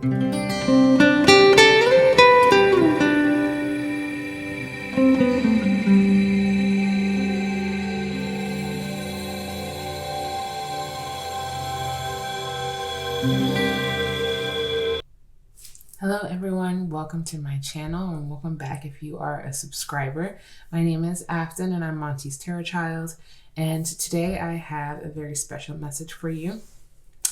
Hello everyone, welcome to my channel and welcome back if you are a subscriber. My name is Afton and I'm Monty's Tarot Child, and today I have a very special message for you.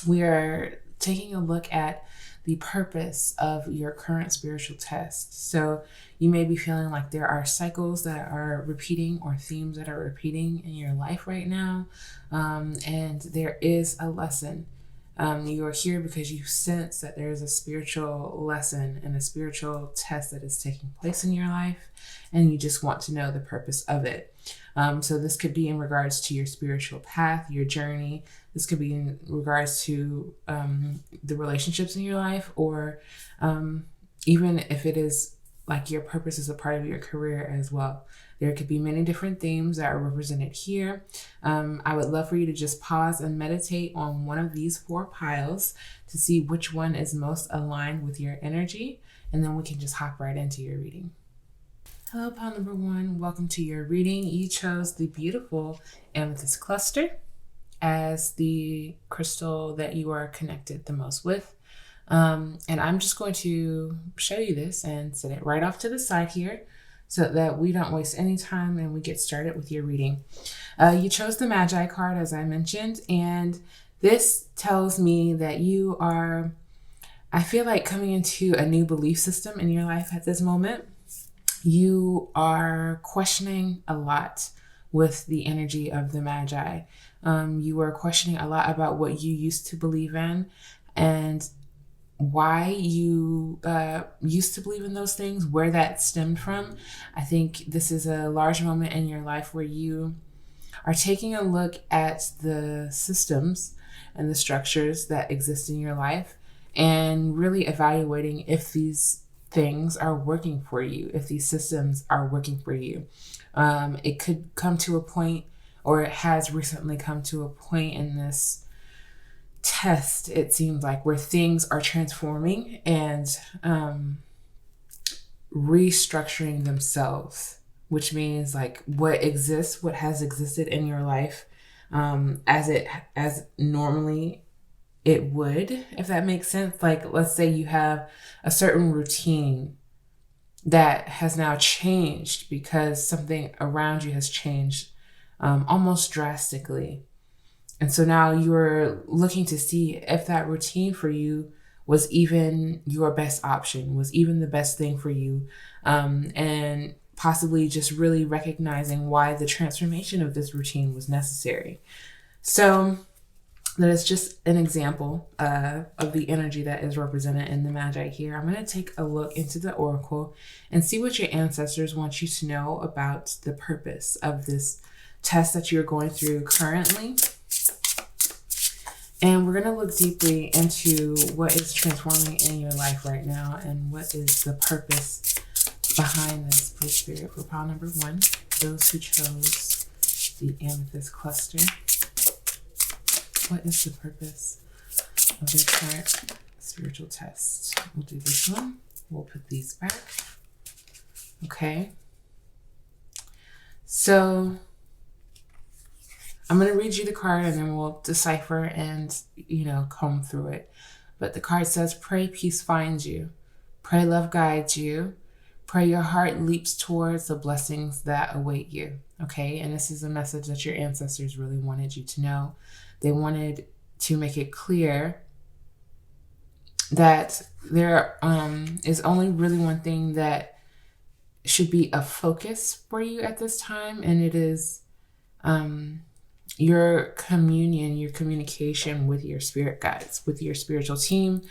We are taking a look at the purpose of your current spiritual test. So you may be feeling like there are cycles that are repeating or themes that are repeating in your life right now, and there is a lesson. You are here because you sense that there is a spiritual lesson and a spiritual test that is taking place in your life, and you just want to know the purpose of it. So this could be in regards to your spiritual path, your journey. This could be in regards to the relationships in your life, or even if it is like your purpose is a part of your career as well. There could be many different themes that are represented here. I would love for you to just pause and meditate on one of these 4 piles to see which one is most aligned with your energy, and then we can just hop right into your reading. Hello, pile number 1. Welcome to your reading. You chose the beautiful amethyst cluster as the crystal that you are connected the most with. And I'm just going to show you this and set it right off to the side here so that we don't waste any time and we get started with your reading. You chose the Magi card, as I mentioned, and this tells me that you are, I feel like, coming into a new belief system in your life at this moment. You are questioning a lot with the energy of the Magi. You are questioning a lot about what you used to believe in and why you used to believe in those things, where that stemmed from. I think this is a large moment in your life where you are taking a look at the systems and the structures that exist in your life and really evaluating if these things are working for you, if these systems are working for you. It could come to a point, or it has recently come to a point in this test, it seems like, where things are transforming and restructuring themselves, which means like what has existed in your life as normally it would, if that makes sense. Like, let's say you have a certain routine that has now changed because something around you has changed almost drastically. And so now you're looking to see if that routine for you was even your best option, was even the best thing for you, and possibly just really recognizing why the transformation of this routine was necessary. So that is just an example of the energy that is represented in the Magi here. I'm going to take a look into the Oracle and see what your ancestors want you to know about the purpose of this test that you're going through currently. And we're going to look deeply into what is transforming in your life right now and what is the purpose behind this. Please, Spirit, for pile number 1, those who chose the amethyst cluster. What is the purpose of their current spiritual test? We'll do this one. We'll put these back. Okay. So I'm going to read you the card and then we'll decipher and, comb through it. But the card says, pray peace finds you. Pray love guides you. Pray your heart leaps towards the blessings that await you. Okay. And this is a message that your ancestors really wanted you to know. They wanted to make it clear that there is only really one thing that should be a focus for you at this time. And it is your communion, your communication with your spirit guides, with your spiritual team,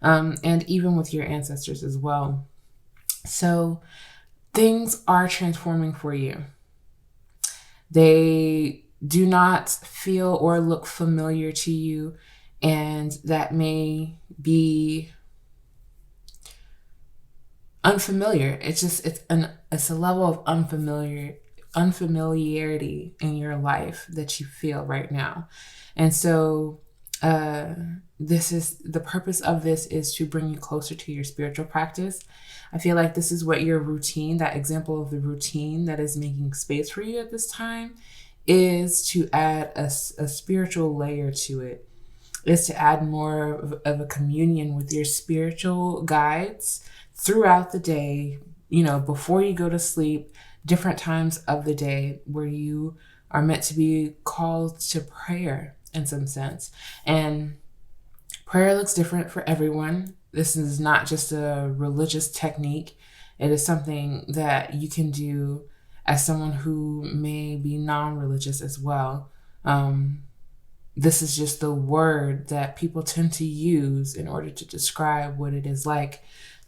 and even with your ancestors as well. So things are transforming for you. They do not feel or look familiar to you, and that may be unfamiliar. It's a level of unfamiliarity in your life that you feel right now. And so this is the purpose of this, is to bring you closer to your spiritual practice. I feel like this is what your routine, that example of the routine that is making space for you at this time, is to add a spiritual layer to it, is to add more of a communion with your spiritual guides throughout the day, before you go to sleep, different times of the day where you are meant to be called to prayer in some sense. And prayer looks different for everyone. This is not just a religious technique. It is something that you can do as someone who may be non-religious as well. This is just the word that people tend to use in order to describe what it is like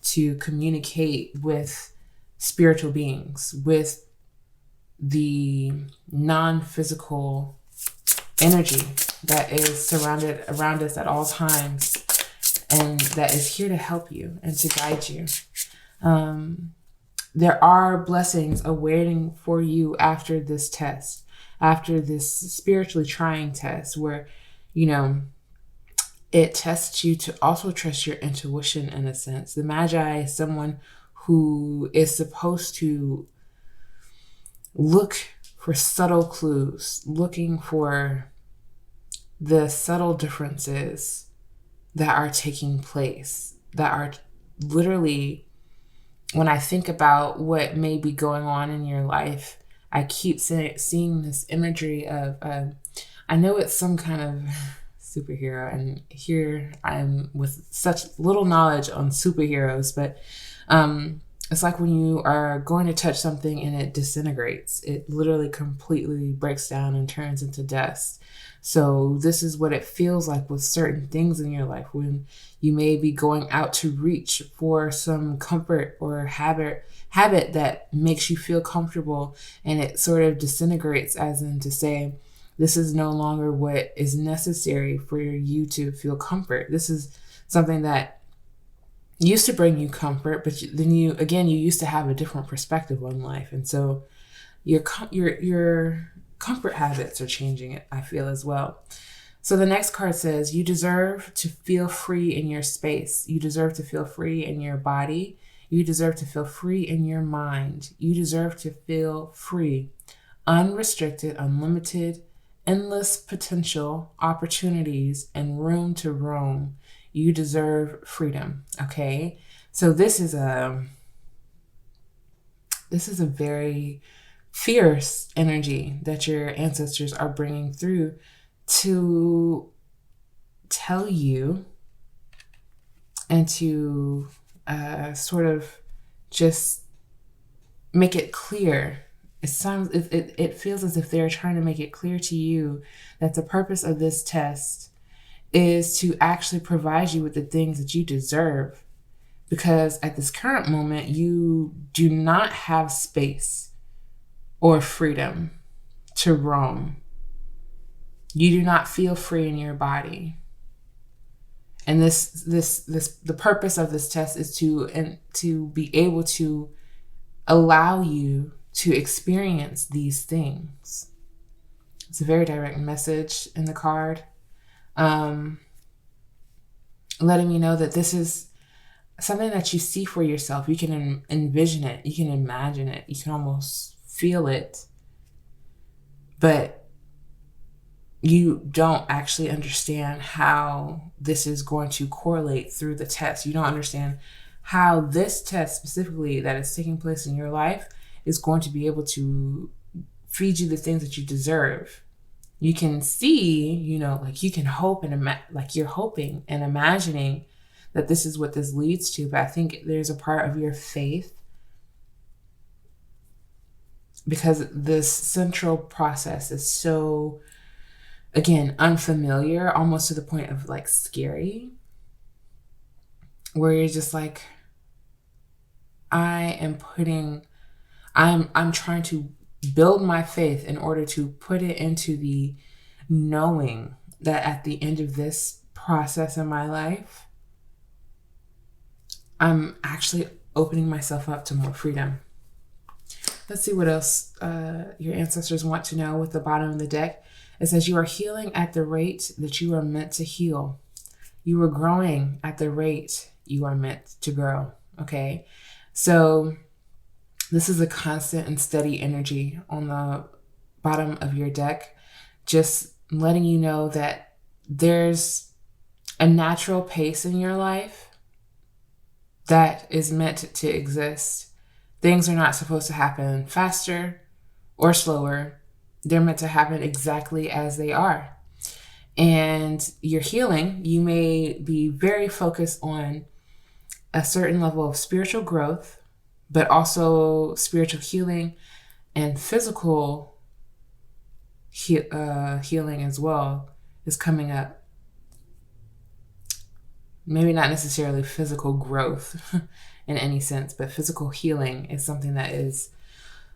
to communicate with spiritual beings, with the non-physical energy that is surrounded around us at all times, and that is here to help you and to guide you. There are blessings awaiting for you after this test, after this spiritually trying test, where, it tests you to also trust your intuition in a sense. The Magi is someone who is supposed to look for subtle clues, looking for the subtle differences that are taking place, that are literally, when I think about what may be going on in your life, I keep seeing this imagery of, I know it's some kind of superhero, and here I'm with such little knowledge on superheroes, but it's like when you are going to touch something and it disintegrates. It literally completely breaks down and turns into dust. So this is what it feels like with certain things in your life, when you may be going out to reach for some comfort or habit that makes you feel comfortable, and it sort of disintegrates, as in to say, this is no longer what is necessary for you to feel comfort. This is something that used to bring you comfort, but then you used to have a different perspective on life. And so your comfort habits are changing, I feel, as well. So the next card says, you deserve to feel free in your space. You deserve to feel free in your body. You deserve to feel free in your mind. You deserve to feel free, unrestricted, unlimited, endless potential, opportunities, and room to roam. You deserve freedom. Okay. So this is a very fierce energy that your ancestors are bringing through to tell you and to sort of just make it clear. It feels as if they're trying to make it clear to you that the purpose of this test is to actually provide you with the things that you deserve. Because at this current moment, you do not have space or freedom to roam. You do not feel free in your body. And the purpose of this test is to be able to allow you to experience these things. It's a very direct message in the card, letting me know that this is something that you see for yourself. You can envision it, you can imagine it, you can almost feel it, but you don't actually understand how this is going to correlate through the test. You don't understand how this test specifically that is taking place in your life is going to be able to feed you the things that you deserve. You can see, like you can hope and like you're hoping and imagining that this is what this leads to. But I think there's a part of your faith, because this central process is so, again, unfamiliar, almost to the point of like scary, where you're just like, I'm trying to build my faith in order to put it into the knowing that at the end of this process in my life, I'm actually opening myself up to more freedom. Let's see what else your ancestors want to know with the bottom of the deck. It says, you are healing at the rate that you are meant to heal. you are growing at the rate you are meant to grow. Okay. So this is a constant and steady energy on the bottom of your deck, just letting you know that there's a natural pace in your life that is meant to exist. Things are not supposed to happen faster or slower. They're meant to happen exactly as they are. And your healing, you may be very focused on a certain level of spiritual growth, but also spiritual healing and physical healing as well is coming up. Maybe not necessarily physical growth in any sense, but physical healing is something that is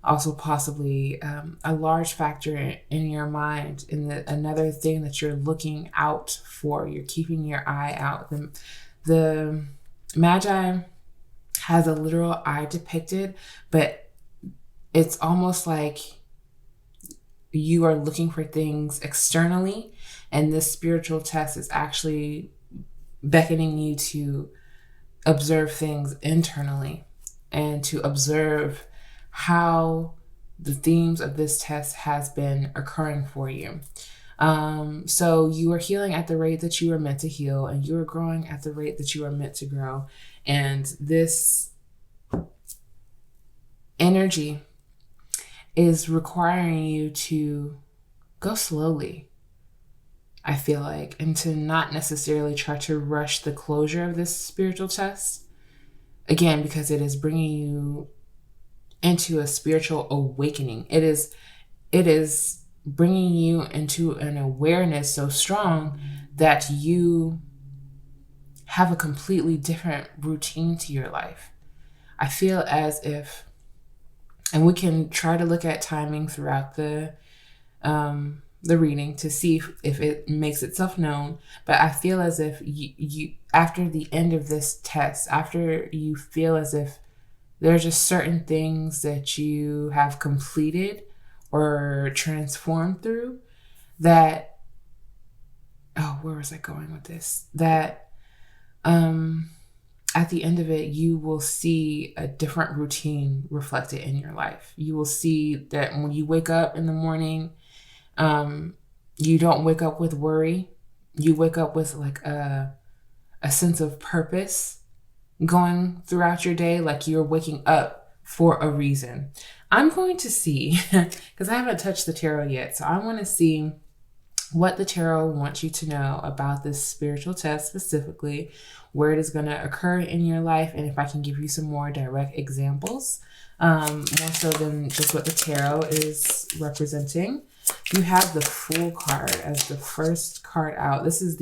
also possibly a large factor in your mind. And another thing that you're looking out for, you're keeping your eye out. The Magi has a literal eye depicted, but it's almost like you are looking for things externally, and this spiritual test is actually beckoning you to observe things internally and to observe how the themes of this test has been occurring for you. So you are healing at the rate that you are meant to heal, and you are growing at the rate that you are meant to grow. And this energy is requiring you to go slowly, I feel like, and to not necessarily try to rush the closure of this spiritual test. Again, because it is bringing you into a spiritual awakening. It is bringing you into an awareness so strong that you have a completely different routine to your life. I feel as if, and we can try to look at timing throughout the reading to see if it makes itself known. But I feel as if you after the end of this test, after you feel as if there are just certain things that you have completed or transformed through, that, where was I going with this? That at the end of it, you will see a different routine reflected in your life. You will see that when you wake up in the morning, you don't wake up with worry. You wake up with like a sense of purpose going throughout your day, like you're waking up for a reason. I'm going to see, because I haven't touched the tarot yet, so I want to see what the tarot wants you to know about this spiritual test specifically, where it is going to occur in your life, and if I can give you some more direct examples, more so than just what the tarot is representing. You have the Fool card as the first card out. This is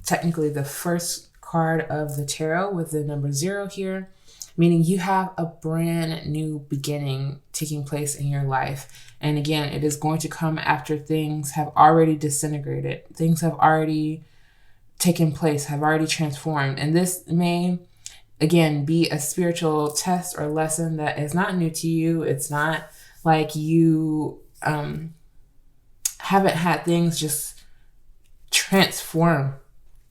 technically the first card of the tarot with the number 0 here, meaning you have a brand new beginning taking place in your life. And again, it is going to come after things have already disintegrated. Things have already taken place, have already transformed. And this may, again, be a spiritual test or lesson that is not new to you. It's not like you haven't had things just transform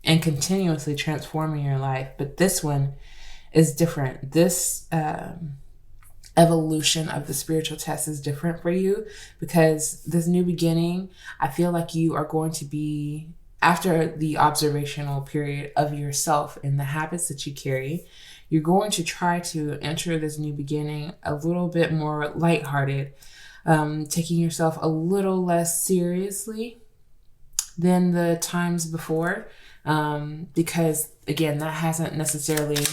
and continuously transforming your life. But this one is different. This evolution of the spiritual test is different for you, because this new beginning, I feel like you are going to be, after the observational period of yourself and the habits that you carry, you're going to try to enter this new beginning a little bit more lighthearted, taking yourself a little less seriously than the times before, because again, that hasn't necessarily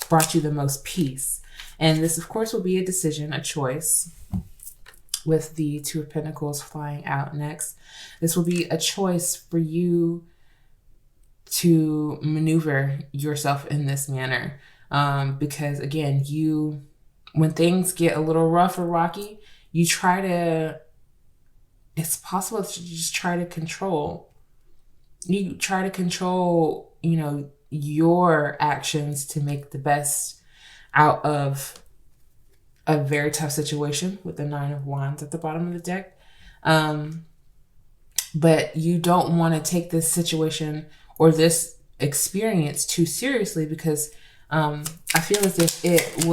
brought you the most peace. And this, of course, will be a decision, a choice, with the 2 of Pentacles flying out next. This will be a choice for you to maneuver yourself in this manner, because again, when things get a little rough or rocky, it's possible that you just try to control. You try to control, your actions to make the best out of a very tough situation with the 9 of Wands at the bottom of the deck. But you don't want to take this situation or this experience too seriously, because I feel as if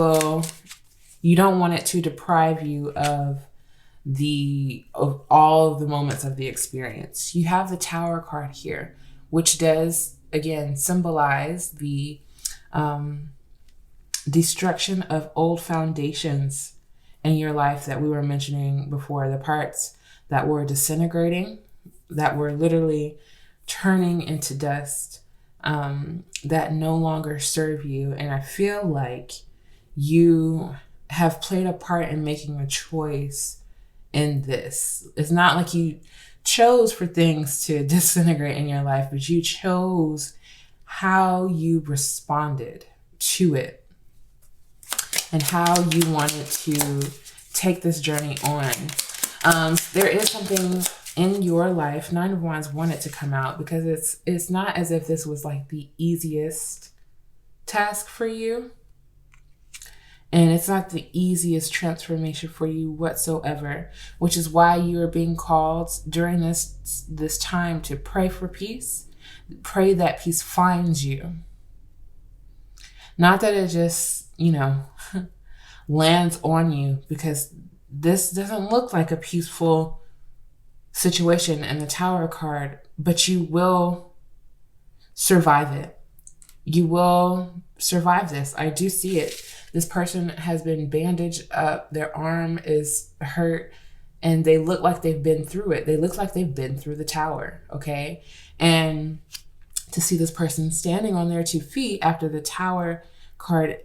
you don't want it to deprive you of all of the moments of the experience. You have the Tower card here, which does again symbolize the destruction of old foundations in your life that we were mentioning before, the parts that were disintegrating, that were literally turning into dust, that no longer serve you. And I feel like you have played a part in making a choice in this. It's not like you chose for things to disintegrate in your life, but you chose how you responded to it and how you wanted to take this journey on. There is something in your life, Nine of Wands wanted to come out, because it's not as if this was like the easiest task for you. And it's not the easiest transformation for you whatsoever, which is why you are being called during this time to pray for peace. Pray that peace finds you. Not that it just, lands on you, because this doesn't look like a peaceful situation in the Tower card, but you will survive it. You will survive this. I do see it. This person has been bandaged up. Their arm is hurt and they look like they've been through it. They look like they've been through the Tower. Okay. And to see this person standing on their 2 feet after the Tower card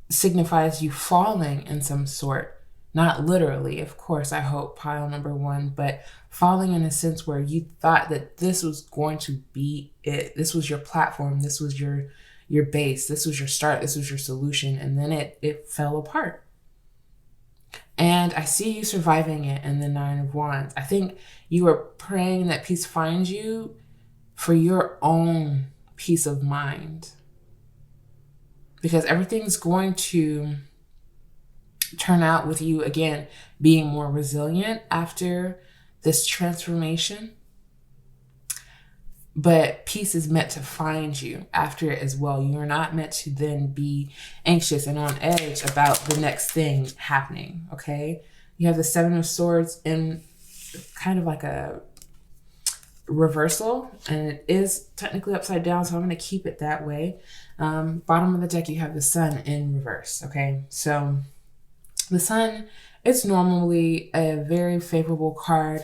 signifies you falling in some sort. Not literally, of course, I hope, pile number 1, but falling in a sense where you thought that this was going to be it. This was your platform. This was your base. This was your start. This was your solution. And then it fell apart. And I see you surviving it in the 9 of Wands. I think you are praying that peace finds you for your own peace of mind. Because everything's going to turn out with you, again, being more resilient after this transformation. But peace is meant to find you after it as well. You're not meant to then be anxious and on edge about the next thing happening, okay? You have the 7 of Swords in kind of like a reversal, and it is technically upside down, so I'm going to keep it that way. Bottom of the deck, you have the Sun in reverse, okay? So the Sun, it's normally a very favorable card.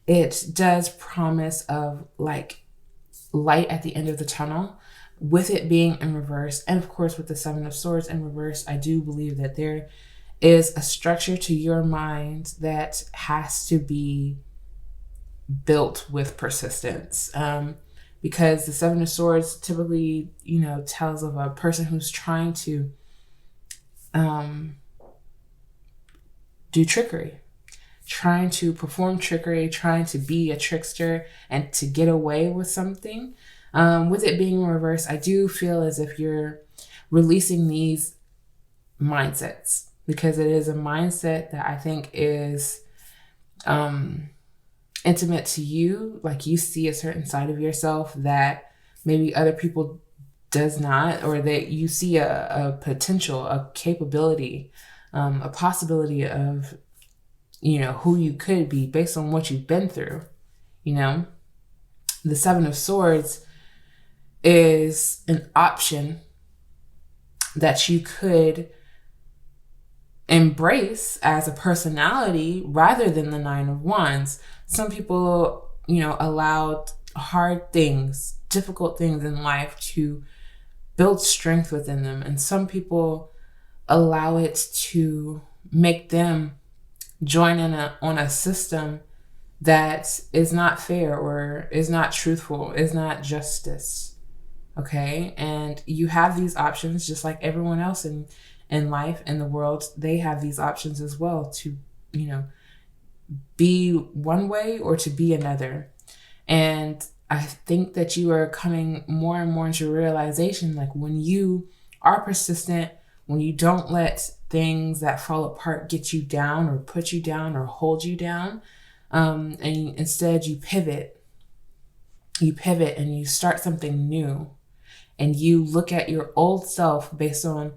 It does promise of like light at the end of the tunnel, with it being in reverse. And of course, with the 7 of Swords in reverse, I do believe that there is a structure to your mind that has to be built with persistence. Because the 7 of Swords typically, tells of a person who's trying to do trickery, trying to perform trickery, trying to be a trickster and to get away with something. With it being in reverse, I do feel as if you're releasing these mindsets, because it is a mindset that I think is intimate to you. Like you see a certain side of yourself that maybe other people does not, or that you see a potential, a capability, a possibility of who you could be based on what you've been through. The 7 of Swords is an option that you could embrace as a personality rather than the 9 of Wands. Some people, allow hard things, difficult things in life to build strength within them. And some people allow it to make them join in on a system that is not fair or is not truthful, is not justice. Okay. And you have these options just like everyone else in life, in the world. They have these options as well to, be one way or to be another. And I think that you are coming more and more into realization, like when you are persistent, when you don't let things that fall apart get you down or put you down or hold you down, and instead you pivot and you start something new. and you look at your old self based on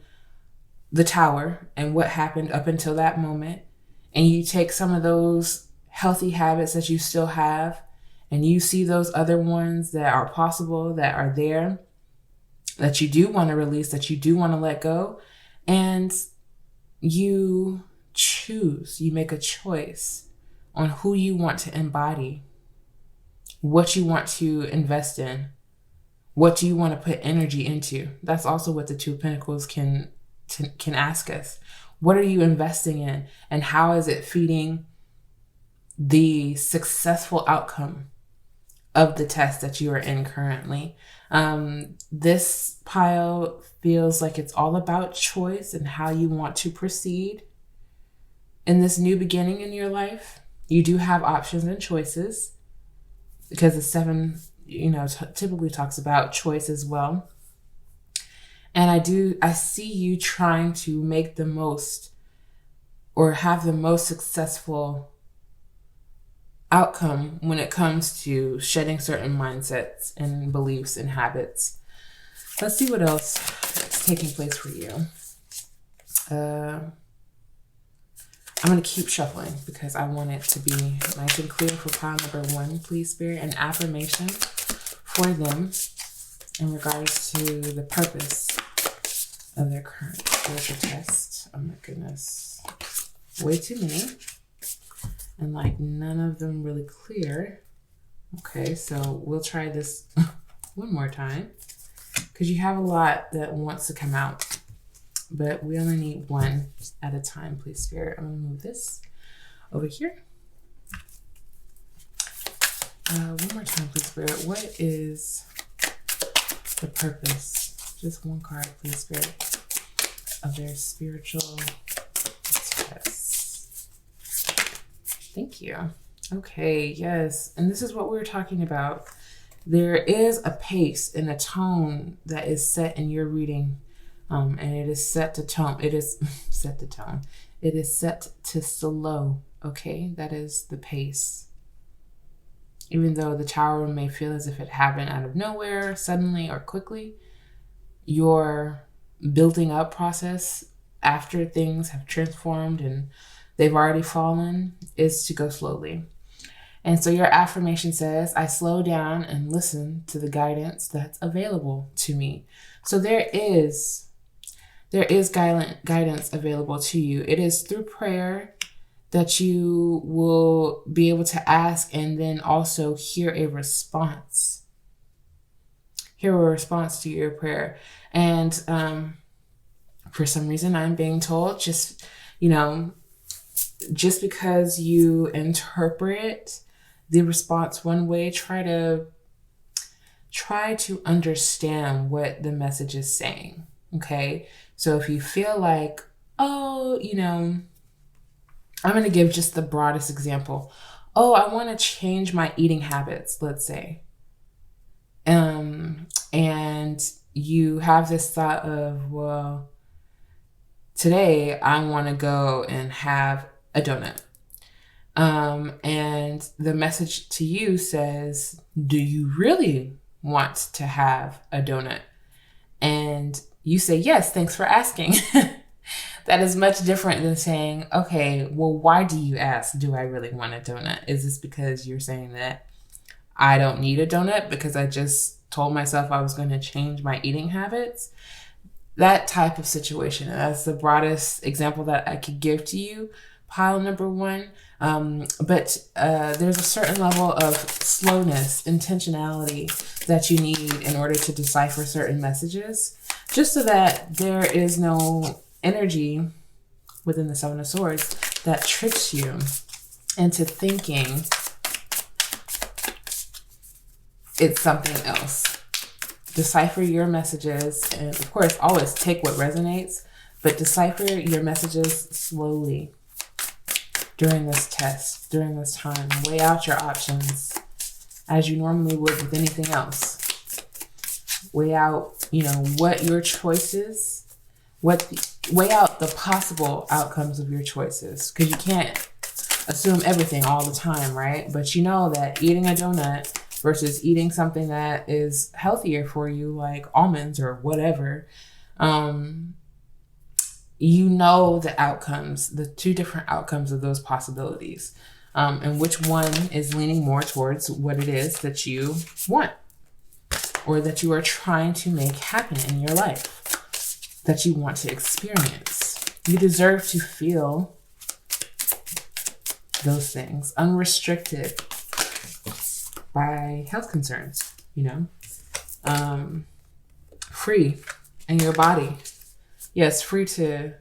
the tower and what happened up until that moment, and you take some of those healthy habits that you still have, and you see those other ones that are possible, that are there, that you do want to release, that you do want to let go, and you choose, you make a choice on who you want to embody, what you want to invest in, what do you want to put energy into. That's also what the Two of Pentacles can ask us. What are you investing in, and how is it feeding the successful outcome of the test that you are in currently? This pile feels like it's all about choice and how you want to proceed in this new beginning in your life. You do have options and choices, because the 7, typically talks about choice as well. And I see you trying to make the most, or have the most successful outcome when it comes to shedding certain mindsets and beliefs and habits. Let's see what else is taking place for you. I'm going to keep shuffling because I want it to be nice and clear for pile number 1, please, Spirit. An affirmation for them in regards to the purpose of their current spiritual test. Oh my goodness. Way too many. And like none of them really clear. Okay, so we'll try this one more time, because you have a lot that wants to come out, but we only need one at a time, please, Spirit. I'm going to move this over here. One more time, please, Spirit. What is the purpose? Just one card, please, Spirit, of their spiritual test. Thank you. Okay, yes. And this is what we were talking about. There is a pace and a tone that is set in your reading. And it is set to tone. It is set to tone. It is set to slow. Okay, that is the pace. Even though the tower may feel as if it happened out of nowhere, suddenly or quickly, your building up process after things have transformed and they've already fallen is to go slowly. And so your affirmation says, I slow down and listen to the guidance that's available to me. So there is guidance available to you. It is through prayer that you will be able to ask, and then also hear a response. Hear a response to your prayer. And for some reason, I'm being told, just because you interpret the response one way, try to understand what the message is saying. Okay. So if you feel like, I'm going to give just the broadest example. Oh, I want to change my eating habits, let's say. And you have this thought of, well, today I want to go and have a donut. And the message to you says, do you really want to have a donut? And you say, yes, thanks for asking. That is much different than saying, okay, well, why do you ask? Do I really want a donut? Is this because you're saying that I don't need a donut because I just told myself I was going to change my eating habits? That type of situation. That's the broadest example that I could give to you, pile number 1. But there's a certain level of slowness, intentionality that you need in order to decipher certain messages, just so that there is no energy within the 7 of Swords that tricks you into thinking it's something else. Decipher your messages, and of course, always take what resonates, but decipher your messages slowly during this test, during this time. Weigh out your options as you normally would with anything else. Weigh out, what your choices, weigh out the possible outcomes of your choices, because you can't assume everything all the time, right? But you know that eating a donut versus eating something that is healthier for you, like almonds or whatever, you know the outcomes, the two different outcomes of those possibilities, and which one is leaning more towards what it is that you want or that you are trying to make happen in your life, that you want to experience. You deserve to feel those things unrestricted by health concerns, free in your body. Yes, free to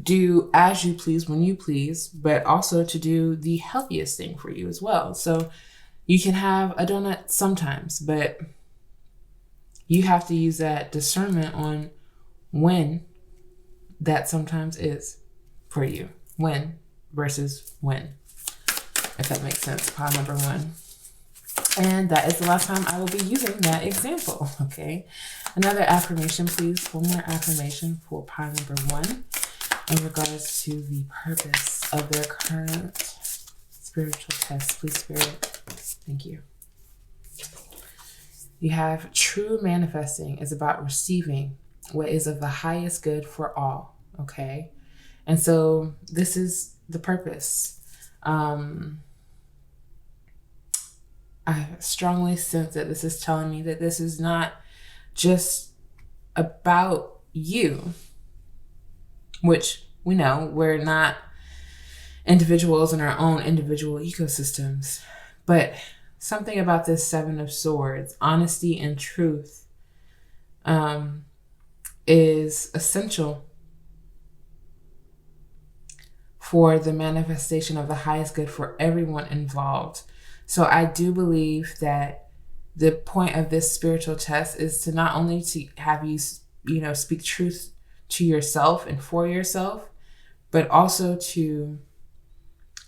do as you please when you please, but also to do the healthiest thing for you as well. So you can have a donut sometimes, but you have to use that discernment on when that sometimes is for you. When versus when, if that makes sense. Pile number one. And that is the last time I will be using that example, okay? Another affirmation, please. One more affirmation for pile number one in regards to the purpose of their current spiritual test. Please, Spirit. Thank you. You have true manifesting is about receiving what is of the highest good for all, okay? And so this is the purpose. I strongly sense that this is telling me that this is not just about you, which we know we're not individuals in our own individual ecosystems, but something about this Seven of Swords, honesty and truth, is essential for the manifestation of the highest good for everyone involved. So I do believe that the point of this spiritual test is to not only to have you, speak truth to yourself and for yourself, but also to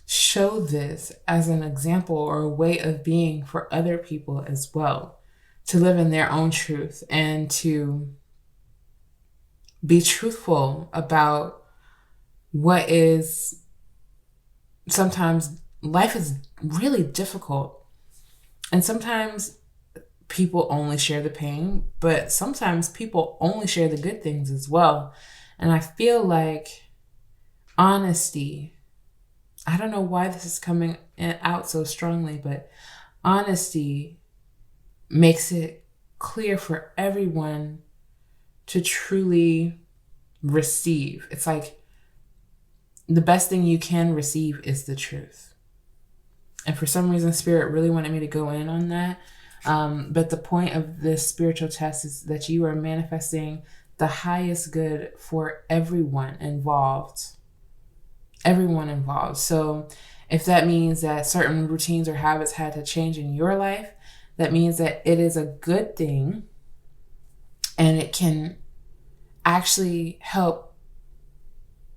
show this as an example or a way of being for other people as well, to live in their own truth and to be truthful about what is sometimes life is really difficult. And sometimes people only share the pain, but sometimes people only share the good things as well. And I feel like honesty, I don't know why this is coming out so strongly, but honesty makes it clear for everyone to truly receive. It's like the best thing you can receive is the truth. And for some reason, Spirit really wanted me to go in on that. But the point of this spiritual test is that you are manifesting the highest good for everyone involved. Everyone involved. So if that means that certain routines or habits had to change in your life, that means that it is a good thing and it can actually help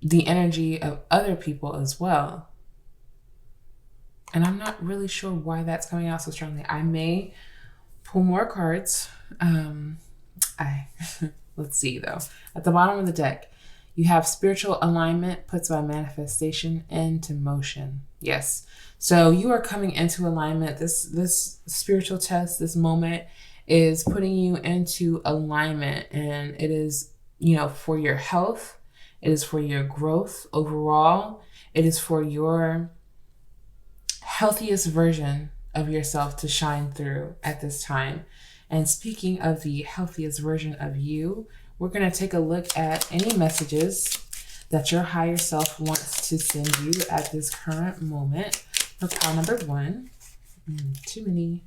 the energy of other people as well. And I'm not really sure why that's coming out so strongly. I may pull more cards. Let's see though. At the bottom of the deck, you have spiritual alignment puts my manifestation into motion. Yes. So you are coming into alignment. This spiritual test, this moment is putting you into alignment, and it is, for your health. It is for your growth overall. It is for your healthiest version of yourself to shine through at this time. And speaking of the healthiest version of you, we're going to take a look at any messages that your higher self wants to send you at this current moment for pile number one. Too many.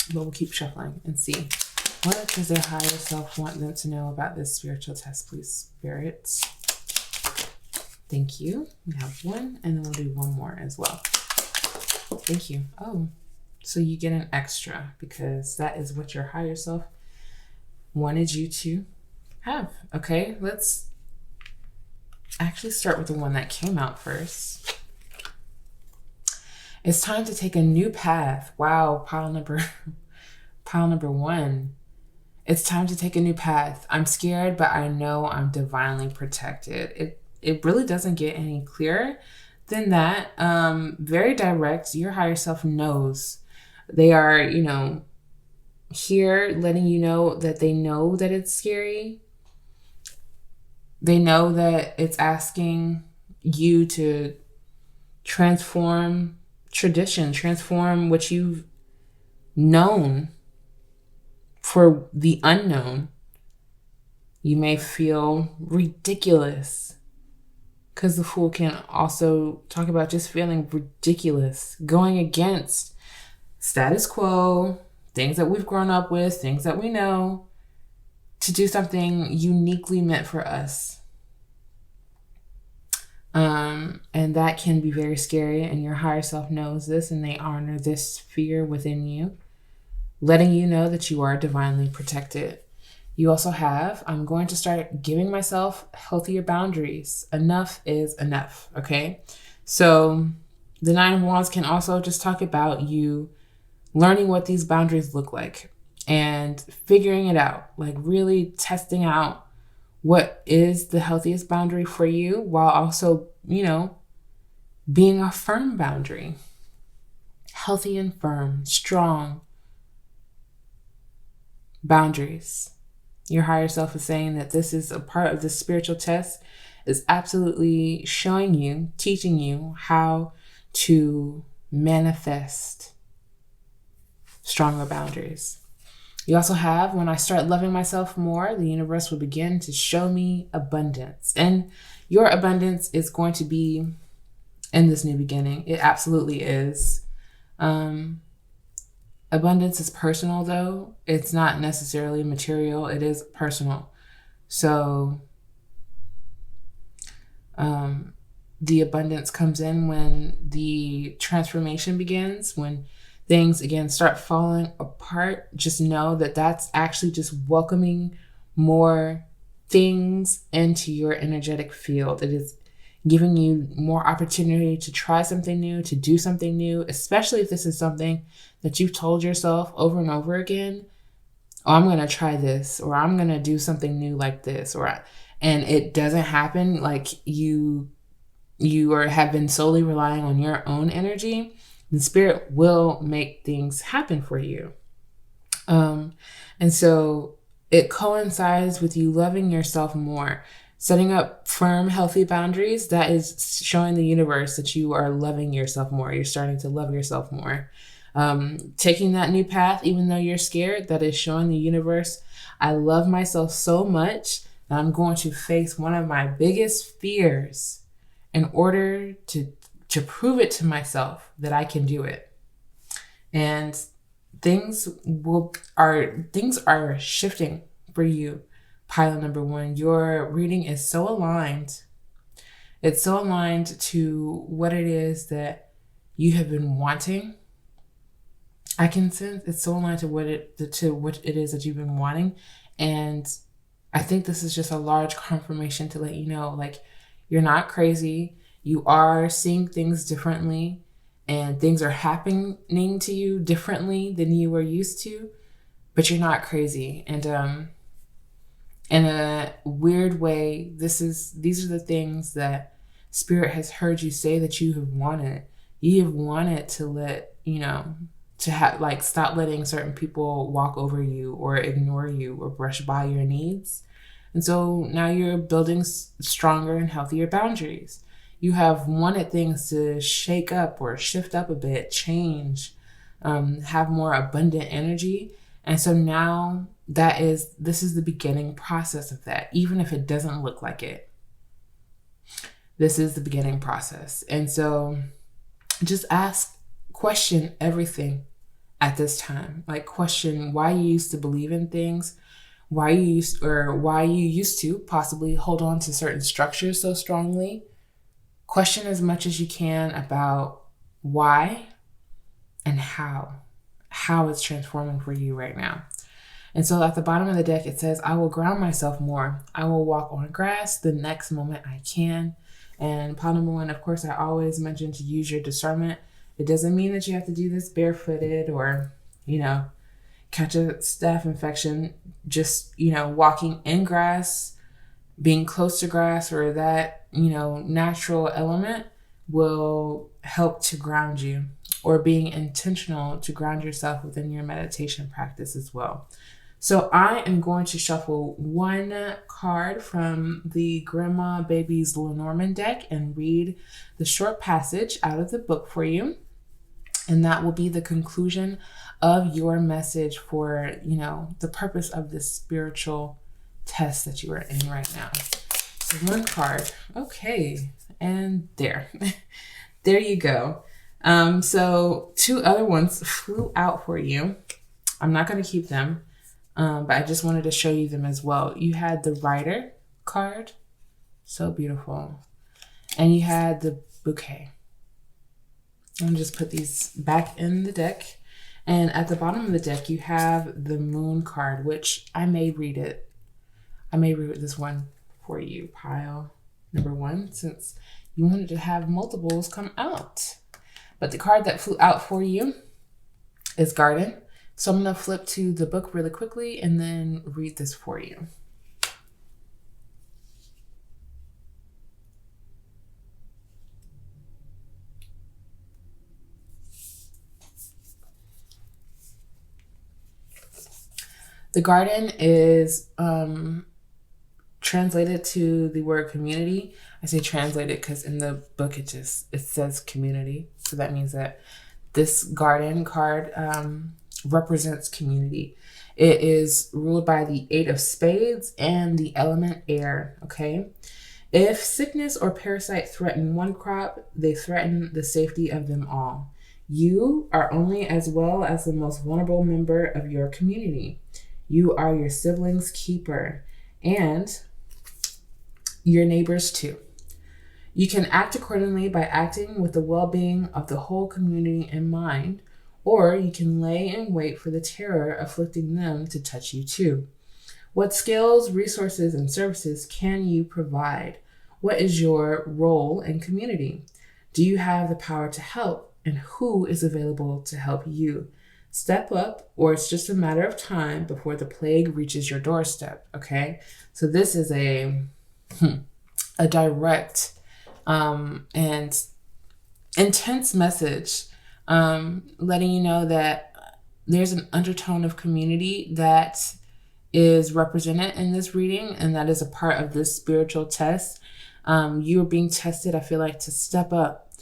But we'll keep shuffling and see. What does their higher self want them to know about this spiritual test, please, spirits? Thank you. We have one, and then we'll do one more as well. Thank you. Oh, so you get an extra because that is what your higher self wanted you to have. Okay, let's actually start with the one that came out first. It's time to take a new path. Wow, pile number one. It's time to take a new path. I'm scared, but I know I'm divinely protected. It really doesn't get any clearer than that, very direct. Your higher self knows. They are, here letting you know that they know that it's scary. They know that it's asking you to transform tradition, transform what you've known for the unknown. You may feel ridiculous, because the Fool can also talk about just feeling ridiculous, going against status quo, things that we've grown up with, things that we know, to do something uniquely meant for us. And that can be very scary, and your higher self knows this, and they honor this fear within you, letting you know that you are divinely protected. You also have, I'm going to start giving myself healthier boundaries. Enough is enough, okay? So the Nine of Wands can also just talk about you learning what these boundaries look like and figuring it out, like really testing out what is the healthiest boundary for you, while also, being a firm boundary. Healthy and firm, strong boundaries. Your higher self is saying that this is a part of the spiritual test, is absolutely showing you, teaching you how to manifest stronger boundaries. You also have, when I start loving myself more, the universe will begin to show me abundance. And your abundance is going to be in this new beginning. It absolutely is. Abundance is personal, though. It's not necessarily material. It is personal. So the abundance comes in when the transformation begins, when things again start falling apart. Just know that that's actually just welcoming more things into your energetic field. It is giving you more opportunity to try something new, to do something new, especially if this is something that you've told yourself over and over again. Oh, I'm going to try this, or I'm going to do something new like this, and it doesn't happen. Like you have been solely relying on your own energy. The spirit will make things happen for you. And so it coincides with you loving yourself more, setting up firm, healthy boundaries. That is showing the universe that you are loving yourself more. You're starting to love yourself more. Taking that new path, even though you're scared, that is showing the universe, I love myself so much that I'm going to face one of my biggest fears in order to prove it to myself that I can do it. And things are shifting for you, pilot number one. Your reading is so aligned. It's so aligned to what it is that you have been wanting. I can sense it's so aligned to what it is that you've been wanting. And I think this is just a large confirmation to let you know, like, you're not crazy. You are seeing things differently, and things are happening to you differently than you were used to, but you're not crazy. And in a weird way, these are the things that Spirit has heard you say that you have wanted. You have wanted to stop letting certain people walk over you or ignore you or brush by your needs. And so now you're building stronger and healthier boundaries. You have wanted things to shake up or shift up a bit, change, have more abundant energy. And so now this is the beginning process of that, even if it doesn't look like it. This is the beginning process. And so just question everything at this time. Like, question why you used to believe in things, why you used to possibly hold on to certain structures so strongly. Question as much as you can about why and how it's transforming for you right now. And so at the bottom of the deck, it says, I will ground myself more. I will walk on grass the next moment I can. And pile number one, of course, I always mention to use your discernment. It doesn't mean that you have to do this barefooted or, catch a staph infection. Just, walking in grass, being close to grass or that, natural element will help to ground you, or being intentional to ground yourself within your meditation practice as well. So I am going to shuffle one card from the Grandma Baby's Lenormand deck and read the short passage out of the book for you. And that will be the conclusion of your message for, the purpose of this spiritual test that you are in right now. So one card. Okay. And there. There you go. So two other ones flew out for you. I'm not going to keep them, but I just wanted to show you them as well. You had the Rider card. So beautiful. And you had the Bouquet. I'm going to just put these back in the deck. And at the bottom of the deck, you have the Moon card, which I may read it. I may read this one for you, pile number one, since you wanted to have multiples come out. But the card that flew out for you is Garden. So I'm going to flip to the book really quickly and then read this for you. The garden is translated to the word community. I say translated because in the book it says community. So that means that this garden card represents community. It is ruled by the 8 of Spades and the element air, okay? If sickness or parasite threaten one crop, they threaten the safety of them all. You are only as well as the most vulnerable member of your community. You are your siblings' keeper and your neighbors too. You can act accordingly by acting with the well-being of the whole community in mind, or you can lay in wait for the terror afflicting them to touch you too. What skills, resources, and services can you provide? What is your role in community? Do you have the power to help, and who is available to help you? Step up, or it's just a matter of time before the plague reaches your doorstep, okay? So this is a direct and intense message, letting you know that there's an undertone of community that is represented in this reading, and that is a part of this spiritual test. You are being tested, I feel like, to step up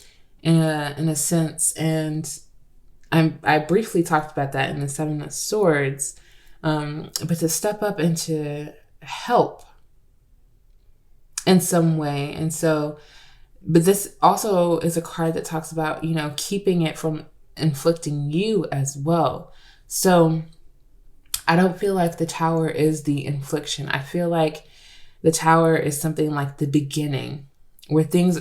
in a sense, and I briefly talked about that in the 7 of Swords, but to step up and to help in some way. And so, but this also is a card that talks about, keeping it from inflicting you as well. So I don't feel like the Tower is the infliction. I feel like the Tower is something like the beginning where things,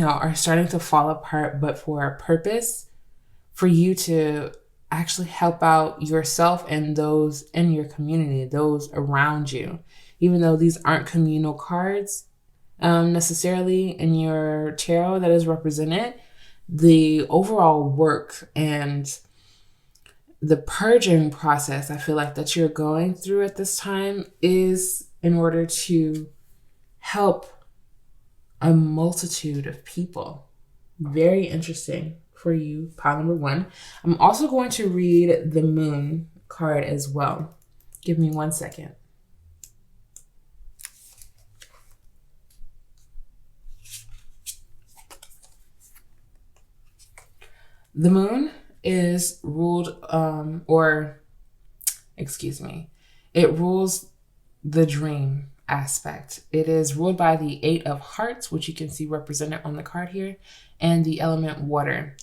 are starting to fall apart, but for a purpose, for you to actually help out yourself and those in your community, those around you. Even though these aren't communal cards necessarily in your tarot that is represented, the overall work and the purging process I feel like that you're going through at this time is in order to help a multitude of people. Very interesting for you, pile number one. I'm also going to read the Moon card as well. Give me 1 second. The Moon is ruled, it rules the dream aspect. It is ruled by the 8 of Hearts, which you can see represented on the card here, and the element water.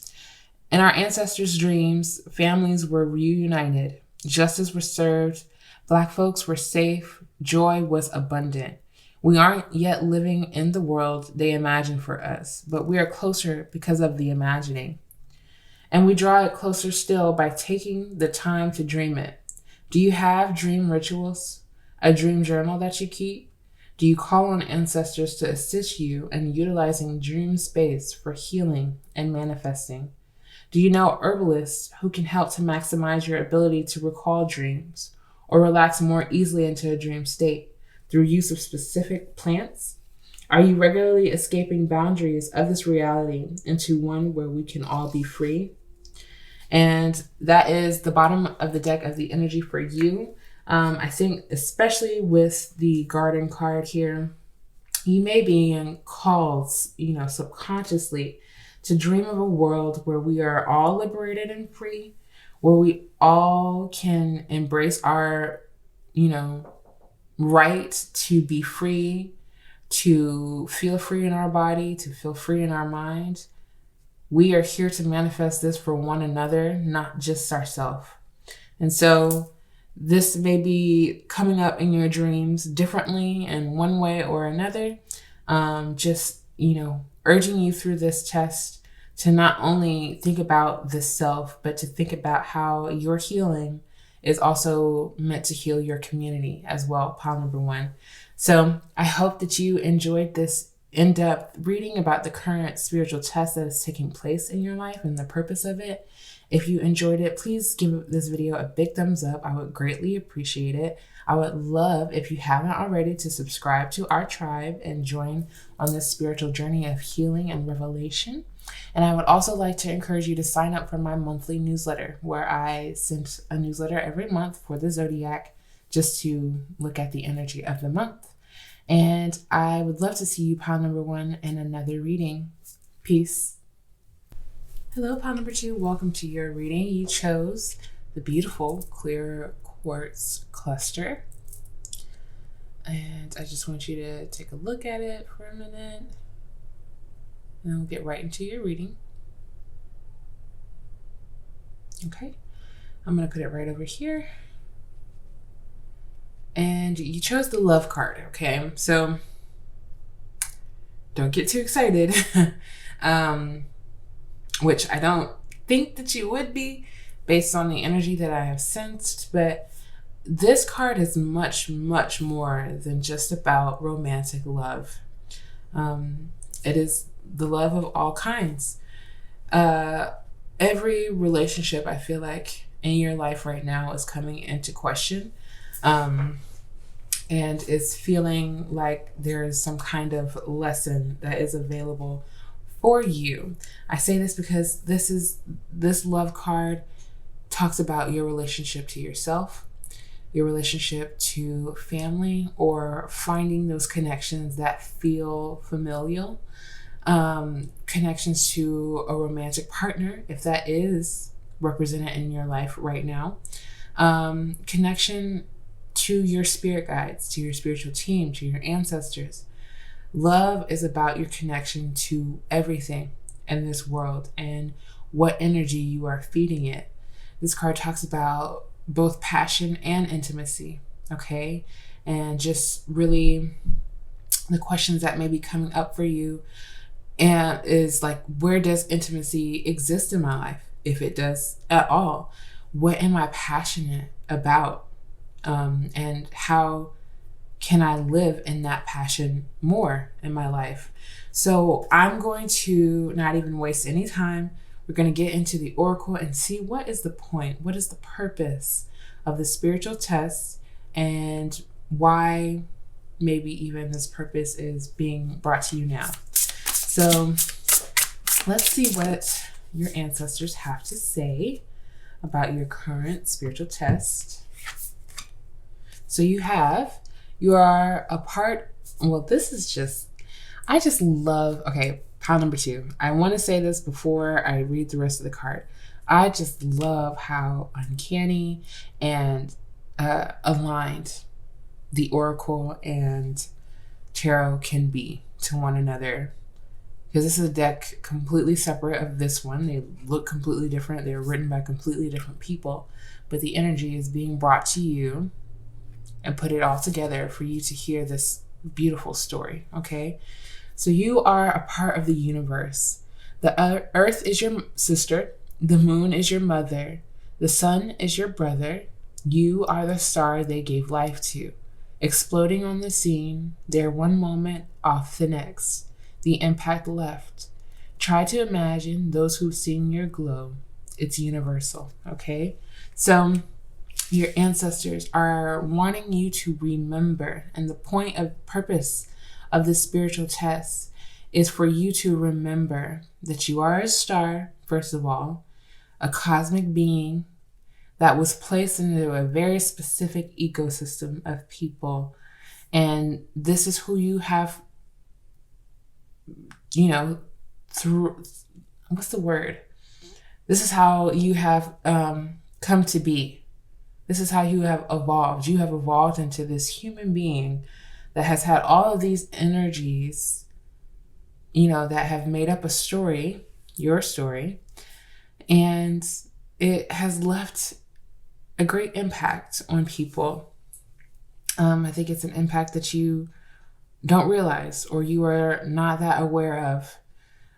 In our ancestors' dreams, families were reunited, justice was served, Black folks were safe, joy was abundant. We aren't yet living in the world they imagined for us, but we are closer because of the imagining. And we draw it closer still by taking the time to dream it. Do you have dream rituals? A dream journal that you keep? Do you call on ancestors to assist you in utilizing dream space for healing and manifesting? Do you know herbalists who can help to maximize your ability to recall dreams or relax more easily into a dream state through use of specific plants? Are you regularly escaping boundaries of this reality into one where we can all be free? And that is the bottom of the deck of the energy for you. I think especially with the garden card here, you may be in calls, subconsciously to dream of a world where we are all liberated and free, where we all can embrace our, right to be free, to feel free in our body, to feel free in our mind. We are here to manifest this for one another, not just ourselves. And so this may be coming up in your dreams differently in one way or another. Urging you through this test to not only think about the self, but to think about how your healing is also meant to heal your community as well. Pile number 1. So I hope that you enjoyed this in-depth reading about the current spiritual test that is taking place in your life and the purpose of it. If you enjoyed it, please give this video a big thumbs up. I would greatly appreciate it. I would love, if you haven't already, to subscribe to our tribe and join on this spiritual journey of healing and revelation. And I would also like to encourage you to sign up for my monthly newsletter, where I send a newsletter every month for the zodiac just to look at the energy of the month. And I would love to see you, pile number 1, in another reading. Peace. Hello, pile number 2. Welcome to your reading. You chose the beautiful clear quartz cluster. And I just want you to take a look at it for a minute. And we'll get right into your reading. Okay. I'm going to put it right over here. And you chose the love card, okay? So don't get too excited, which I don't think that you would be based on the energy that I have sensed, but this card is much, much more than just about romantic love. It is the love of all kinds. Every relationship, I feel like, in your life right now is coming into question. And is feeling like there is some kind of lesson that is available for you. I say this because this love card talks about your relationship to yourself, your relationship to family, or finding those connections that feel familial, connections to a romantic partner, if that is represented in your life right now, connection to your spirit guides, to your spiritual team, to your ancestors. Love is about your connection to everything in this world and what energy you are feeding it. This card talks about both passion and intimacy, okay? And just really the questions that may be coming up for you and is like, where does intimacy exist in my life? If it does at all, what am I passionate about? And how can I live in that passion more in my life? So I'm going to not even waste any time. We're going to get into the oracle and see what is the point, what is the purpose of the spiritual test, and why maybe even this purpose is being brought to you now. So let's see what your ancestors have to say about your current spiritual test. So you are a part, well, this is just, I just love, okay, pile number 2. I want to say this before I read the rest of the card. I just love how uncanny and aligned the oracle and tarot can be to one another. Because this is a deck completely separate of this one. They look completely different. They're written by completely different people. But the energy is being brought to you and put it all together for you to hear this beautiful story, okay? So you are a part of the universe. The earth is your sister. The moon is your mother. The sun is your brother. You are the star they gave life to. Exploding on the scene, there one moment, off the next. The impact left. Try to imagine those who've seen your glow. It's universal, okay? So your ancestors are wanting you to remember, and the point of purpose of this spiritual test is for you to remember that you are a star, first of all, a cosmic being that was placed into a very specific ecosystem of people. And this is who you have, through, what's the word? This is how you have come to be. This is how you have evolved. You have evolved into this human being that has had all of these energies, that have made up a story, your story, and it has left a great impact on people. I think it's an impact that you don't realize or you are not that aware of.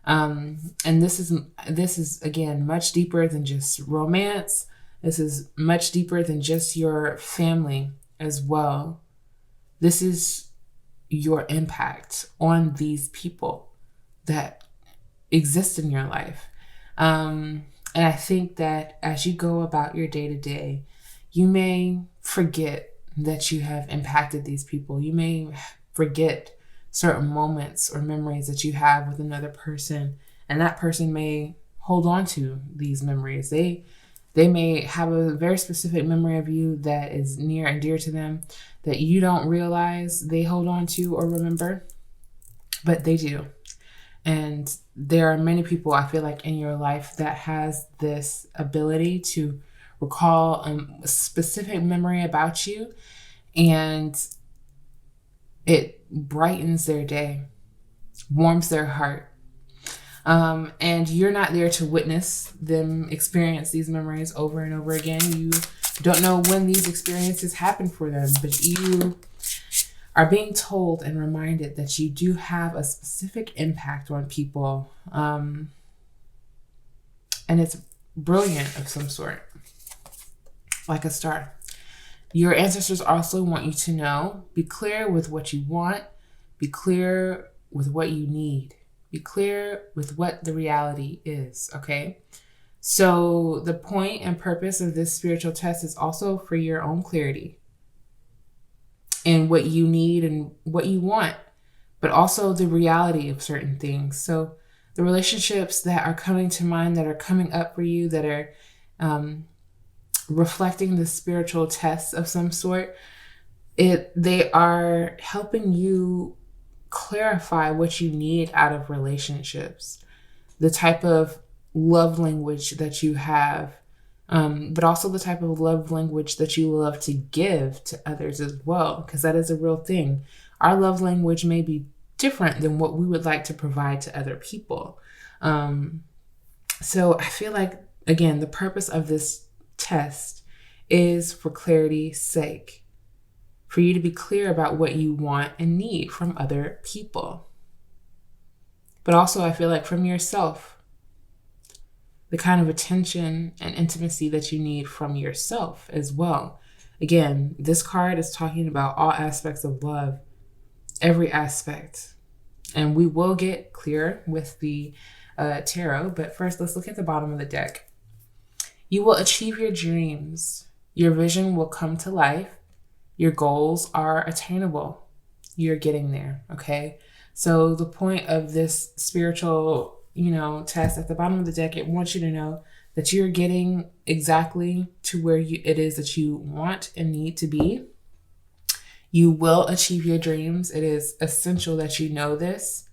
And this is again much deeper than just romance. This is much deeper than just your family as well. This is your impact on these people that exist in your life. And I think that as you go about your day to day, you may forget that you have impacted these people. You may forget certain moments or memories that you have with another person, and that person may hold on to these memories. They may have a very specific memory of you that is near and dear to them that you don't realize they hold on to or remember, but they do. And there are many people, I feel like, in your life that has this ability to recall a specific memory about you, and it brightens their day, warms their heart. And you're not there to witness them experience these memories over and over again. You don't know when these experiences happen for them, but you are being told and reminded that you do have a specific impact on people. And it's brilliant of some sort, like a star. Your ancestors also want you to know, be clear with what you want, be clear with what you need, be clear with what the reality is, okay? So the point and purpose of this spiritual test is also for your own clarity in what you need and what you want, but also the reality of certain things. So the relationships that are coming to mind, that are coming up for you, that are reflecting the spiritual test of some sort, they are helping you clarify what you need out of relationships, the type of love language that you have, but also the type of love language that you love to give to others as well, because that is a real thing. Our love language may be different than what we would like to provide to other people. So I feel like, again, the purpose of this test is for clarity's sake, for you to be clear about what you want and need from other people. But also, I feel like from yourself, the kind of attention and intimacy that you need from yourself as well. Again, this card is talking about all aspects of love, every aspect. And we will get clear with the tarot, but first let's look at the bottom of the deck. You will achieve your dreams. Your vision will come to life. Your goals are attainable. You're getting there, okay? So the point of this spiritual, test at the bottom of the deck, it wants you to know that you're getting exactly to where it is that you want and need to be. You will achieve your dreams. It is essential that you know this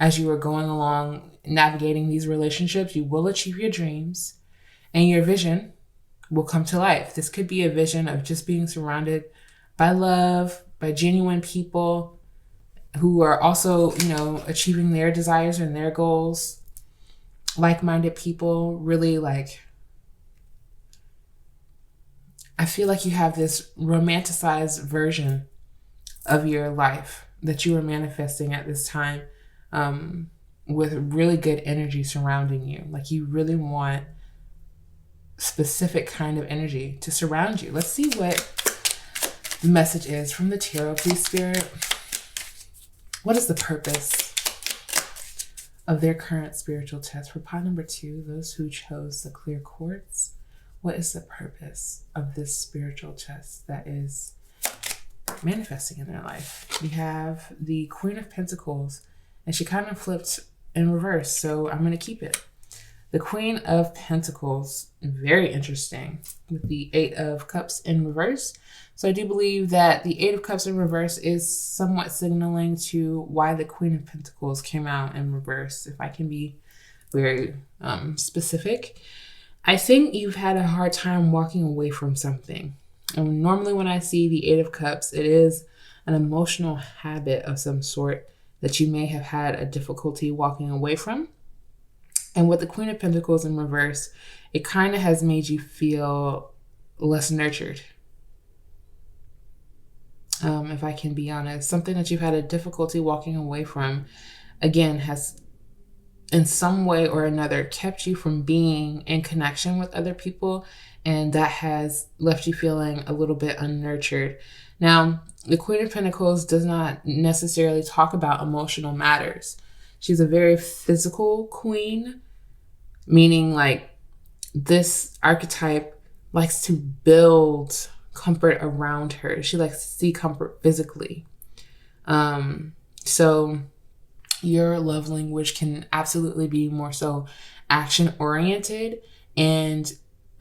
as you are going along navigating these relationships. You will achieve your dreams and your vision will come to life. This could be a vision of just being surrounded by love, by genuine people who are also, achieving their desires and their goals. Like-minded people, really I feel like you have this romanticized version of your life that you are manifesting at this time, with really good energy surrounding you. Like you really want specific kind of energy to surround you. Let's see what the message is from the tarot, please, Spirit. What is the purpose of their current spiritual test? For pile number 2, those who chose the clear quartz, what is the purpose of this spiritual test that is manifesting in their life. We have the Queen of Pentacles, and she kind of flipped in reverse, so I'm going to keep it. The Queen of Pentacles, very interesting, with the Eight of Cups in reverse. So I do believe that the Eight of Cups in reverse is somewhat signaling to why the Queen of Pentacles came out in reverse, if I can be very specific. I think you've had a hard time walking away from something. And normally when I see the Eight of Cups, it is an emotional habit of some sort that you may have had a difficulty walking away from. And with the Queen of Pentacles in reverse, it kind of has made you feel less nurtured. If I can be honest, something that you've had a difficulty walking away from, again, has in some way or another kept you from being in connection with other people. And that has left you feeling a little bit unnurtured. Now, the Queen of Pentacles does not necessarily talk about emotional matters. She's a very physical queen, meaning like this archetype likes to build comfort around her. She likes to see comfort physically. So your love language can absolutely be more so action oriented. And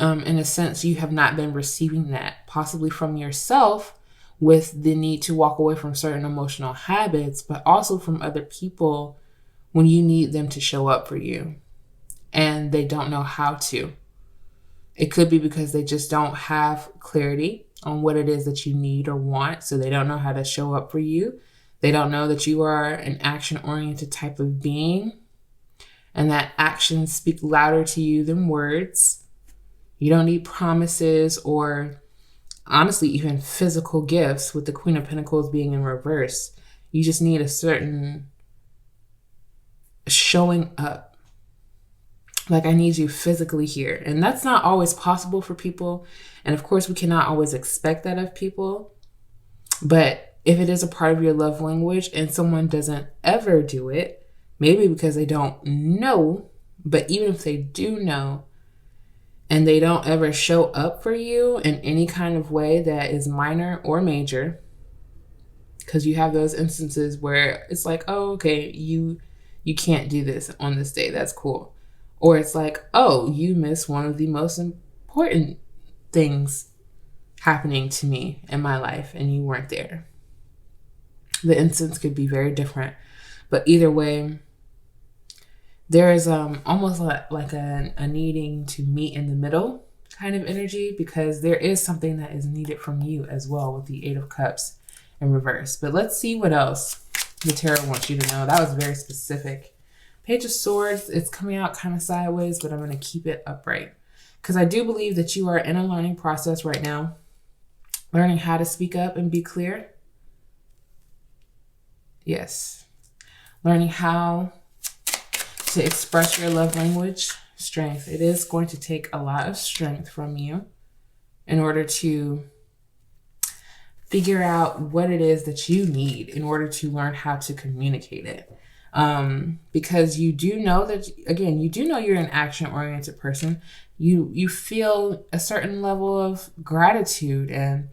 in a sense, you have not been receiving that, possibly from yourself, with the need to walk away from certain emotional habits, but also from other people when you need them to show up for you and they don't know how to. It could be because they just don't have clarity on what it is that you need or want, so they don't know how to show up for you. They don't know that you are an action-oriented type of being and that actions speak louder to you than words. You don't need promises or honestly even physical gifts, with the Queen of Pentacles being in reverse. You just need a certain showing up. Like, I need you physically here. And that's not always possible for people. And of course, we cannot always expect that of people. But if it is a part of your love language and someone doesn't ever do it, maybe because they don't know, but even if they do know, and they don't ever show up for you in any kind of way that is minor or major, because you have those instances where it's like, oh, okay, you can't do this on this day. That's cool. Or it's like, oh, you missed one of the most important things happening to me in my life and you weren't there. The instance could be very different. But either way, there is almost like a needing to meet in the middle kind of energy, because there is something that is needed from you as well with the Eight of Cups in reverse. But let's see what else the tarot wants you to know. That was very specific. Page of Swords, it's coming out kind of sideways, but I'm going to keep it upright because I do believe that you are in a learning process right now, learning how to speak up and be clear. Yes. Learning how to express your love language. Strength. It is going to take a lot of strength from you in order to figure out what it is that you need in order to learn how to communicate it. Because you do know that, again, you do know you're an action-oriented person. You feel a certain level of gratitude and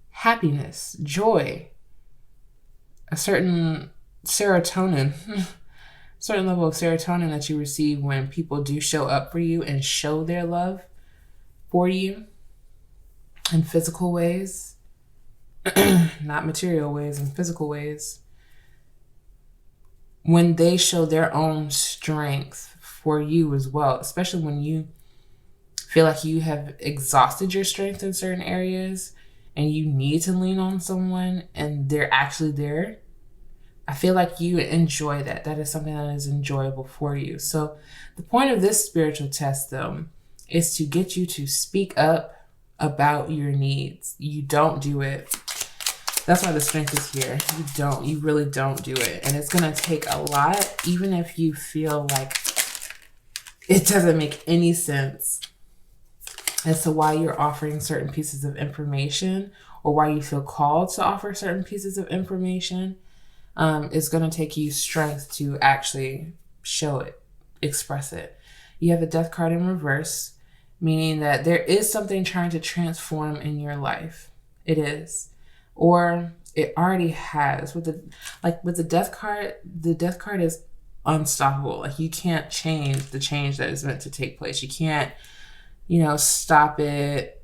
happiness, joy, a certain serotonin, certain level of serotonin that you receive when people do show up for you and show their love for you in physical ways. Not material ways, in physical ways. When they show their own strength for you as well, especially when you feel like you have exhausted your strength in certain areas and you need to lean on someone and they're actually there. I feel like you enjoy that. That is something that is enjoyable for you. So the point of this spiritual test, though, is to get you to speak up about your needs. You don't do it. That's why the strength is here. You really don't do it. And it's going to take a lot, even if you feel like it doesn't make any sense as to why you're offering certain pieces of information or why you feel called to offer certain pieces of information. It's going to take you strength to actually show it, express it. You have the Death card in reverse, meaning that there is something trying to transform in your life. It is. Or it already has. With the death card is unstoppable. Like, you can't change the change that is meant to take place. You can't, stop it,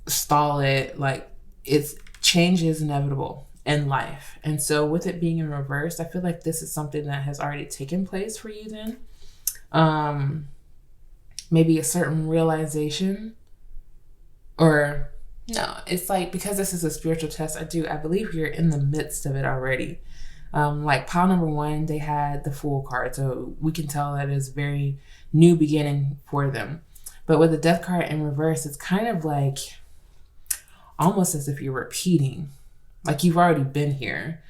stall it. Like, change is inevitable in life. And so with it being in reverse, I feel like this is something that has already taken place for you then. Maybe a certain realization, or no, it's like, because this is a spiritual test, I believe you're in the midst of it already. Like pile number 1, they had the Fool card. So we can tell that it's a very new beginning for them. But with the Death card in reverse, it's kind of like almost as if you're repeating, like you've already been here.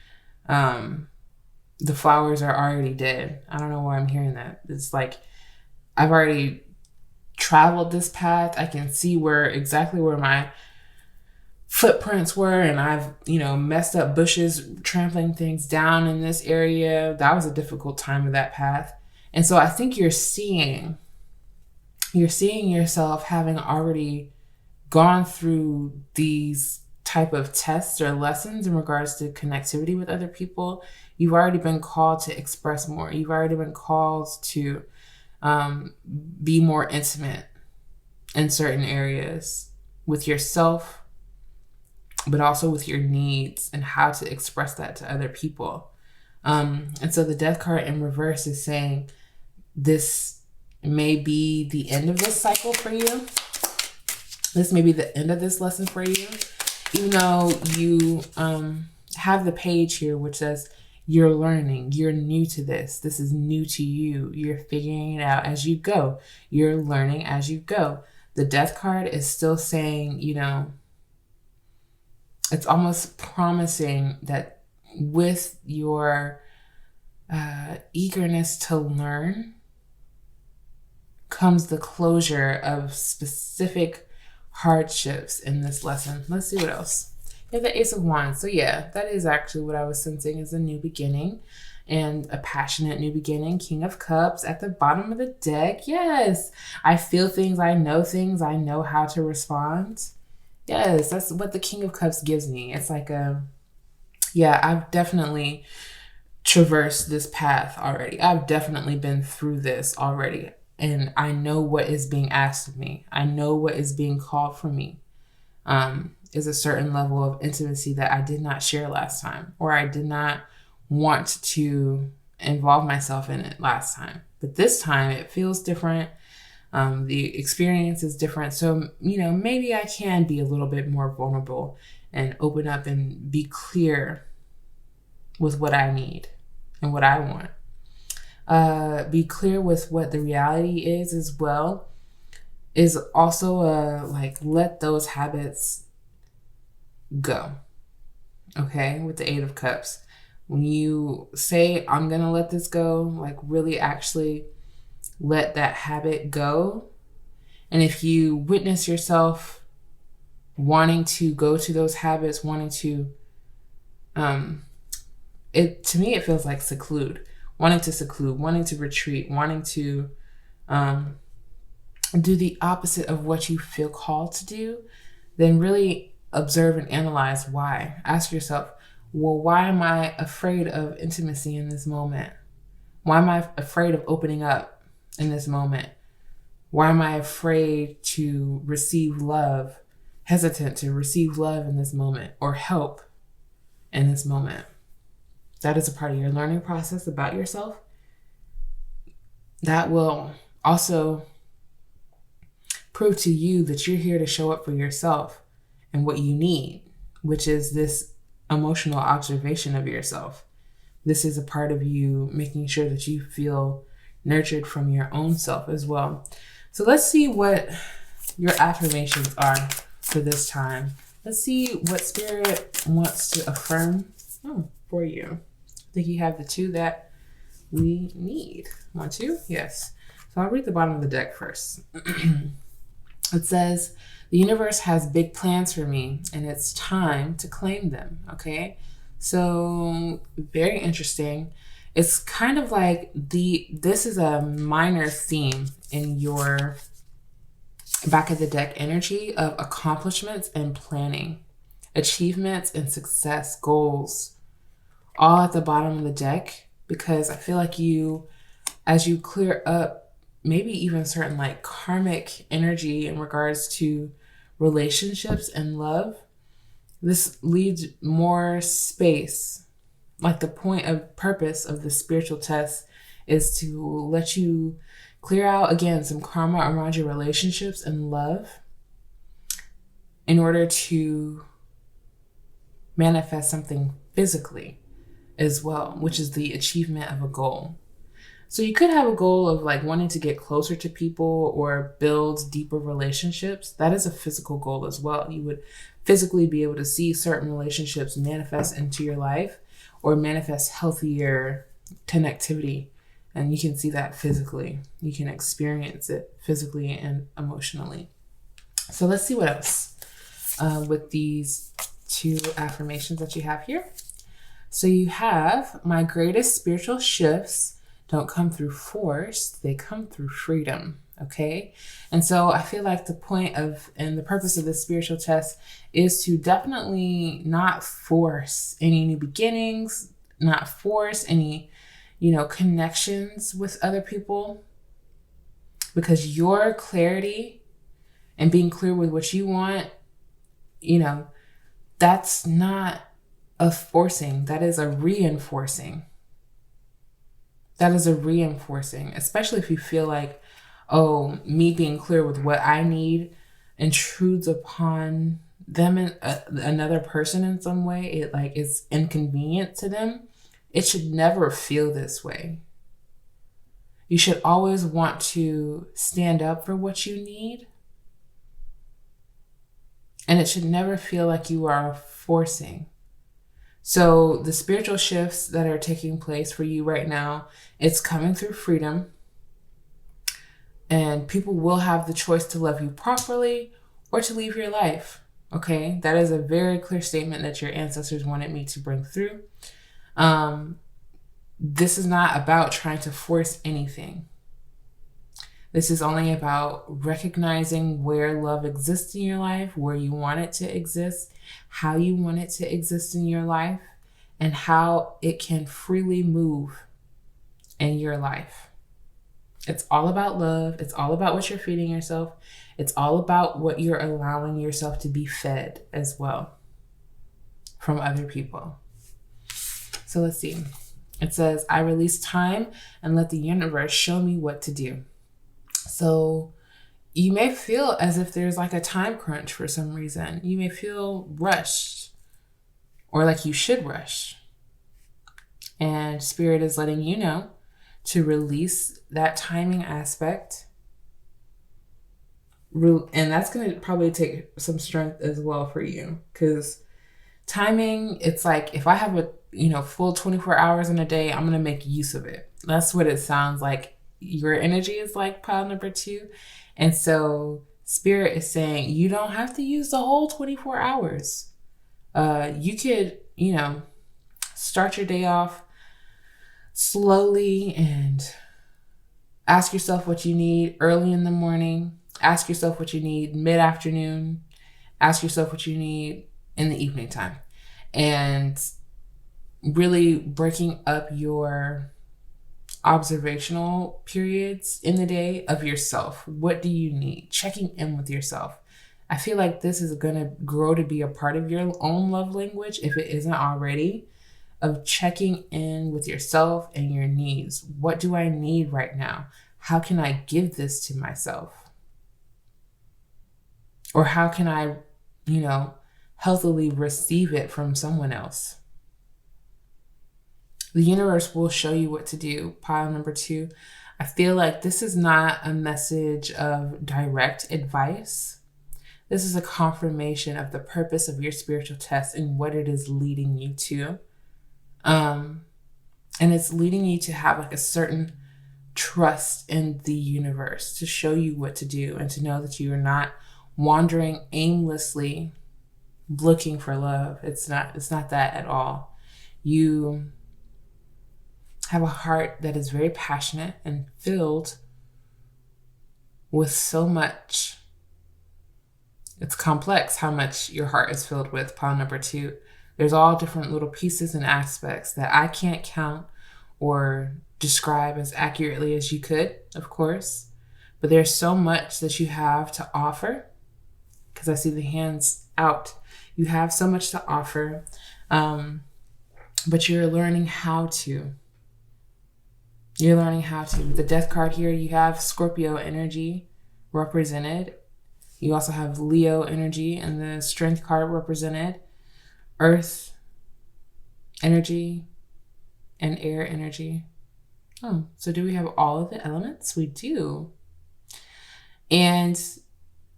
The flowers are already dead. I don't know why I'm hearing that. It's like, I've already traveled this path. I can see exactly where my footprints were, and I've, messed up bushes, trampling things down in this area. That was a difficult time of that path. And so I think you're seeing yourself having already gone through these type of tests or lessons in regards to connectivity with other people. You've already been called to express more. You've already been called to be more intimate in certain areas with yourself, but also with your needs and how to express that to other people. And so the Death card in reverse is saying this may be the end of this cycle for you. This may be the end of this lesson for you. Even though you have the page here which says you're learning, you're new to this. This is new to you. You're figuring it out as you go. You're learning as you go. The Death card is still saying, it's almost promising that with your eagerness to learn comes the closure of specific hardships in this lesson. Let's see what else. You have the Ace of Wands. So yeah, that is actually what I was sensing as a new beginning and a passionate new beginning. King of Cups at the bottom of the deck. Yes, I feel things. I know how to respond. Yes, that's what the King of Cups gives me. It's like I've definitely traversed this path already. I've definitely been through this already. And I know what is being asked of me. I know what is being called from me. Is a certain level of intimacy that I did not share last time, or I did not want to involve myself in it last time. But this time it feels different. The experience is different. So, maybe I can be a little bit more vulnerable and open up and be clear with what I need and what I want. Be clear with what the reality is as well. Is also let those habits go. Okay, with the Eight of Cups. When you say, I'm going to let this go, like really actually let that habit go. And if you witness yourself wanting to go to those habits, wanting to, to me, it feels like wanting to retreat, wanting to do the opposite of what you feel called to do, then really observe and analyze why. Ask yourself, well, why am I afraid of intimacy in this moment? Why am I afraid of opening up in this moment? Why am I afraid to receive love, hesitant to receive love in this moment or help in this moment? That is a part of your learning process about yourself. That will also prove to you that you're here to show up for yourself and what you need, which is this emotional observation of yourself. This is a part of you making sure that you feel nurtured from your own self as well. So let's see what your affirmations are for this time. Let's see what Spirit wants to affirm for you. I think you have the two that we need. Want to? Yes. So I'll read the bottom of the deck first. It says, the universe has big plans for me and it's time to claim them. Okay. So very interesting. It's kind of like this is a minor theme in your back of the deck energy of accomplishments and planning, achievements and success, goals, all at the bottom of the deck, because I feel like you, as you clear up maybe even certain like karmic energy in regards to relationships and love, this leaves more space. Like the point of purpose of the spiritual test is to let you clear out again some karma around your relationships and love in order to manifest something physically as well, which is the achievement of a goal. So you could have a goal of like wanting to get closer to people or build deeper relationships. That is a physical goal as well. You would physically be able to see certain relationships manifest into your life or manifest healthier connectivity. And you can see that physically. You can experience it physically and emotionally. So let's see what else with these two affirmations that you have here. So you have, my greatest spiritual shifts don't come through force, they come through freedom. Okay. And so I feel like the point of and the purpose of this spiritual test is to definitely not force any new beginnings, not force any, connections with other people, because your clarity and being clear with what you want, that's not a forcing, that is a reinforcing. That is a reinforcing, especially if you feel like, oh, me being clear with what I need intrudes upon them and another person in some way. It like is inconvenient to them. It should never feel this way. You should always want to stand up for what you need. And it should never feel like you are forcing. So the spiritual shifts that are taking place for you right now, it's coming through freedom. And people will have the choice to love you properly or to leave your life. Okay, that is a very clear statement that your ancestors wanted me to bring through. This is not about trying to force anything. This is only about recognizing where love exists in your life, where you want it to exist, how you want it to exist in your life, and how it can freely move in your life. It's all about love. It's all about what you're feeding yourself. It's all about what you're allowing yourself to be fed as well from other people. So let's see. It says, I release time and let the universe show me what to do. So you may feel as if there's like a time crunch for some reason. You may feel rushed or like you should rush. And Spirit is letting you know to release that timing aspect. And that's going to probably take some strength as well for you, because timing, it's like if I have a full 24 hours in a day, I'm going to make use of it. That's what it sounds like. Your energy is like pile number 2. And so Spirit is saying you don't have to use the whole 24 hours. You could, start your day off slowly and ask yourself what you need early in the morning. Ask yourself what you need mid-afternoon. Ask yourself what you need in the evening time. And really breaking up your observational periods in the day of yourself. What do you need? Checking in with yourself. I feel like this is going to grow to be a part of your own love language, if it isn't already, of checking in with yourself and your needs. What do I need right now? How can I give this to myself? Or how can I, healthily receive it from someone else? The universe will show you what to do. Pile number 2. I feel like this is not a message of direct advice. This is a confirmation of the purpose of your spiritual test and what it is leading you to. And it's leading you to have like a certain trust in the universe to show you what to do and to know that you are not wandering aimlessly looking for love. It's not that at all. You have a heart that is very passionate and filled with so much. It's complex how much your heart is filled with, pile number 2. There's all different little pieces and aspects that I can't count or describe as accurately as you could, of course. But there's so much that you have to offer, because I see the hands out. You have so much to offer, but you're learning how to. You're learning how to. The death card here, you have Scorpio energy represented. You also have Leo energy, and the strength card represented. Earth energy and air energy. Oh, so do we have all of the elements? We do. And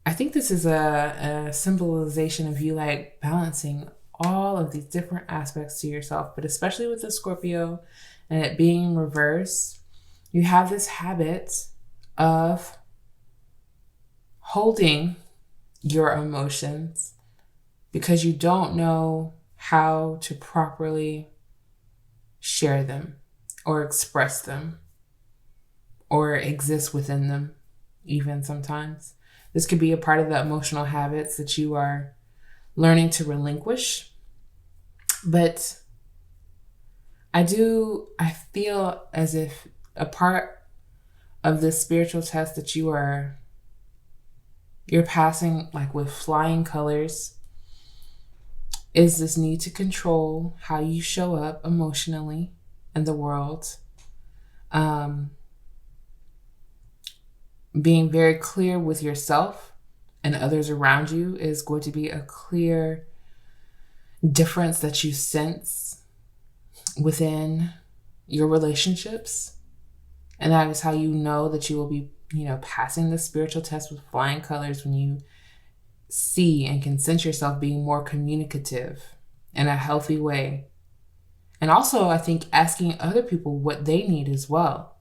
I think this is a symbolization of you like balancing all of these different aspects to yourself, but especially with the Scorpio and it being reversed, you have this habit of holding your emotions because you don't know how to properly share them or express them or exist within them, even sometimes. This could be a part of the emotional habits that you are learning to relinquish. But I feel as if a part of this spiritual test that you're passing like with flying colors is this need to control how you show up emotionally in the world. Being very clear with yourself and others around you is going to be a clear difference that you sense within your relationships. And that is how you know that you will be, passing the spiritual test with flying colors when you see and can sense yourself being more communicative in a healthy way. And also, I think asking other people what they need as well.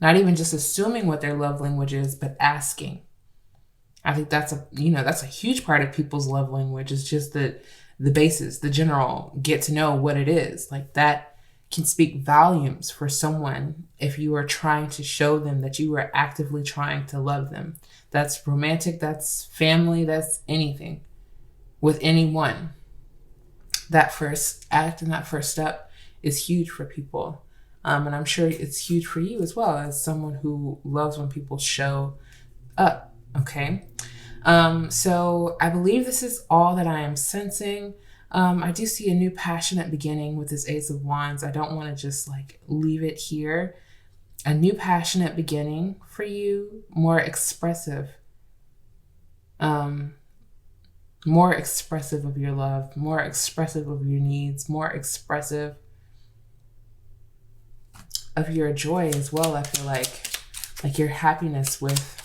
Not even just assuming what their love language is, but asking. I think that's a huge part of people's love language. Is just the basis, the general, get to know what it is. Like that can speak volumes for someone if you are trying to show them that you are actively trying to love them. That's romantic, that's family, that's anything. With anyone. That first act and that first step is huge for people. And I'm sure it's huge for you as well as someone who loves when people show up, okay? So I believe this is all that I am sensing. I do see a new passionate beginning with this Ace of Wands. I don't want to just leave it here. A new passionate beginning for you, more expressive. More expressive of your love, more expressive of your needs, more expressive of your joy as well. I feel like your happiness with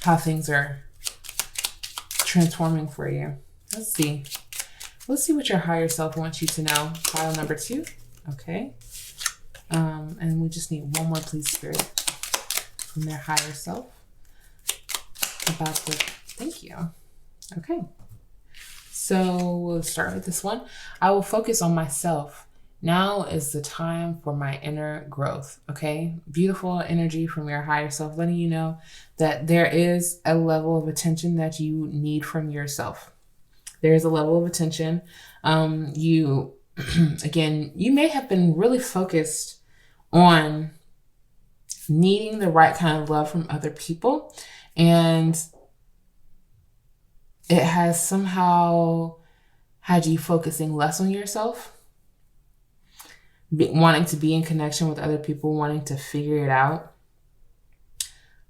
how things are transforming for you. Let's see what your higher self wants you to know. Pile number 2. Okay. And we just need one more, please, Spirit, from their higher self about the, thank you. Okay. So we'll start with this one. I will focus on myself. Now is the time for my inner growth. Okay. Beautiful energy from your higher self, letting you know that there is a level of attention that you need from yourself. There is a level of attention. You may have been really focused on needing the right kind of love from other people, and it has somehow had you focusing less on yourself, wanting to be in connection with other people, wanting to figure it out.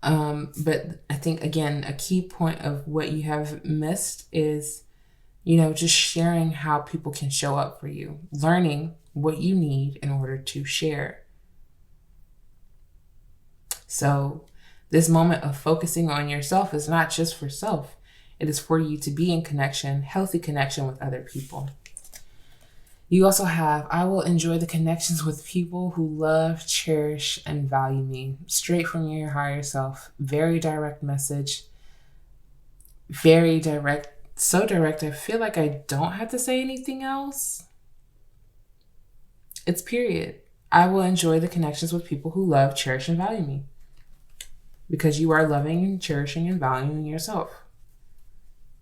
But I think, again, a key point of what you have missed is, just sharing how people can show up for you, learning what you need in order to share. So this moment of focusing on yourself is not just for self. It is for you to be in connection, healthy connection with other people. You also have, I will enjoy the connections with people who love, cherish, and value me. Straight from your higher self. Very direct message. Very direct. So direct, I feel like I don't have to say anything else. It's period. I will enjoy the connections with people who love, cherish, and value me. Because you are loving and cherishing and valuing yourself.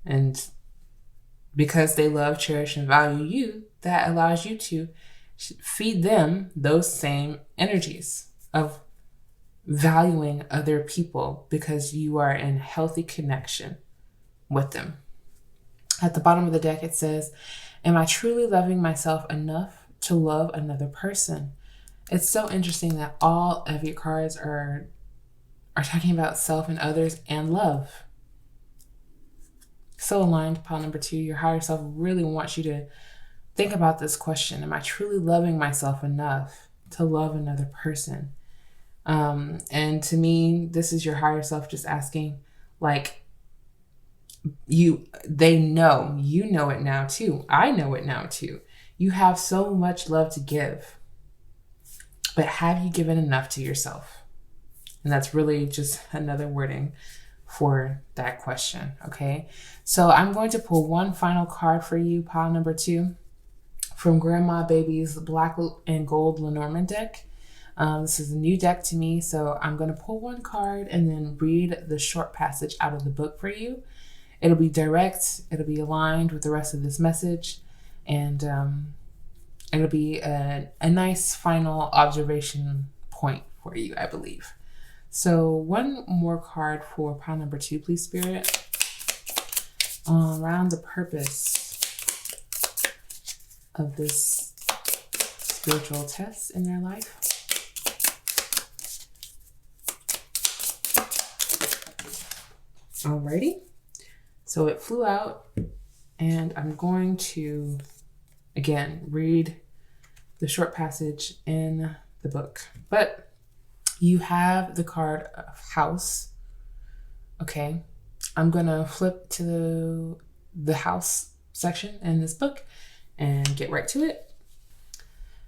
And because they love, cherish, and value you, that allows you to feed them those same energies of valuing other people because you are in healthy connection with them. At the bottom of the deck, it says, am I truly loving myself enough to love another person? It's so interesting that all of your cards are talking about self and others and love. So aligned, pile number 2. Your higher self really wants you to think about this question. Am I truly loving myself enough to love another person? And to me, this is your higher self just asking, like, they know, you know it now too. I know it now too. You have so much love to give, but have you given enough to yourself? And that's really just another wording for that question. Okay. So I'm going to pull one final card for you, pile number 2, from Grandma Baby's Black and Gold Lenormand deck. This is a new deck to me, so I'm going to pull one card and then read the short passage out of the book for you. It'll be direct, it'll be aligned with the rest of this message, and it'll be a nice final observation point for you, I believe. So one more card for pile number 2, please, Spirit. Around the purpose of this spiritual test in their life. Alrighty, so it flew out, and I'm going to, again, read the short passage in the book. But you have the card of House. Okay, I'm going to flip to the House section in this book and get right to it.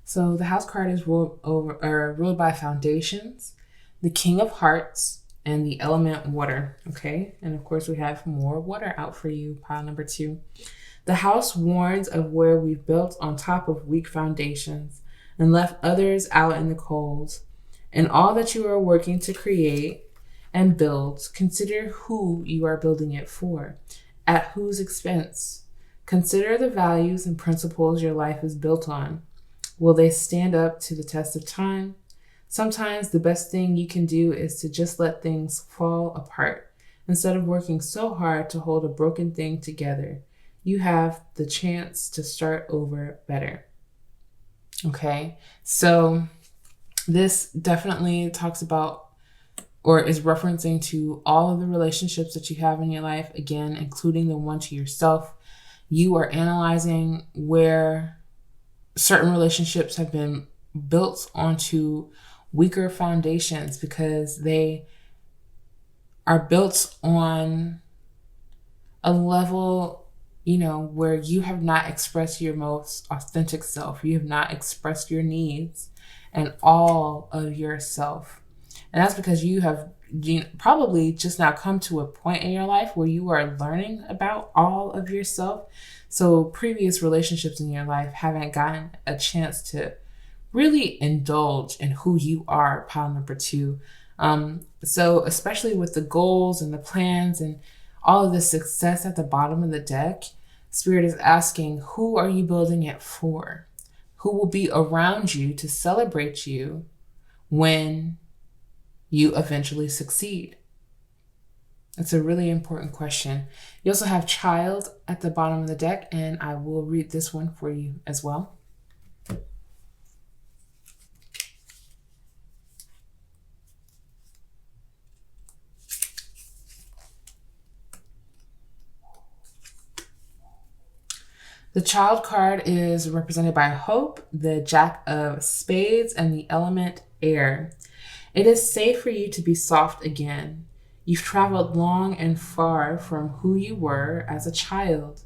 So the House card is ruled by foundations, the King of Hearts, and the element water. Okay, and of course we have more water out for you, pile number 2. The House warns of where we've built on top of weak foundations and left others out in the cold. In all that you are working to create and build, consider who you are building it for, at whose expense. Consider the values and principles your life is built on. Will they stand up to the test of time? Sometimes the best thing you can do is to just let things fall apart. Instead of working so hard to hold a broken thing together, you have the chance to start over better. Okay, so this definitely talks about, or is referencing to, all of the relationships that you have in your life, again, including the one to yourself. You are analyzing where certain relationships have been built onto weaker foundations because they are built on a level, where you have not expressed your most authentic self. You have not expressed your needs and all of yourself. And that's because you have probably just now come to a point in your life where you are learning about all of yourself. So previous relationships in your life haven't gotten a chance to really indulge in who you are, pile number 2. So especially with the goals and the plans and all of the success at the bottom of the deck, Spirit is asking, who are you building it for? Who will be around you to celebrate you when you eventually succeed? It's a really important question. You also have Child at the bottom of the deck, and I will read this one for you as well. The Child card is represented by Hope, the Jack of Spades, and the element Air. It is safe for you to be soft again. You've traveled long and far from who you were as a child.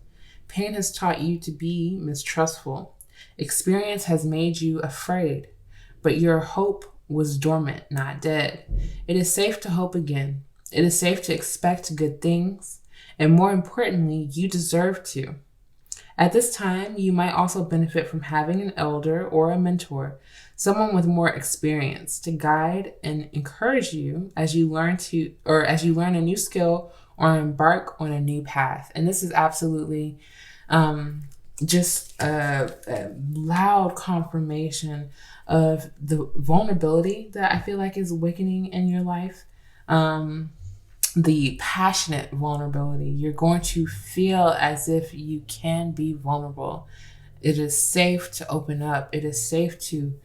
Pain has taught you to be mistrustful. Experience has made you afraid, but your hope was dormant, not dead. It is safe to hope again. It is safe to expect good things, and more importantly, you deserve to. At this time, you might also benefit from having an elder or a mentor, someone with more experience to guide and encourage you as you learn a new skill or embark on a new path. And this is absolutely just a loud confirmation of the vulnerability that I feel like is awakening in your life. The passionate vulnerability. You're going to feel as if you can be vulnerable. It is safe to open up. It is safe to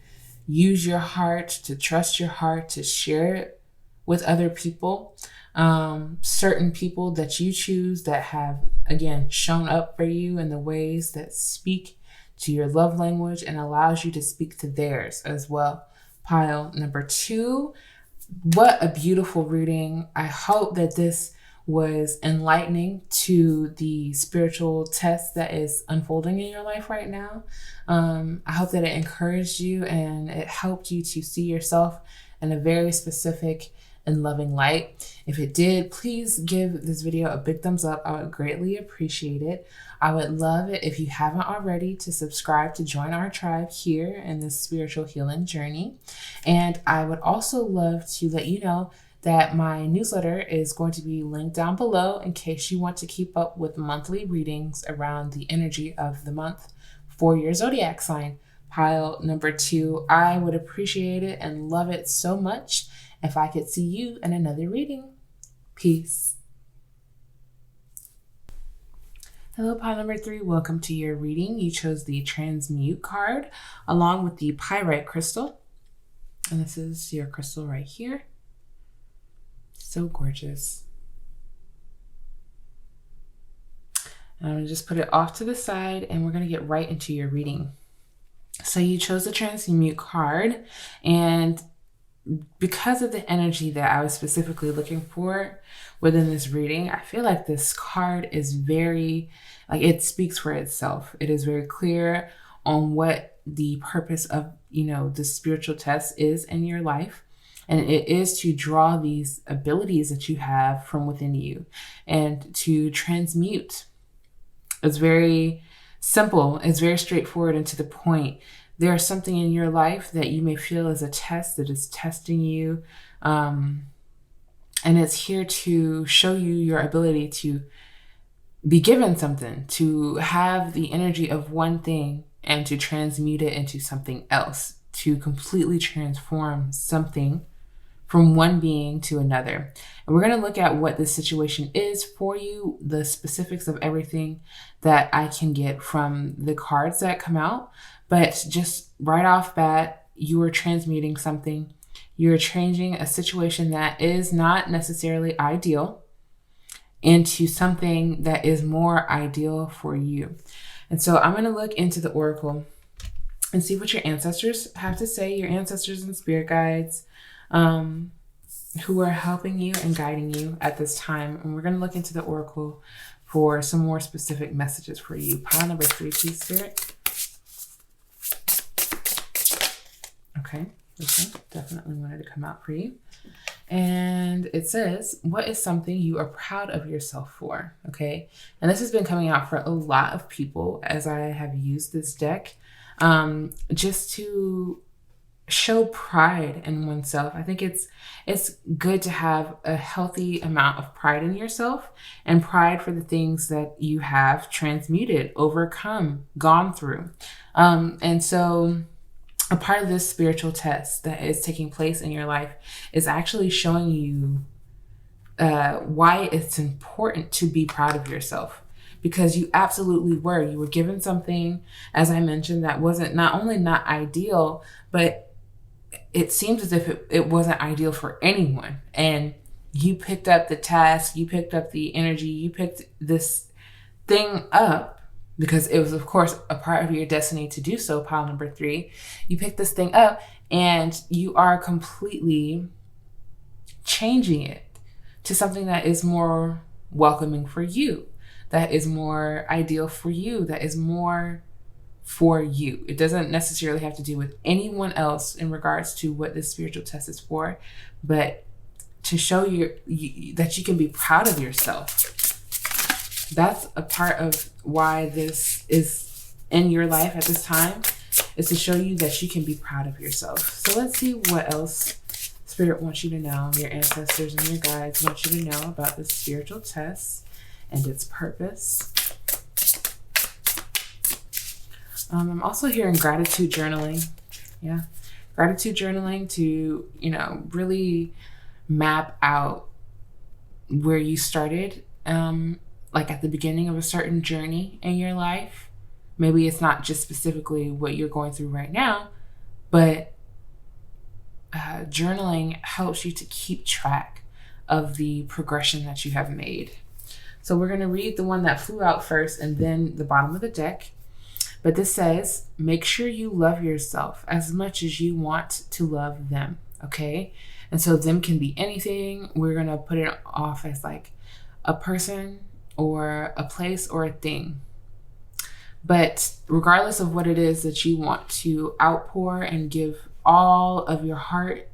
use your heart, to trust your heart, to share it with other people. Certain people that you choose that have, again, shown up for you in the ways that speak to your love language and allows you to speak to theirs as well. Pile number 2. What a beautiful reading. I hope that this was enlightening to the spiritual test that is unfolding in your life right now. I hope that it encouraged you and it helped you to see yourself in a very specific and loving light. If it did, please give this video a big thumbs up. I would greatly appreciate it. I would love it if you haven't already to subscribe to join our tribe here in this spiritual healing journey. And I would also love to let you know that my newsletter is going to be linked down below in case you want to keep up with monthly readings around the energy of the month for your zodiac sign. Pile number 2, I would appreciate it and love it so much if I could see you in another reading. Peace. Hello, pile number 3. Welcome to your reading. You chose the Transmute card along with the Pyrite crystal. And this is your crystal right here. So gorgeous. And I'm going to just put it off to the side and we're going to get right into your reading. So you chose the Transmute card, and because of the energy that I was specifically looking for within this reading, I feel like this card is very, it speaks for itself. It is very clear on what the purpose of, the spiritual test is in your life. And it is to draw these abilities that you have from within you and to transmute. It's very simple. It's very straightforward and to the point. There is something in your life that you may feel is a test that is testing you. And it's here to show you your ability to be given something, to have the energy of one thing and to transmute it into something else, to completely transform something from one being to another. And we're going to look at what this situation is for you, the specifics of everything that I can get from the cards that come out. But just right off bat, you are transmuting something. You're changing a situation that is not necessarily ideal into something that is more ideal for you. And so I'm going to look into the oracle and see what your ancestors have to say, your ancestors and spirit guides, who are helping you and guiding you at this time. And we're going to look into the oracle for some more specific messages for you. Pile number 3, please, spirit. Okay, this one definitely wanted to come out for you. And it says, what is something you are proud of yourself for? Okay, and this has been coming out for a lot of people as I have used this deck, just to show pride in oneself. I think it's good to have a healthy amount of pride in yourself and pride for the things that you have transmuted, overcome, gone through. And so a part of this spiritual test that is taking place in your life is actually showing you why it's important to be proud of yourself. Because you absolutely were. You were given something, as I mentioned, that wasn't not only not ideal, but it seems as if it wasn't ideal for anyone. And you picked up the task, you picked up the energy, you picked this thing up because it was, of course, a part of your destiny to do so, pile number 3. You picked this thing up and you are completely changing it to something that is more welcoming for you, that is more ideal for you, that is more for you. It doesn't necessarily have to do with anyone else in regards to what this spiritual test is for, but to show that you can be proud of yourself. That's a part of why this is in your life at this time, is to show you that you can be proud of yourself. So let's see what else Spirit wants you to know, your ancestors and your guides want you to know about this spiritual test and its purpose. I'm also hearing gratitude journaling. Yeah. Gratitude journaling to, really map out where you started, like at the beginning of a certain journey in your life. Maybe it's not just specifically what you're going through right now, but journaling helps you to keep track of the progression that you have made. So we're going to read the one that flew out first and then the bottom of the deck. But this says, make sure you love yourself as much as you want to love them. Okay. And so them can be anything. We're going to put it off as like a person or a place or a thing. But regardless of what it is that you want to outpour and give all of your heart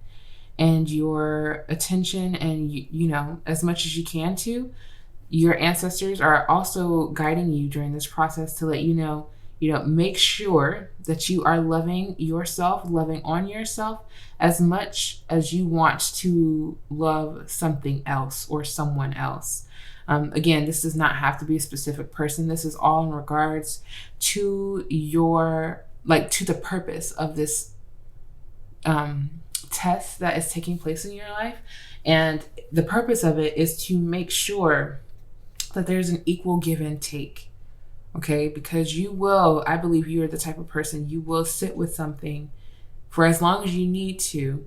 and your attention and, as much as you can to, your ancestors are also guiding you during this process to let you know, make sure that you are loving yourself, loving on yourself as much as you want to love something else or someone else. Again, this does not have to be a specific person. This is all in regards to to the purpose of this test that is taking place in your life. And the purpose of it is to make sure that there's an equal give and take. Okay, because I believe you are the type of person, you will sit with something for as long as you need to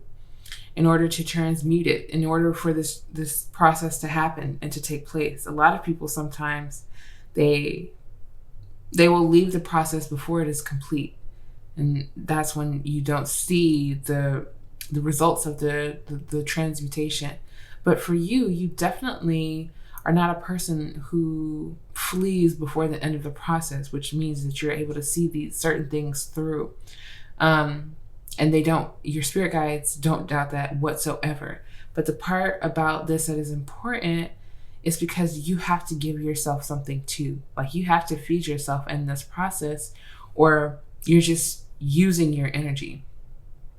in order to transmute it, in order for this process to happen and to take place. A lot of people sometimes, they will leave the process before it is complete. And that's when you don't see the results of the transmutation. But for you definitely are not a person who flees before the end of the process, which means that you're able to see these certain things through. And your spirit guides don't doubt that whatsoever. But the part about this that is important is because you have to give yourself something too. Like you have to feed yourself in this process, or you're just using your energy.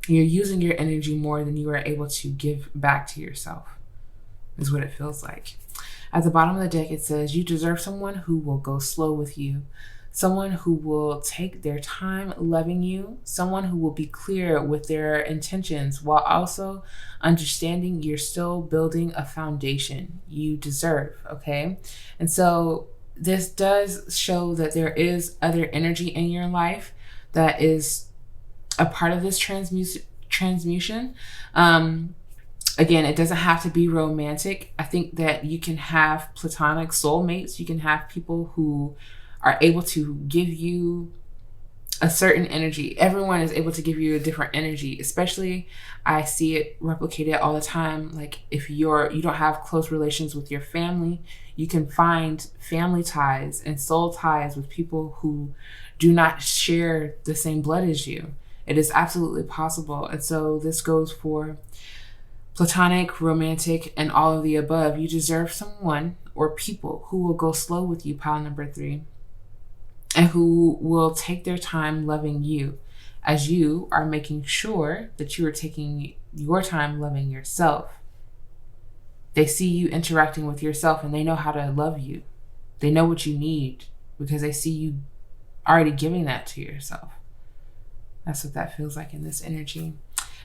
You're using your energy more than you are able to give back to yourself, is what it feels like. At the bottom of the deck, it says, you deserve someone who will go slow with you, someone who will take their time loving you, someone who will be clear with their intentions while also understanding you're still building a foundation you deserve, okay? And so this does show that there is other energy in your life that is a part of this transmutation. Again, it doesn't have to be romantic. I think that you can have platonic soulmates. You can have people who are able to give you a certain energy. Everyone is able to give you a different energy, especially I see it replicated all the time. Like if you don't have close relations with your family, you can find family ties and soul ties with people who do not share the same blood as you. It is absolutely possible. And so this goes for platonic, romantic, and all of the above. You deserve someone or people who will go slow with you, pile number 3, and who will take their time loving you as you are making sure that you are taking your time loving yourself. They see you interacting with yourself and they know how to love you. They know what you need because they see you already giving that to yourself. That's what that feels like in this energy.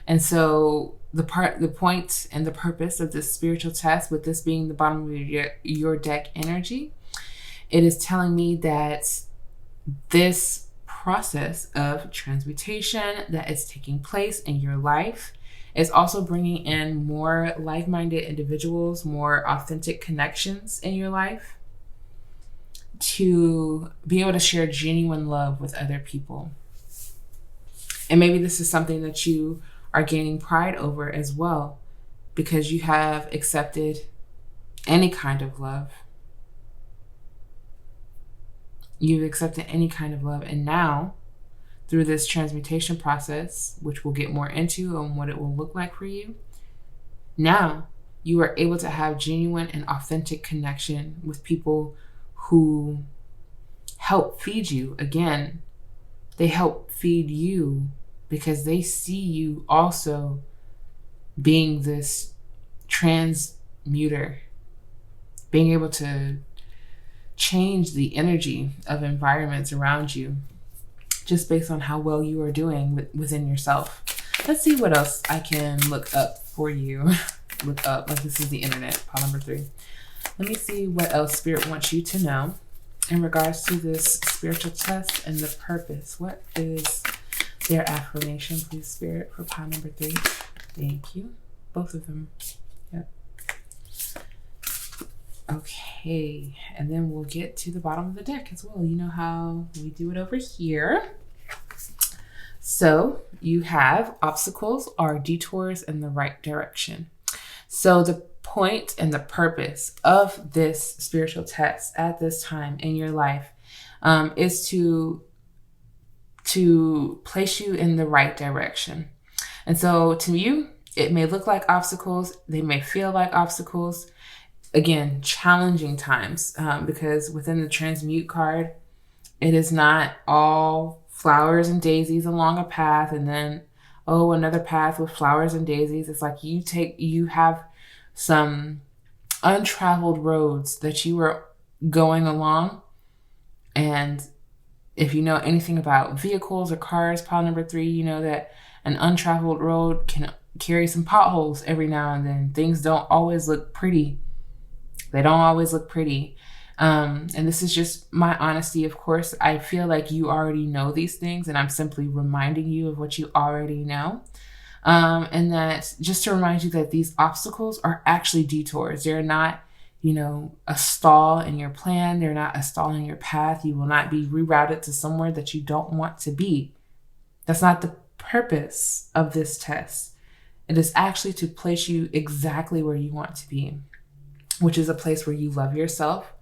And so the point and the purpose of this spiritual test, with this being the bottom of your deck energy, it is telling me that this process of transmutation that is taking place in your life is also bringing in more like-minded individuals, more authentic connections in your life to be able to share genuine love with other people. And maybe this is something that you are gaining pride over as well, because you have accepted any kind of love. You've accepted any kind of love. And now, through this transmutation process, which we'll get more into and what it will look like for you, now you are able to have genuine and authentic connection with people who help feed you. Again, they help feed you because they see you also being this transmuter, being able to change the energy of environments around you just based on how well you are doing within yourself. Let's see what else I can look up for you. Look up, like this is the internet, pile number 3. Let me see what else Spirit wants you to know in regards to this spiritual test and the purpose. What is their affirmation, please, Spirit, for pile number 3? Thank you. Both of them. Yep. Okay, and then we'll get to the bottom of the deck as well. You know how we do it over here. So you have obstacles or detours in the right direction. So the point and the purpose of this spiritual test at this time in your life is to place you in the right direction. And so to you, it may look like obstacles. They may feel like obstacles. Again, challenging times, because within the transmute card, it is not all flowers and daisies along a path and then, oh, another path with flowers and daisies. It's like you have some untraveled roads that you were going along. And if you know anything about vehicles or cars, pile number 3, you know that an untraveled road can carry some potholes every now and then. Things don't always look pretty. They don't always look pretty. And this is just my honesty. Of course, I feel like you already know these things, and I'm simply reminding you of what you already know. And that just to remind you that these obstacles are actually detours. They're not, a stall in your plan. They're not a stall in your path. You will not be rerouted to somewhere that you don't want to be. That's not the purpose of this test. It is actually to place you exactly where you want to be, which is a place where you love yourself,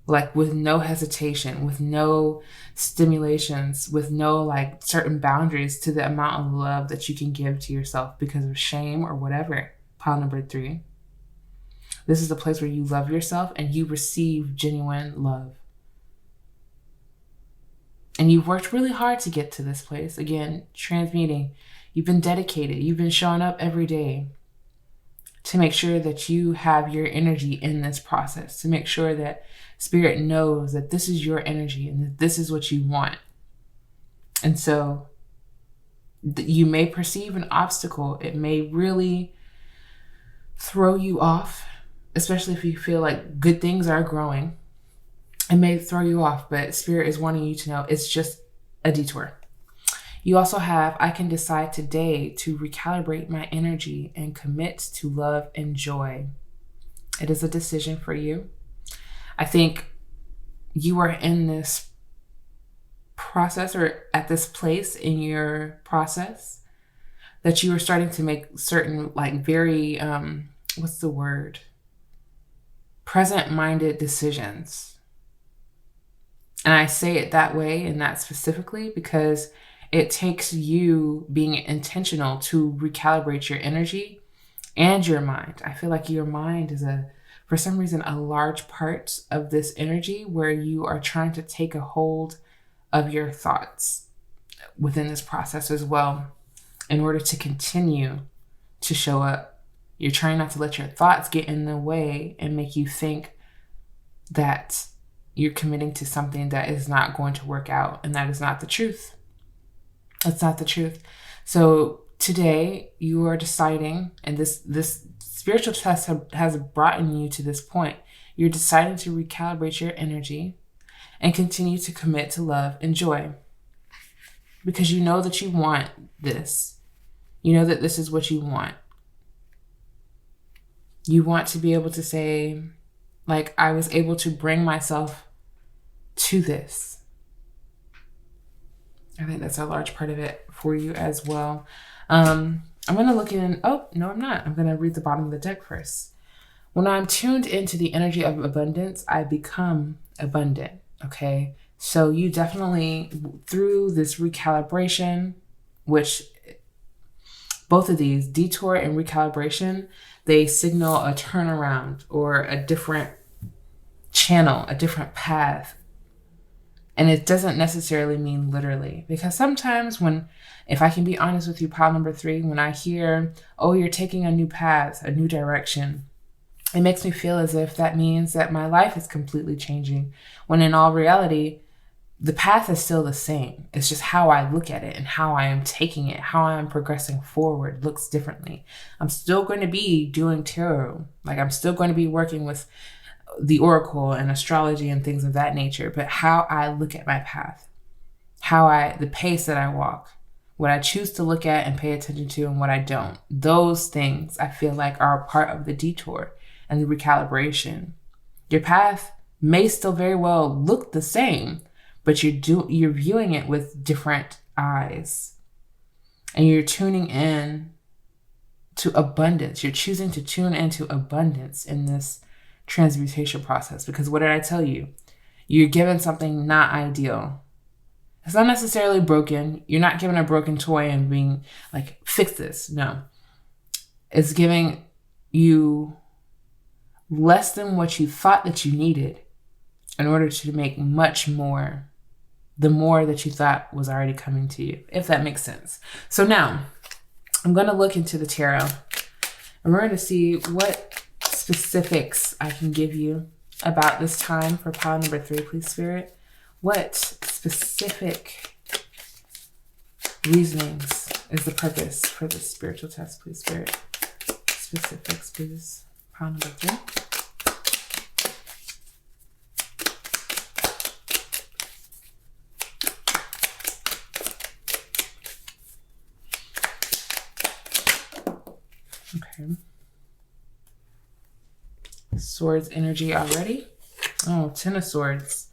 like with no hesitation, with no stimulations, with no certain boundaries to the amount of love that you can give to yourself because of shame or whatever. Pile number 3. This is the place where you love yourself and you receive genuine love. And you've worked really hard to get to this place. Again, transmuting. You've been dedicated. You've been showing up every day to make sure that you have your energy in this process, to make sure that Spirit knows that this is your energy and that this is what you want. And so you may perceive an obstacle. It may really throw you off, especially if you feel like good things are growing. It may throw you off, but Spirit is wanting you to know it's just a detour. You also have, I can decide today to recalibrate my energy and commit to love and joy. It is a decision for you. I think you are in this process or at this place in your process that you are starting to make certain very, present-minded decisions. And I say it that way and that specifically because it takes you being intentional to recalibrate your energy and your mind. I feel like your mind is for some reason, a large part of this energy where you are trying to take a hold of your thoughts within this process as well in order to continue to show up. You're trying not to let your thoughts get in the way and make you think that you're committing to something that is not going to work out. And that is not the truth. That's not the truth. So today you are deciding, and this spiritual test has brought you to this point. You're deciding to recalibrate your energy and continue to commit to love and joy because you know that you want this. You know that this is what you want. You want to be able to say, I was able to bring myself to this. I think that's a large part of it for you as well. I'm going to look in. Oh, no, I'm not. I'm going to read the bottom of the deck first. When I'm tuned into the energy of abundance, I become abundant. Okay. So you definitely, through this recalibration, which both of these, detour and recalibration, they signal a turnaround or a different channel, a different path. And it doesn't necessarily mean literally, because sometimes if I can be honest with you, pile number 3, when I hear, oh, you're taking a new path, a new direction, it makes me feel as if that means that my life is completely changing, when in all reality, the path is still the same. It's just how I look at it and how I am taking it, how I am progressing forward looks differently. I'm still going to be doing tarot. Like, I'm still going to be working with the oracle and astrology and things of that nature. But how I look at my path, the pace that I walk, what I choose to look at and pay attention to and what I don't, those things I feel like are a part of the detour and the recalibration. Your path may still very well look the same, but you're viewing it with different eyes, and you're tuning in to abundance. You're choosing to tune into abundance in this transmutation process, because what did I tell you? You're given something not ideal. It's not necessarily broken. You're not given a broken toy and being like, fix this. No. It's giving you less than what you thought that you needed in order to make much more, the more that you thought was already coming to you, if that makes sense. So now I'm going to look into the tarot, and we're going to see what specifics I can give you about this time for pile number 3, please, Spirit. What specific reasonings is the purpose for this spiritual test, please, Spirit? Specifics, please. Pile number 3. Okay. Swords energy already. Oh, 10 of Swords.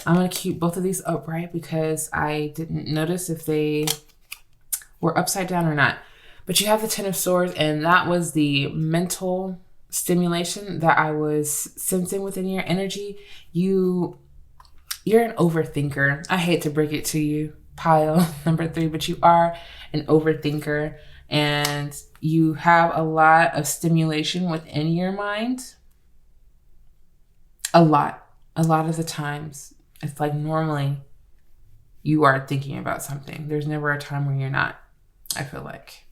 I'm going to keep both of these upright because I didn't notice if they were upside down or not. But you have the 10 of Swords, and that was the mental stimulation that I was sensing within your energy. You're an overthinker. I hate to break it to you, pile number 3, but you are an overthinker, and you have a lot of stimulation within your mind. A lot of the times. It's like normally you are thinking about something. There's never a time where you're not, I feel like.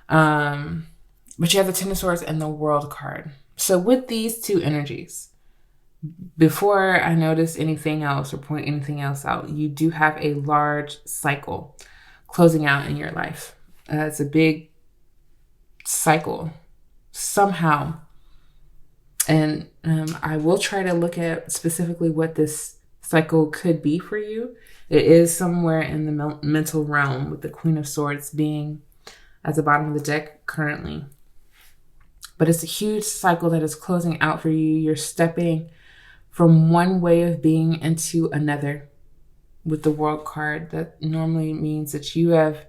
But you have the 10 of Swords and the World card. So with these two energies, before I notice anything else or point anything else out, you do have a large cycle closing out in your life. It's a big cycle somehow. And I will try to look at specifically what this cycle could be for you. It is somewhere in the mental realm, with the Queen of Swords being at the bottom of the deck currently. But it's a huge cycle that is closing out for you. You're stepping from one way of being into another with the World card. That normally means that you have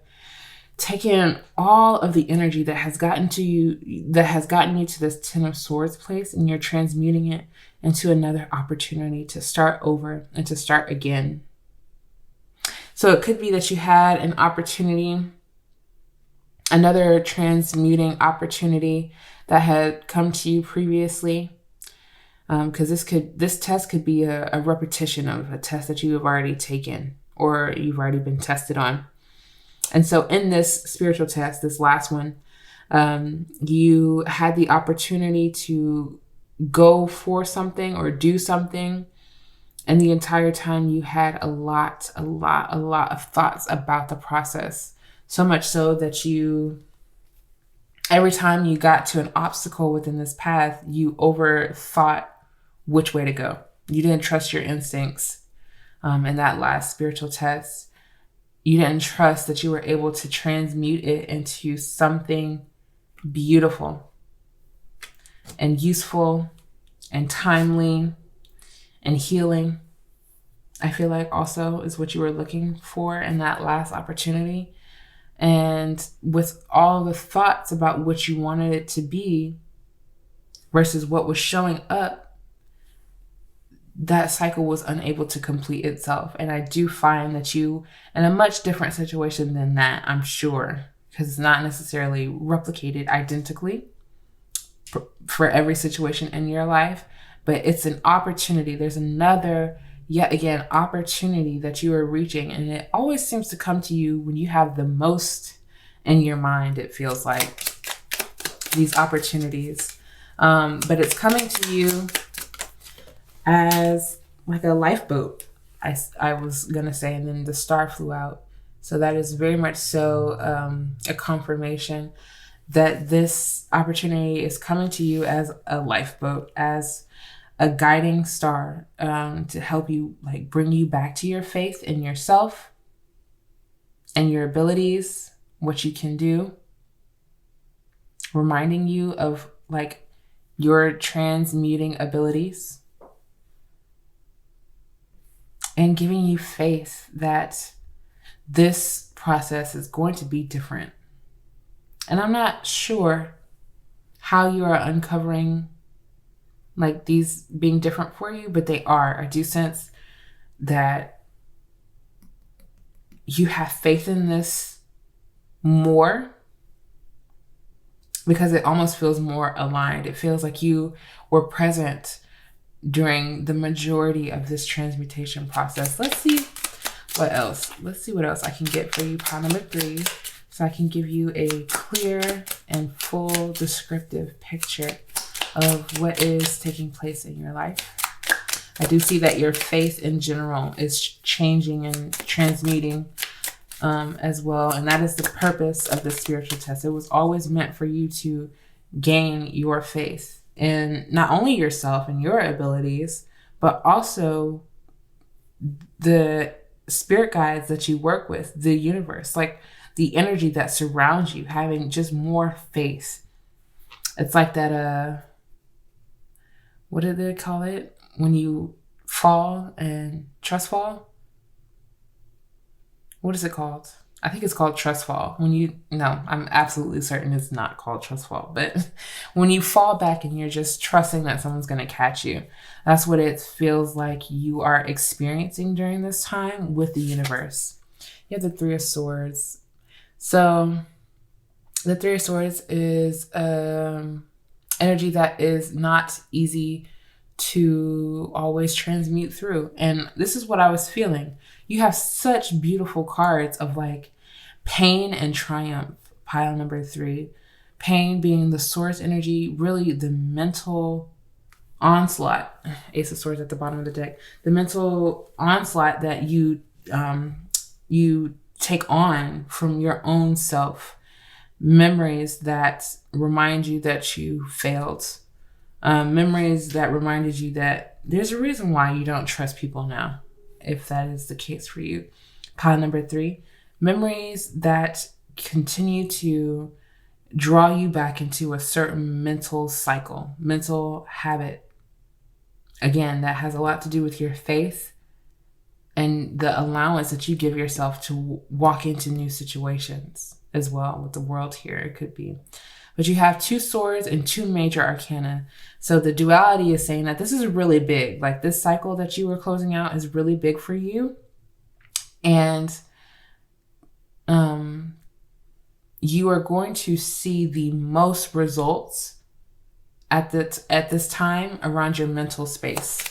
taken all of the energy that has gotten you to this 10 of Swords place, and you're transmuting it into another opportunity to start over and to start again. So it could be that you had an opportunity, another transmuting opportunity that had come to you previously. Because this test could be a repetition of a test that you have already taken or you've already been tested on. And so in this spiritual test, this last one, you had the opportunity to go for something or do something. And the entire time you had a lot of thoughts about the process. So much so that every time you got to an obstacle within this path, you overthought which way to go. You didn't trust your instincts in that last spiritual test. You didn't trust that you were able to transmute it into something beautiful and useful and timely and healing. I feel like also is what you were looking for in that last opportunity. And with all the thoughts about what you wanted it to be versus what was showing up, that cycle was unable to complete itself. And I do find that you, in a much different situation than that, I'm sure, because it's not necessarily replicated identically for every situation in your life, but it's an opportunity. There's another yet again opportunity that you are reaching, and it always seems to come to you when you have the most in your mind. It feels like these opportunities, but it's coming to you as like a lifeboat. I was gonna say, and then the star flew out. So that is very much so a confirmation that this opportunity is coming to you as a lifeboat, as a guiding star, to help you, like, bring you back to your faith in yourself and your abilities, what you can do, reminding you of like your transmuting abilities, and giving you faith that this process is going to be different. And I'm not sure how you are uncovering like these being different for you, but they are. I do sense that you have faith in this more because it almost feels more aligned. It feels like you were present during the majority of this transmutation process. Let's see what else. Let's see what else I can get for you, pile number 3, so I can give you a clear and full descriptive picture of what is taking place in your life. I do see that your faith in general is changing and transmuting as well. And that is the purpose of the spiritual test. It was always meant for you to gain your faith in not only yourself and your abilities, but also the spirit guides that you work with, the universe, like the energy that surrounds you, having just more faith. It's like that, what do they call it? When you fall and trust fall? What is it called? I think it's called trust fall. No, I'm absolutely certain it's not called trust fall. But when you fall back and you're just trusting that someone's going to catch you, that's what it feels like you are experiencing during this time with the universe. You have the 3 of Swords. So the 3 of Swords is energy that is not easy to always transmute through. And this is what I was feeling. You have such beautiful cards of like pain and triumph, pile number 3. Pain being the source energy, really the mental onslaught, Ace of Swords at the bottom of the deck, the mental onslaught that you take on from your own self, memories that remind you that you failed, memories that reminded you that there's a reason why you don't trust people now, if that is the case for you. Pile number 3, memories that continue to draw you back into a certain mental cycle, mental habit. Again, that has a lot to do with your faith and the allowance that you give yourself to walk into new situations as well with the world here. It could be. But you have 2 swords and 2 major arcana. So the duality is saying that this is really big. Like this cycle that you were closing out is really big for you. And you are going to see the most results at this time around your mental space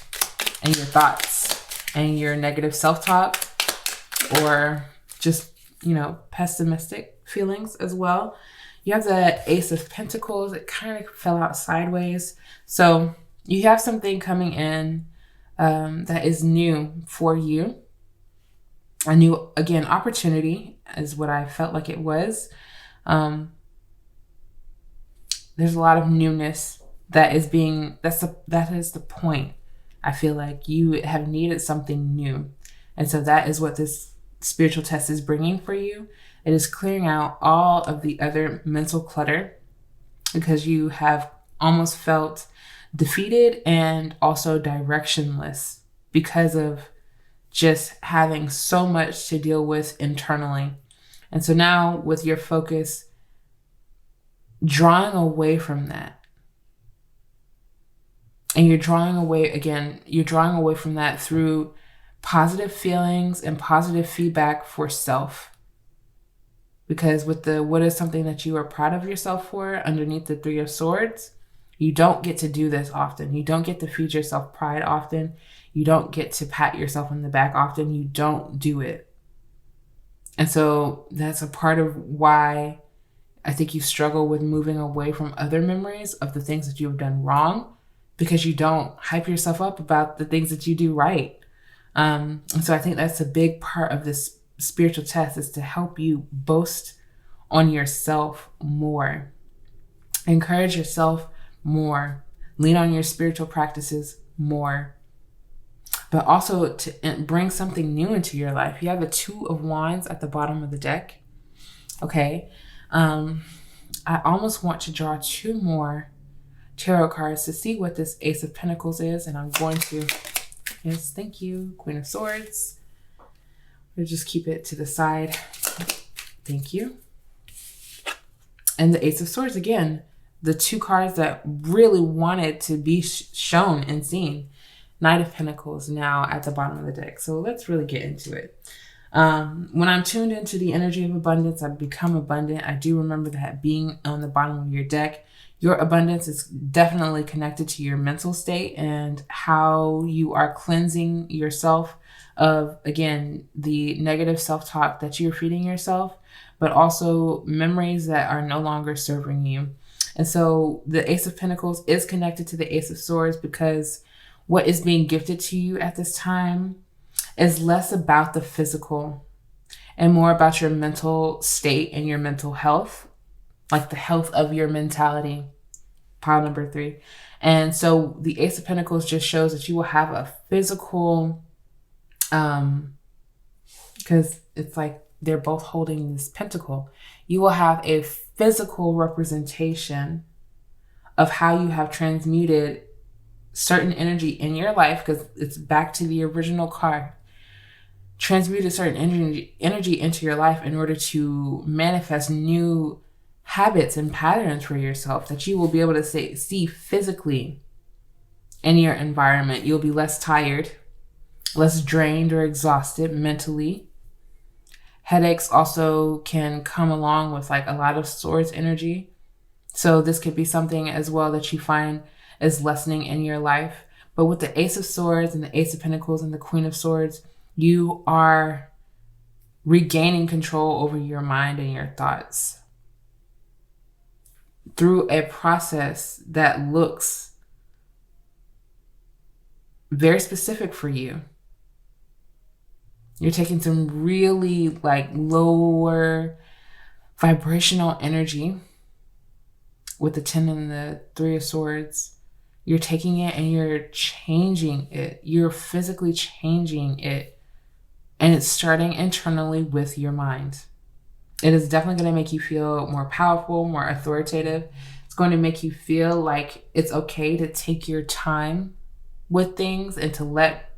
and your thoughts and your negative self-talk, or just, pessimistic feelings as well. You have the Ace of Pentacles. It kind of fell out sideways. So you have something coming in that is new for you. A new, again, opportunity is what I felt like it was. There's a lot of newness that is the point. I feel like you have needed something new. And so that is what this spiritual test is bringing for you. It is clearing out all of the other mental clutter because you have almost felt defeated and also directionless because of just having so much to deal with internally. And so now with your focus drawing away from that, and you're drawing away from that through positive feelings and positive feedback for self. Because with what is something that you are proud of yourself for underneath the 3 of Swords, you don't get to do this often. You don't get to feed yourself pride often. you don't get to pat yourself on the back often. You don't do it. And so that's a part of why I think you struggle with moving away from other memories of the things that you have done wrong, because you don't hype yourself up about the things that you do right. And so I think that's a big part of this spiritual test, is to help you boast on yourself more, encourage yourself more, lean on your spiritual practices more, but also to bring something new into your life. You have the Two of Wands at the bottom of the deck. Okay. I almost want to draw 2 more tarot cards to see what this Ace of Pentacles is. And I'm going to, yes, thank you, Queen of Swords. We'll just keep it to the side. Thank you. And the Ace of Swords, again, the 2 cards that really wanted to be shown and seen. Knight of Pentacles now at the bottom of the deck. So let's really get into it. When I'm tuned into the energy of abundance, I become abundant. I do remember that being on the bottom of your deck. Your abundance is definitely connected to your mental state and how you are cleansing yourself of, again, the negative self-talk that you're feeding yourself, but also memories that are no longer serving you. And so the Ace of Pentacles is connected to the Ace of Swords, because what is being gifted to you at this time is less about the physical and more about your mental state and your mental health, like the health of your mentality, pile number 3. And so the Ace of Pentacles just shows that you will have a physical, because it's like they're both holding this pentacle. You will have a physical representation of how you have transmuted certain energy in your life, because it's back to the original card. Transmuted certain energy into your life in order to manifest new habits and patterns for yourself that you will be able to see physically in your environment. You'll be less tired, less drained or exhausted mentally. Headaches also can come along with like a lot of Swords energy. So this could be something as well that you find is lessening in your life. But with the Ace of Swords and the Ace of Pentacles and the Queen of Swords, you are regaining control over your mind and your thoughts through a process that looks very specific for you. You're taking some really like lower vibrational energy with the 10 and the 3 of Swords. You're taking it and you're changing it. You're physically changing it. And it's starting internally with your mind. It is definitely going to make you feel more powerful, more authoritative. It's going to make you feel like it's okay to take your time with things and to let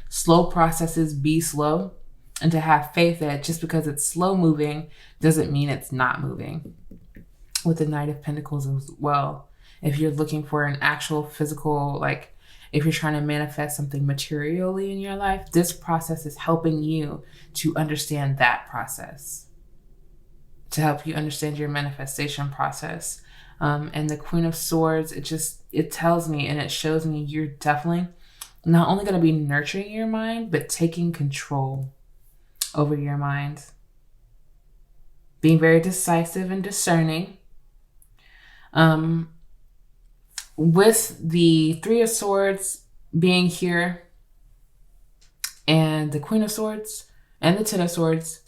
slow processes be slow, and to have faith that just because it's slow moving doesn't mean it's not moving. With the Knight of Pentacles as well, if you're looking for an actual physical, like if you're trying to manifest something materially in your life, this process is helping you to understand that process, to help you understand your manifestation process. And the Queen of Swords, it tells me and it shows me you're definitely not only going to be nurturing your mind, but taking control over your mind. Being very decisive and discerning. With the 3 of Swords being here and the Queen of Swords and the 10 of Swords,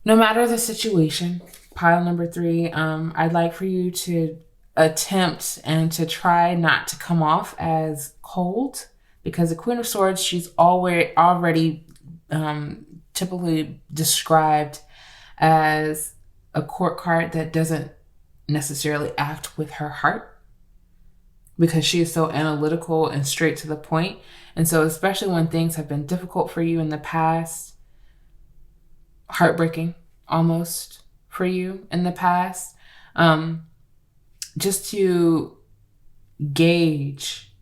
no matter the situation, pile number 3, I'd like for you to attempt and to try not to come off as cold, because the Queen of Swords, she's already typically described as a court card that doesn't necessarily act with her heart, because she is so analytical and straight to the point. And so especially when things have been difficult for you in the past, heartbreaking almost for you in the past, just to gauge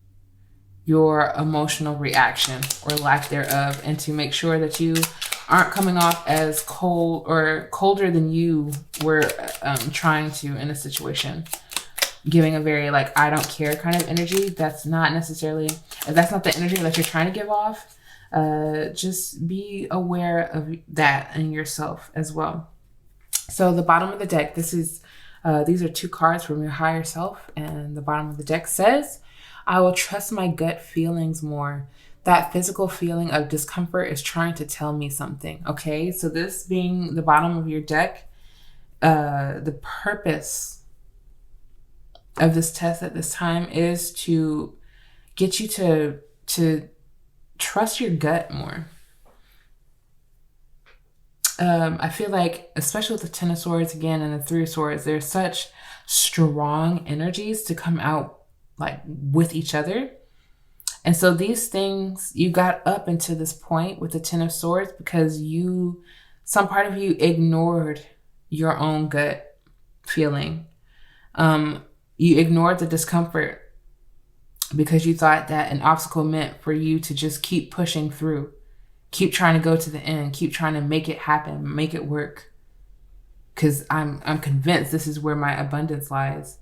your emotional reaction or lack thereof, and to make sure that you aren't coming off as cold or colder than you were trying to in a situation. giving a very like I don't care kind of energy. That's not necessarily, if that's not the energy that you're trying to give off, just be aware of that in yourself as well. So the bottom of the deck, these are 2 cards from your higher self, and the bottom of the deck says, I will trust my gut feelings more. That physical feeling of discomfort is trying to tell me something. Okay, so this being the bottom of your deck, the purpose of this test at this time is to get you to trust your gut more. I feel like, especially with the 10 of Swords again and the 3 of Swords, there's such strong energies to come out like with each other. And so these things, you got up into this point with the 10 of Swords because some part of you ignored your own gut feeling. You ignored the discomfort because you thought that an obstacle meant for you to just keep pushing through, keep trying to go to the end, keep trying to make it happen, make it work. Because I'm convinced this is where my abundance lies.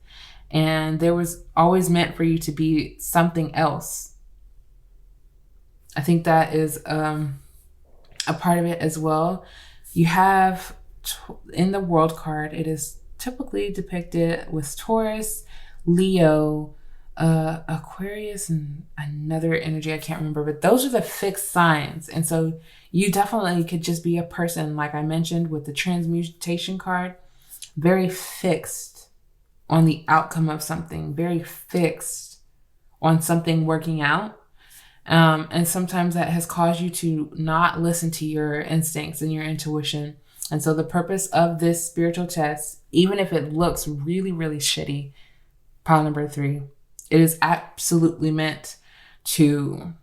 And there was always meant for you to be something else. I think that is a part of it as well. You have in the World card, it is typically depicted with Taurus, Leo, Aquarius, and another energy I can't remember, but those are the fixed signs. And so you definitely could just be a person, like I mentioned with the transmutation card, very fixed on the outcome of something, very fixed on something working out. And sometimes that has caused you to not listen to your instincts and your intuition. And so the purpose of this spiritual test, even if it looks really, really shitty, pile number 3, it is absolutely meant to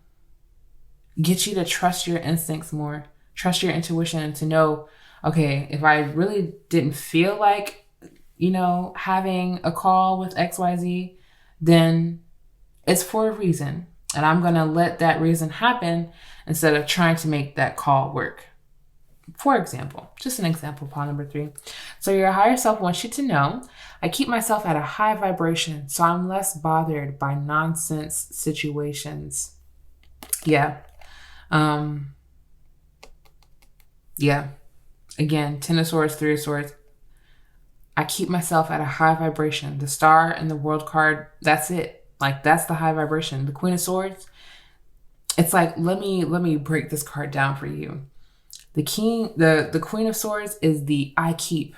get you to trust your instincts more, trust your intuition, and to know, okay, if I really didn't feel like, having a call with XYZ, then it's for a reason. And I'm going to let that reason happen instead of trying to make that call work. For example, just an example, pile number 3. So your higher self wants you to know, I keep myself at a high vibration, so I'm less bothered by nonsense situations. Yeah. Again, 10 of Swords, 3 of Swords. I keep myself at a high vibration. The Star and the World card, that's it. Like, that's the high vibration. The Queen of Swords, it's like, let me break this card down for you. The Queen of Swords is the I keep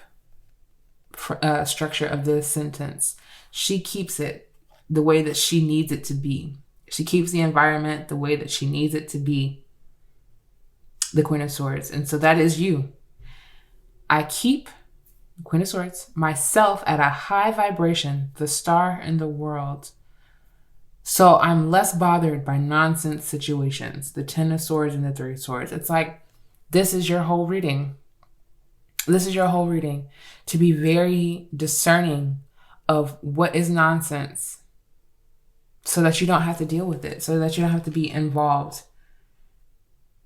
structure of this sentence. She keeps it the way that she needs it to be. She keeps the environment the way that she needs it to be. The Queen of Swords. And so that is you. I keep, Queen of Swords, myself at a high vibration, the Star in the World. So I'm less bothered by nonsense situations. The 10 of Swords and the 3 of Swords. It's like, this is your whole reading. This is your whole reading. To be very discerning of what is nonsense so that you don't have to deal with it, so that you don't have to be involved.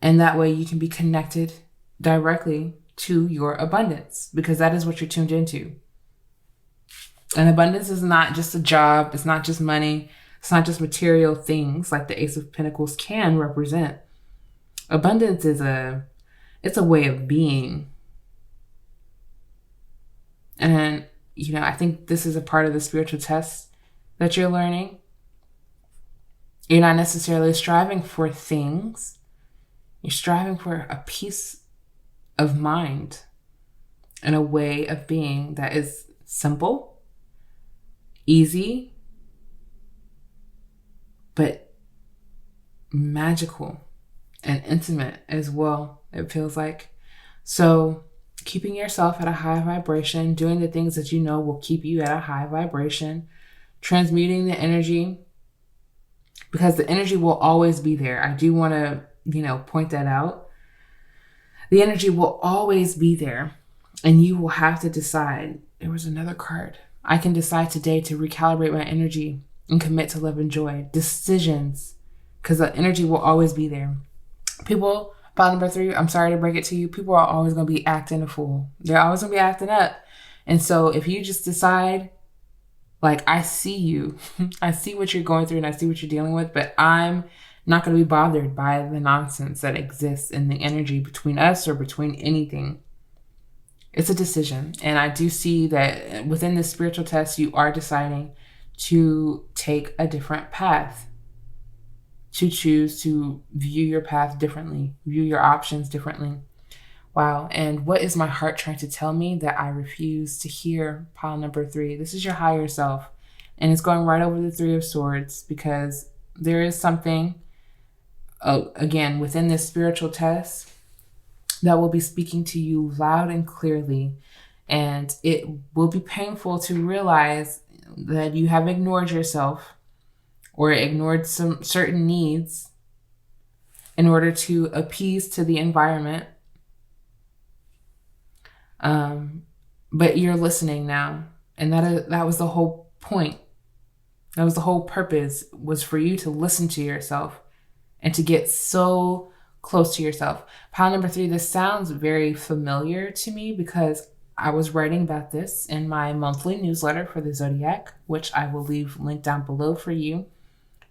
And that way you can be connected directly to your abundance, because that is what you're tuned into. And abundance is not just a job. It's not just money. It's not just material things like the Ace of Pentacles can represent. Abundance is it's a way of being. And, I think this is a part of the spiritual test that you're learning. You're not necessarily striving for things. You're striving for a peace of mind and a way of being that is simple, easy, but magical and intimate as well, it feels like. So keeping yourself at a high vibration, doing the things that you know will keep you at a high vibration, transmuting the energy, because the energy will always be there. I do want to, point that out. The energy will always be there, and you will have to decide. There was another card. I can decide today to recalibrate my energy and commit to love and joy. Decisions, because the energy will always be there. People, file number 3, I'm sorry to break it to you, people are always going to be acting a fool. They're always going to be acting up. And so if you just decide Like, I see you. I see what you're going through and I see what you're dealing with, but I'm not going to be bothered by the nonsense that exists in the energy between us or between anything. It's a decision. And I do see that within this spiritual test, you are deciding to take a different path, to choose to view your path differently, view your options differently. Wow. And what is my heart trying to tell me that I refuse to hear? Pile number 3. This is your higher self. And it's going right over the 3 of Swords, because there is something, again, within this spiritual test that will be speaking to you loud and clearly. And it will be painful to realize that you have ignored yourself or ignored some certain needs in order to appease to the environment. But you're listening now. And that was the whole point. That was the whole purpose, was for you to listen to yourself and to get so close to yourself. Pile number 3, this sounds very familiar to me because I was writing about this in my monthly newsletter for the Zodiac, which I will leave linked down below for you.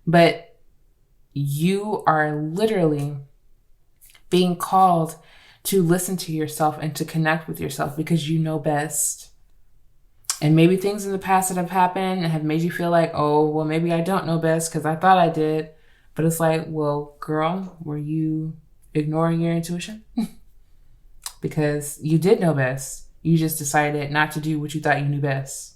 But you are literally being called to listen to yourself and to connect with yourself because you know best. And maybe things in the past that have happened have made you feel like, oh, well, maybe I don't know best because I thought I did. But it's like, well, girl, were you ignoring your intuition? Because you did know best. You just decided not to do what you thought you knew best.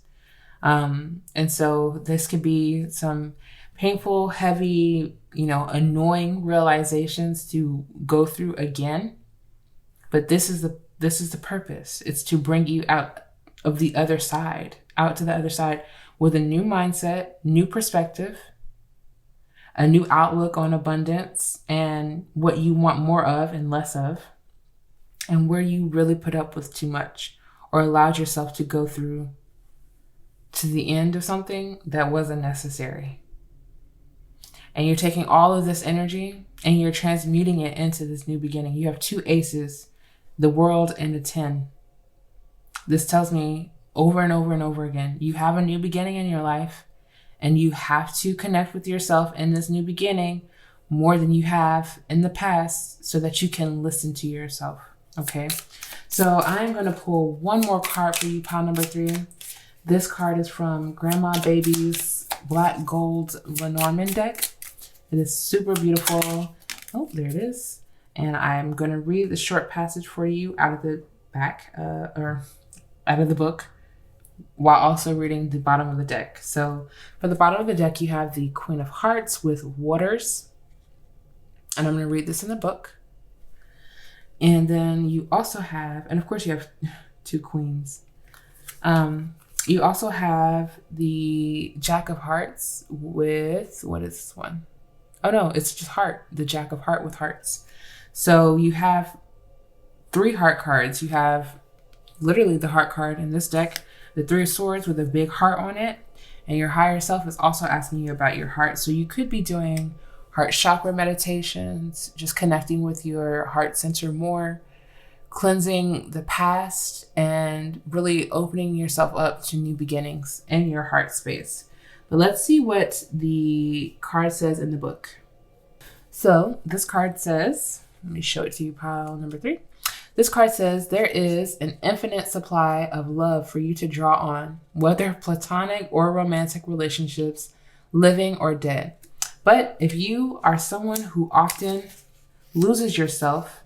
And so this could be some painful, heavy, annoying realizations to go through again. But this is the purpose. It's to bring you out to the other side with a new mindset, new perspective, a new outlook on abundance and what you want more of and less of, and where you really put up with too much or allowed yourself to go through to the end of something that wasn't necessary. And you're taking all of this energy and you're transmuting it into this new beginning. You have 2 aces, the World and the 10. This tells me over and over and over again, you have a new beginning in your life and you have to connect with yourself in this new beginning more than you have in the past so that you can listen to yourself. Okay. So I'm going to pull one more card for you, pile number 3. This card is from Grandma Baby's Black Gold Lenormand deck. It is super beautiful. Oh, there it is. And I'm going to read the short passage for you out of the back, or out of the book, while also reading the bottom of the deck. So for the bottom of the deck, you have the Queen of Hearts with Waters. And I'm going to read this in the book. And then you also have, and of course you have 2 queens. You also have the Jack of Hearts with, what is this one? Oh no, it's just heart, the Jack of Heart with hearts. So you have 3 heart cards. You have literally the heart card in this deck, the 3 of Swords with a big heart on it. And your higher self is also asking you about your heart. So you could be doing heart chakra meditations, just connecting with your heart center more, cleansing the past, and really opening yourself up to new beginnings in your heart space. But let's see what the card says in the book. So this card says, let me show it to you, pile number 3. This card says, there is an infinite supply of love for you to draw on, whether platonic or romantic relationships, living or dead. But if you are someone who often loses yourself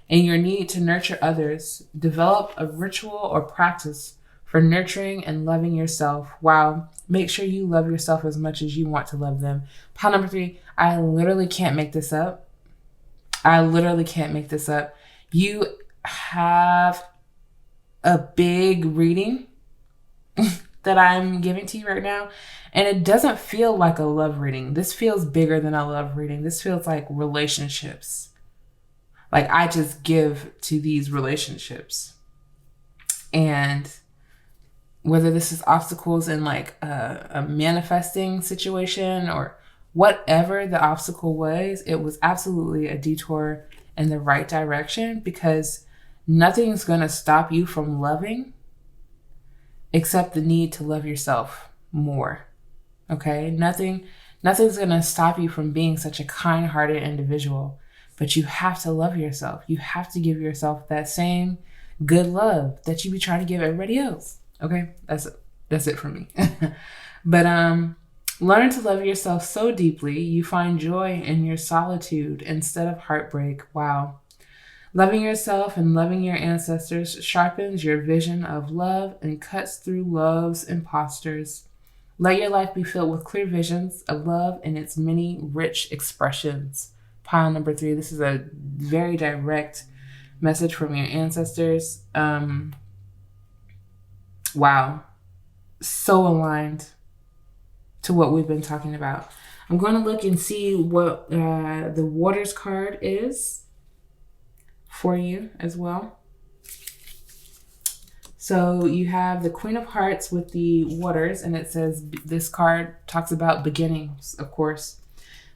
in your need to nurture others, develop a ritual or practice for nurturing and loving yourself. Wow. Make sure you love yourself as much as you want to love them. Pile number 3, I literally can't make this up. You have a big reading that I'm giving to you right now. And it doesn't feel like a love reading. This feels bigger than a love reading. This feels like relationships. Like I just give to these relationships. And whether this is obstacles in like a manifesting situation or whatever the obstacle was, it was absolutely a detour in the right direction, because nothing's going to stop you from loving except the need to love yourself. more. Okay? Nothing's going to stop you from being such a kind-hearted individual, but you have to love yourself. You have to give yourself that same good love that you be trying to give everybody else. Okay? That's it for me. But learn to love yourself so deeply you find joy in your solitude instead of heartbreak. Wow. Loving yourself and loving your ancestors sharpens your vision of love and cuts through love's imposters. Let your life be filled with clear visions of love and its many rich expressions. Pile number 3. This is a very direct message from your ancestors. Wow. So aligned to what we've been talking about. I'm going to look and see what the Waters card is for you as well. So you have the Queen of Hearts with the Waters, and it says this card talks about beginnings, of course.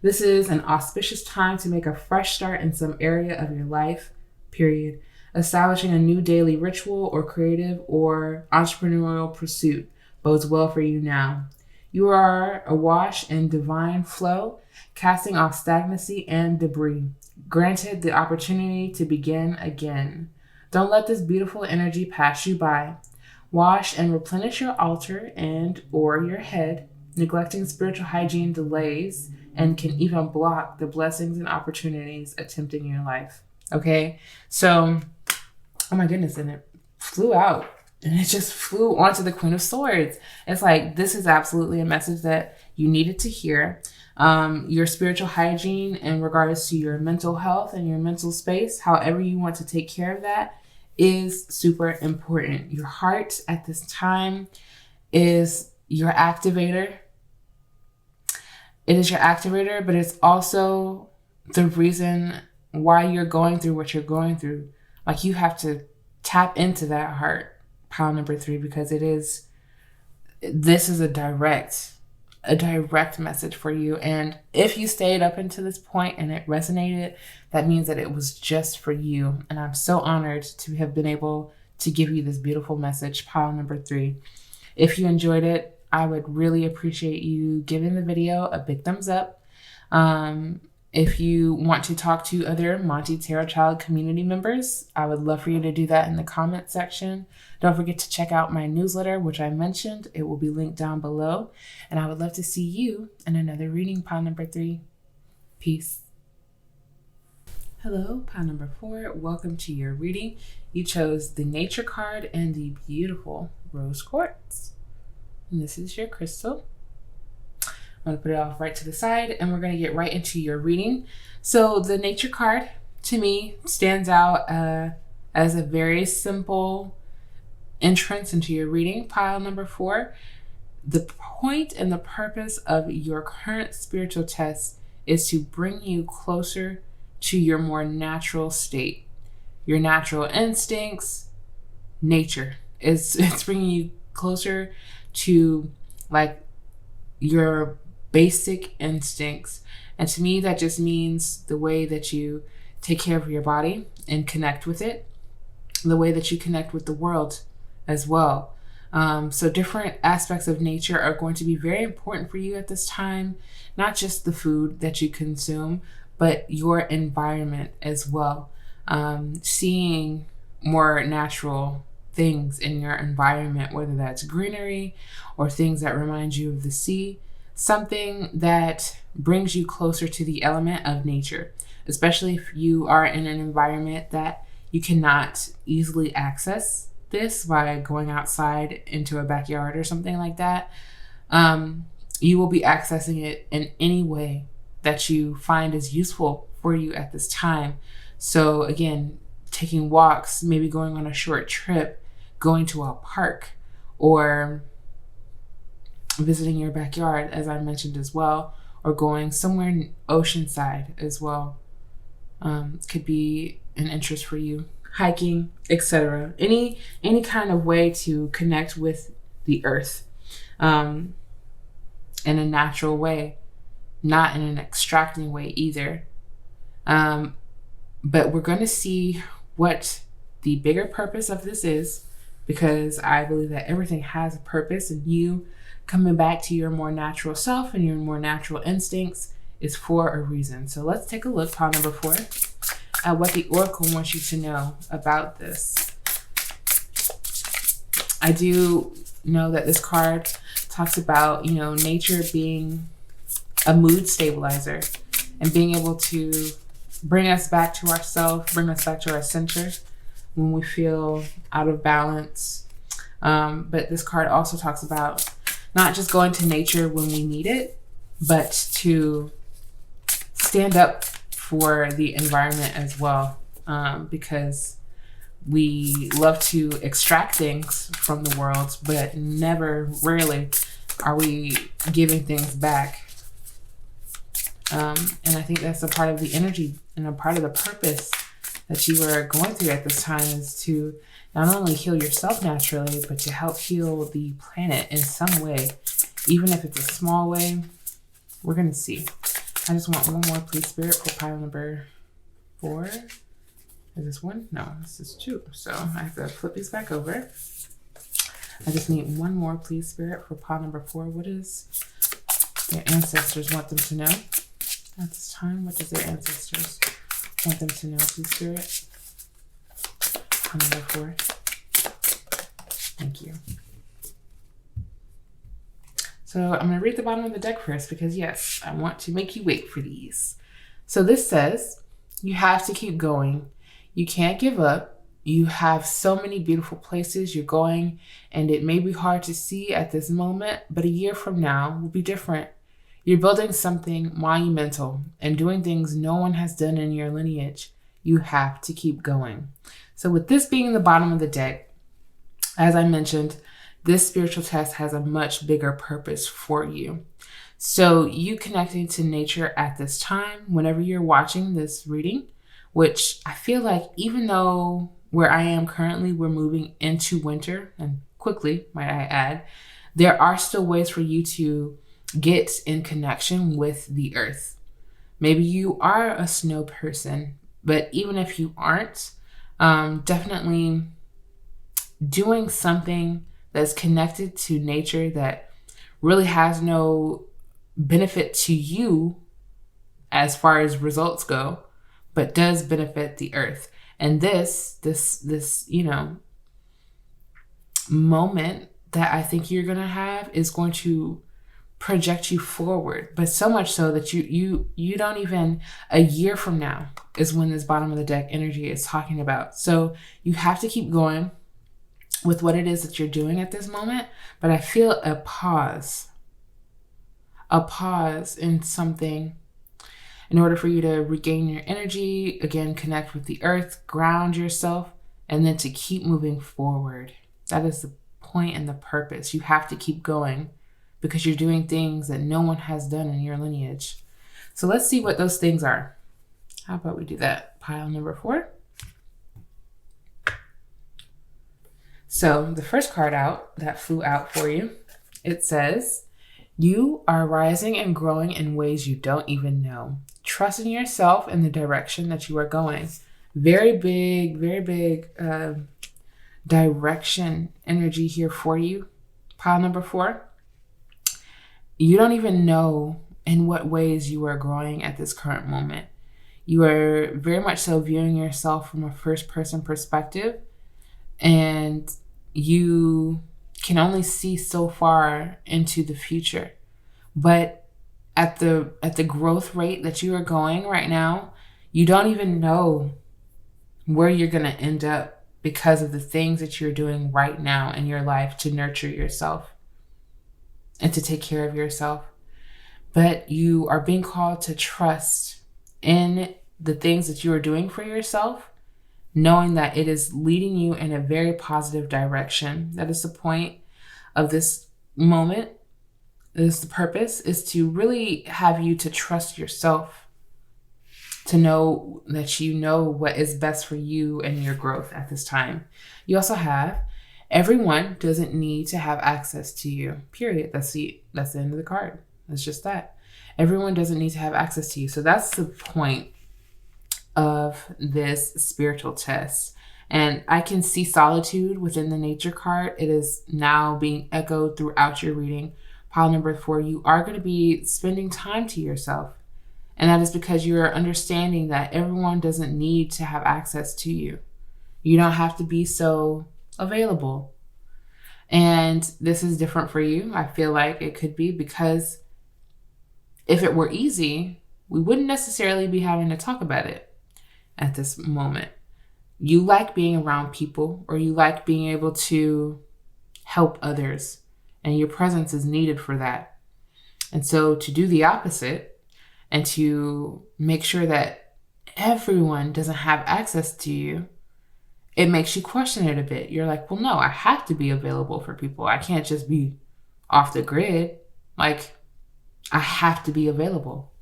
This is an auspicious time to make a fresh start in some area of your life, period. Establishing a new daily ritual or creative or entrepreneurial pursuit bodes well for you now. You are awash in divine flow, casting off stagnancy and debris, granted the opportunity to begin again. Don't let this beautiful energy pass you by. Wash and replenish your altar and or your head. Neglecting spiritual hygiene delays and can even block the blessings and opportunities attempting your life. Okay, so, oh my goodness, and it flew out. And it just flew onto the Queen of Swords. It's like, this is absolutely a message that you needed to hear. Your spiritual hygiene in regards to your mental health and your mental space, however you want to take care of that, is super important. Your heart at this time is your activator. It is your activator, but it's also the reason why you're going through what you're going through. Like, you have to tap into that heart. Pile number 3, because this is a direct message for you. And if you stayed up until this point and it resonated, that means that it was just for you. And I'm so honored to have been able to give you this beautiful message. Pile number 3. If you enjoyed it, I would really appreciate you giving the video a big thumbs up. If you want to talk to other Monty Tarot Child community members, I would love for you to do that in the comment section. Don't forget to check out my newsletter, which I mentioned. It will be linked down below. And I would love to see you in another reading. Pile number 3. Peace. Hello, pile number 4. Welcome to your reading. You chose the Nature card and the beautiful Rose Quartz. And this is your crystal. I'm going to put it off right to the side, and we're going to get right into your reading. So the Nature card, to me, stands out as a very simple entrance into your reading. Pile number 4. The point and the purpose of your current spiritual test is to bring you closer to your more natural state, your natural instincts. Nature it's bringing you closer to like your basic instincts. And to me, that just means the way that you take care of your body and connect with it, the way that you connect with the world as well. So different aspects of nature are going to be very important for you at this time, not just the food that you consume, but your environment as well. Seeing more natural things in your environment, whether that's greenery or things that remind you of the sea, something that brings you closer to the element of nature, especially if you are in an environment that you cannot easily access this by going outside into a backyard or something like that. You will be accessing it in any way that you find is useful for you at this time. So again, taking walks, maybe going on a short trip, going to a park, or visiting your backyard, as I mentioned as well, or going somewhere oceanside as well. Could be an interest for you. Hiking, etc. Any kind of way to connect with the earth in a natural way, not in an extracting way either. But we're going to see what the bigger purpose of this is because I believe that everything has a purpose, and you coming back to your more natural self and your more natural instincts is for a reason. So let's take a look, pile number 4, at what the Oracle wants you to know about this. I do know that this card talks about, nature being a mood stabilizer and being able to bring us back to ourselves, bring us back to our center when we feel out of balance. But this card also talks about not just going to nature when we need it, but to stand up for the environment as well, because we love to extract things from the world, but rarely are we giving things back. And I think that's a part of the energy and a part of the purpose that you are going through at this time, is to not only heal yourself naturally, but to help heal the planet in some way, even if it's a small way. We're going to see. I just want one more, please, Spirit, for pile number 4. Is this one? No, this is 2. So I have to flip these back over. I just need one more, please, Spirit, for pile number 4. What does their ancestors want them to know at this time? What does their ancestors want them to know, please, Spirit? Pile number 4. Thank you. So I'm going to read the bottom of the deck first, because yes, I want to make you wait for these. So this says, you have to keep going. You can't give up. You have so many beautiful places you're going, and it may be hard to see at this moment, but a year from now will be different. You're building something monumental and doing things no one has done in your lineage. You have to keep going. So with this being the bottom of the deck, as I mentioned, this spiritual test has a much bigger purpose for you. So you connecting to nature at this time, whenever you're watching this reading, which I feel like even though where I am currently, we're moving into winter, and quickly, might I add, there are still ways for you to get in connection with the earth. Maybe you are a snow person, but even if you aren't, definitely doing something that's connected to nature that really has no benefit to you as far as results go, but does benefit the earth. And this moment that I think you're going to have is going to project you forward, but so much so that you don't even, a year from now is when this bottom of the deck energy is talking about. So you have to keep going with what it is that you're doing at this moment. But I feel a pause in something in order for you to regain your energy, again, connect with the earth, ground yourself, and then to keep moving forward. That is the point and the purpose. You have to keep going because you're doing things that no one has done in your lineage. So let's see what those things are. How about we do that? Pile number 4. So the first card out that flew out for you, it says, you are rising and growing in ways you don't even know. Trust in yourself and the direction that you are going. Very big direction energy here for you. Pile number 4. You don't even know in what ways you are growing at this current moment. You are very much so viewing yourself from a first person perspective, and you can only see so far into the future. But at the growth rate that you are going right now, you don't even know where you're going to end up because of the things that you're doing right now in your life to nurture yourself and to take care of yourself. But you are being called to trust in the things that you are doing for yourself, knowing that it is leading you in a very positive direction. That is the point of this moment. Is the purpose is to really have you to trust yourself, to know that you know what is best for you and your growth at this time. You also have, everyone doesn't need to have access to you, period. That's the end of the card. It's just that. Everyone doesn't need to have access to you. So that's the point of this spiritual test. And I can see solitude within the nature card. It is now being echoed throughout your reading. Pile number 4, you are going to be spending time to yourself. And that is because you are understanding that everyone doesn't need to have access to you. You don't have to be so available. And this is different for you. I feel like it could be because if it were easy, we wouldn't necessarily be having to talk about it at this moment. You like being around people, or you like being able to help others, and your presence is needed for that. And so to do the opposite and to make sure that everyone doesn't have access to you, it makes you question it a bit. You're like, well, no, I have to be available for people. I can't just be off the grid. Like, I have to be available.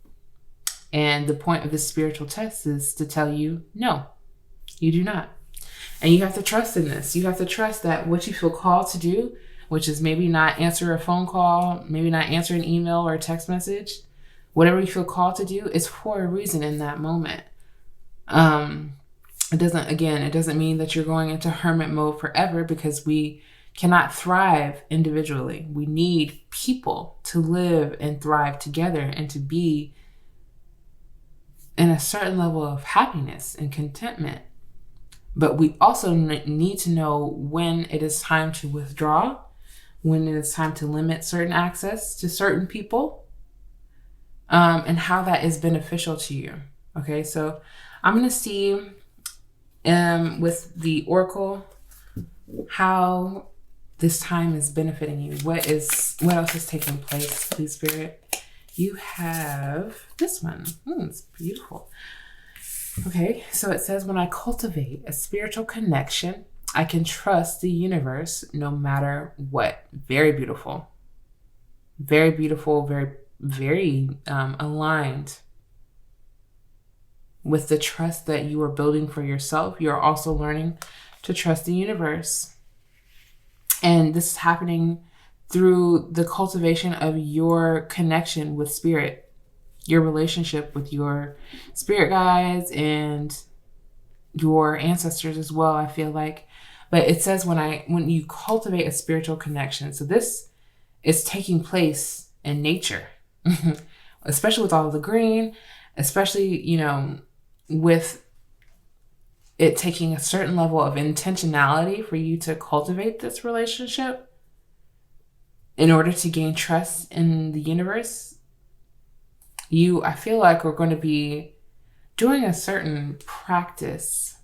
And the point of this spiritual test is to tell you, no, you do not. And you have to trust in this. You have to trust that what you feel called to do, which is maybe not answer a phone call, maybe not answer an email or a text message, whatever you feel called to do is for a reason in that moment. It doesn't mean that you're going into hermit mode forever, because we cannot thrive individually. We need people to live and thrive together and to be in a certain level of happiness and contentment. But we also need to know when it is time to withdraw, when it is time to limit certain access to certain people, and how that is beneficial to you. Okay, so I'm going to see with the Oracle how this time is benefiting you. What else is taking place, please, Spirit? You have this one. It's beautiful. Okay, so it says, when I cultivate a spiritual connection, I can trust the universe no matter what. Very beautiful. Very beautiful, very, very aligned with the trust that you are building for yourself. You're also learning to trust the universe. And this is happening through the cultivation of your connection with spirit, your relationship with your spirit guides and your ancestors as well, I feel like. But it says when you cultivate a spiritual connection, so this is taking place in nature, especially with all of the green, especially, with it taking a certain level of intentionality for you to cultivate this relationship in order to gain trust in the universe. I feel like we're going to be doing a certain practice.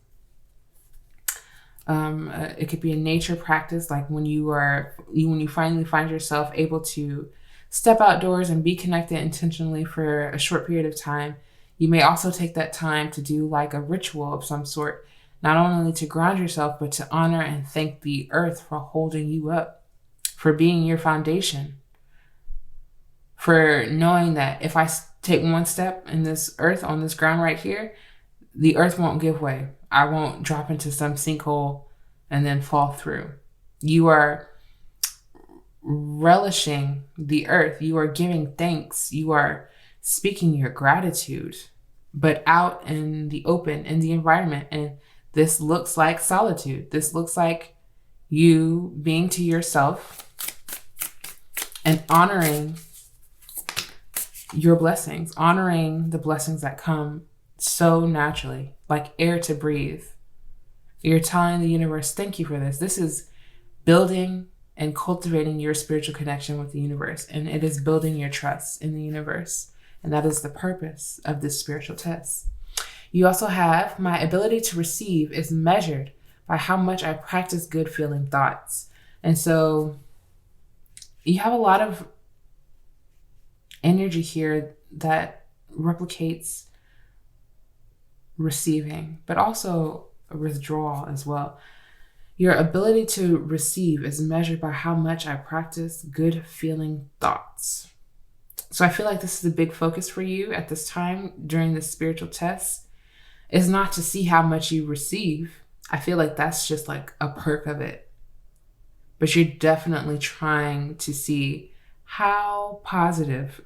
It could be a nature practice, like when you finally find yourself able to step outdoors and be connected intentionally for a short period of time. You may also take that time to do like a ritual of some sort, not only to ground yourself, but to honor and thank the earth for holding you up, for being your foundation, for knowing that if I take one step in this earth, on this ground right here, the earth won't give way. I won't drop into some sinkhole and then fall through. You are relishing the earth. You are giving thanks. You are speaking your gratitude, but out in the open, in the environment. And this looks like solitude. This looks like you being to yourself and honoring your blessings, honoring the blessings that come so naturally, like air to breathe. You're telling the universe, thank you for this. This is building and cultivating your spiritual connection with the universe, and it is building your trust in the universe. And that is the purpose of this spiritual test. You also have, my ability to receive is measured by how much I practice good feeling thoughts. And so you have a lot of energy here that replicates receiving, but also a withdrawal as well. Your ability to receive is measured by how much I practice good feeling thoughts. So I feel like this is a big focus for you at this time during this spiritual test, is not to see how much you receive. I feel like that's just like a perk of it. But you're definitely trying to see, how positive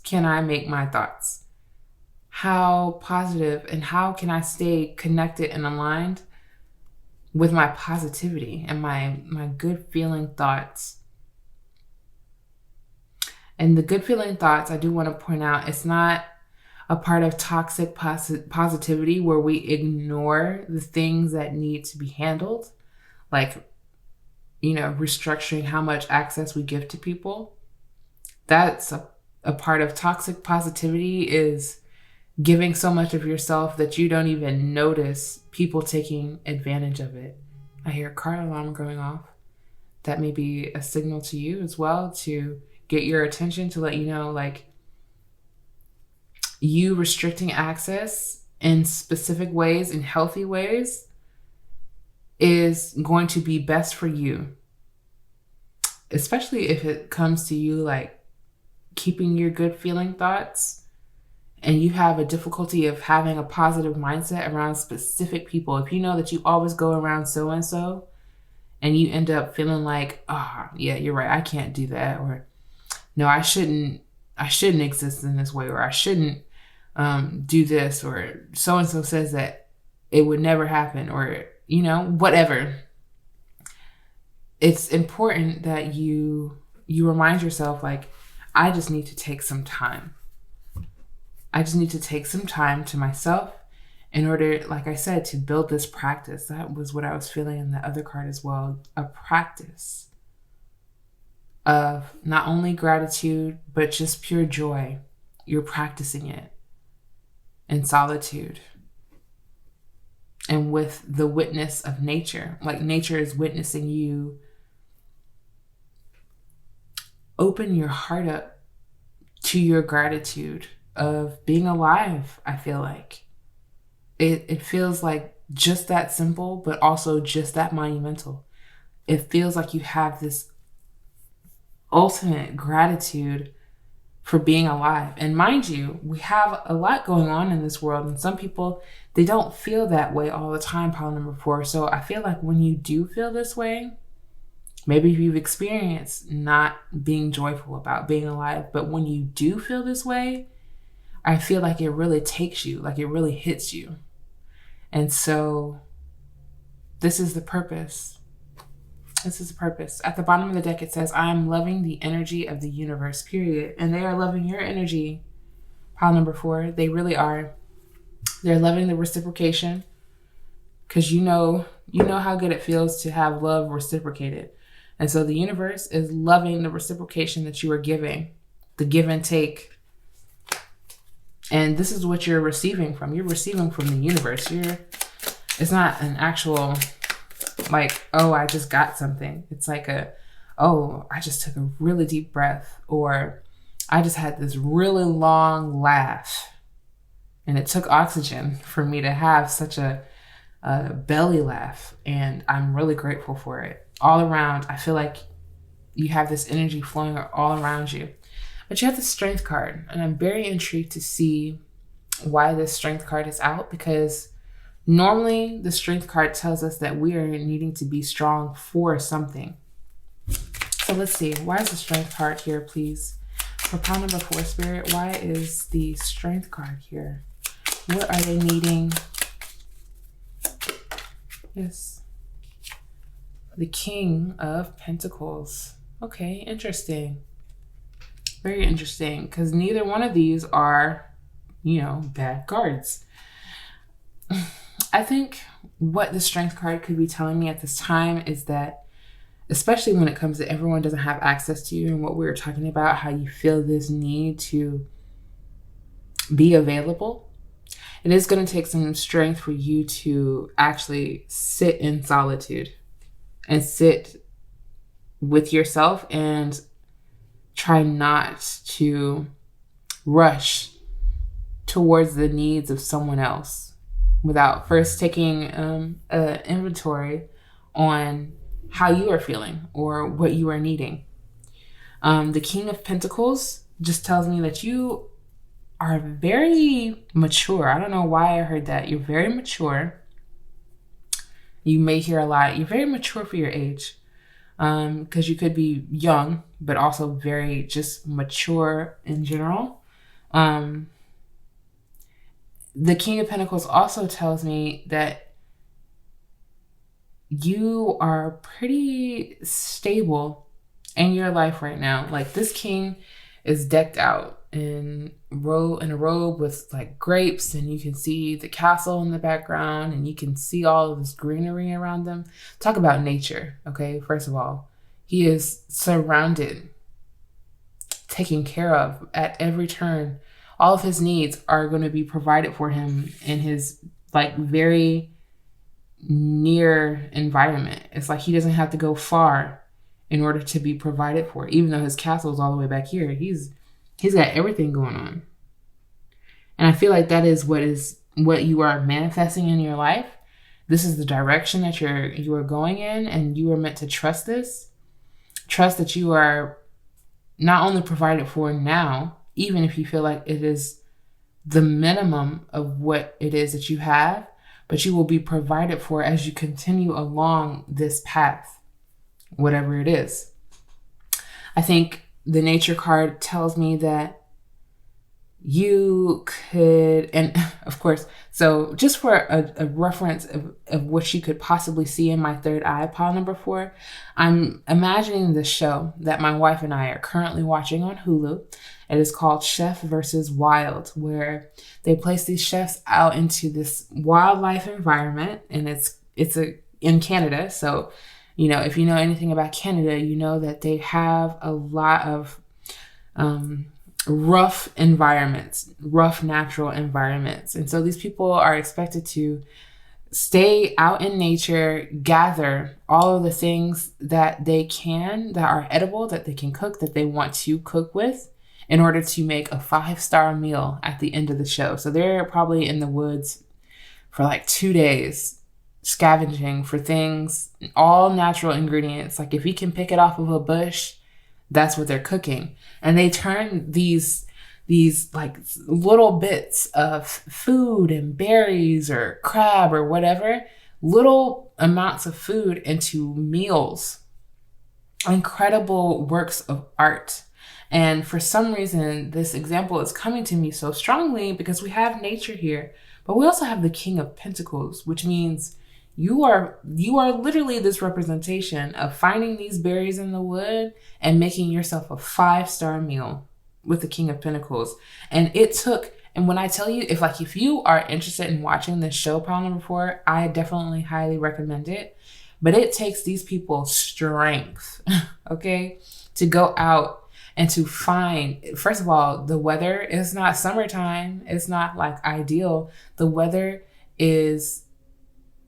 can I make my thoughts? How positive and how can I stay connected and aligned with my positivity and my good feeling thoughts. And the good feeling thoughts, I do want to point out, it's not a part of toxic positivity where we ignore the things that need to be handled, like, restructuring how much access we give to people. That's a part of toxic positivity, is giving so much of yourself that you don't even notice people taking advantage of it. I hear a car alarm going off. That may be a signal to you as well, to get your attention, to let you know, like, you restricting access in specific ways, in healthy ways, is going to be best for you. Especially if it comes to you, like, keeping your good feeling thoughts, and you have a difficulty of having a positive mindset around specific people. If you know that you always go around so-and-so and you end up feeling like, yeah, you're right, I can't do that, or no, I shouldn't exist in this way, or I shouldn't do this, or so-and-so says that it would never happen, or, whatever. It's important that you remind yourself, like, I just need to take some time. I just need to take some time to myself in order, like I said, to build this practice. That was what I was feeling in the other card as well. A practice of not only gratitude, but just pure joy. You're practicing it in solitude and with the witness of nature. Like, nature is witnessing you. Open your heart up to your gratitude of being alive. I feel like it feels like just that simple, but also just that monumental. It feels like you have this ultimate gratitude for being alive. And mind you, we have a lot going on in this world, and some people, they don't feel that way all the time, pile number 4. So I feel like when you do feel this way, maybe you've experienced not being joyful about being alive, but when you do feel this way, I feel like it really takes you, like it really hits you. And so this is the purpose. This is the purpose. At the bottom of the deck, it says, I am loving the energy of the universe, period. And they are loving your energy, pile number 4. They really are. They're loving the reciprocation, because you know how good it feels to have love reciprocated. And so the universe is loving the reciprocation that you are giving, the give and take. And this is what you're receiving from. You're receiving from the universe. It's not an actual, like, oh, I just got something. It's like I just took a really deep breath, or I just had this really long laugh. And it took oxygen for me to have such a belly laugh. And I'm really grateful for it. All around, I feel like you have this energy flowing all around you. But you have the Strength card, and I'm very intrigued to see why this Strength card is out, because normally the Strength card tells us that we are needing to be strong for something. So let's see, why is the Strength card here, please? For pile number 4, Spirit, why is the Strength card here? What are they needing? Yes. The King of Pentacles. Okay, interesting. Very interesting, because neither one of these are, bad cards. I think what the Strength card could be telling me at this time is that, especially when it comes to everyone doesn't have access to you, and what we were talking about, how you feel this need to be available, it is going to take some strength for you to actually sit in solitude and sit with yourself and try not to rush towards the needs of someone else without first taking an inventory on how you are feeling or what you are needing. The King of Pentacles just tells me that you are very mature. I don't know why I heard that. You're very mature. You may hear a lot. You're very mature for your age, because you could be young, but also very just mature in general. The King of Pentacles also tells me that you are pretty stable in your life right now. Like, this king is decked out in a robe with like grapes, and you can see the castle in the background, and you can see all of this greenery around them. Talk about nature, okay? First of all, he is surrounded, taken care of at every turn. All of his needs are going to be provided for him in his like very near environment. It's like he doesn't have to go far in order to be provided for, even though his castle is all the way back here. He's got everything going on. And I feel like that is what you are manifesting in your life. This is the direction that you are going in, and you are meant to trust this. Trust that you are not only provided for now, even if you feel like it is the minimum of what it is that you have, but you will be provided for as you continue along this path, whatever it is. I think the nature card tells me that you could, and of course, so just for a reference of what you could possibly see in my third eye, pile number 4, I'm imagining the show that my wife and I are currently watching on Hulu. It is called Chef versus Wild, where they place these chefs out into this wildlife environment, and it's in Canada. So, if you know anything about Canada, you know that they have a lot of rough environments, rough natural environments. And so these people are expected to stay out in nature, gather all of the things that they can, that are edible, that they can cook, that they want to cook with, in order to make a 5-star meal at the end of the show. So they're probably in the woods for like 2 days, scavenging for things, all natural ingredients. Like, if you can pick it off of a bush, that's what they're cooking. And they turn these like little bits of food and berries or crab or whatever, little amounts of food into meals. Incredible works of art. And for some reason, this example is coming to me so strongly because we have nature here, but we also have the King of Pentacles, which means you are literally this representation of finding these berries in the wood and making yourself a 5-star meal with the King of Pentacles. And when I tell you, if you are interested in watching this show, pile number 4, I definitely highly recommend it. But it takes these people strength, okay, to go out and to find, first of all, the weather is not summertime. It's not like ideal. The weather is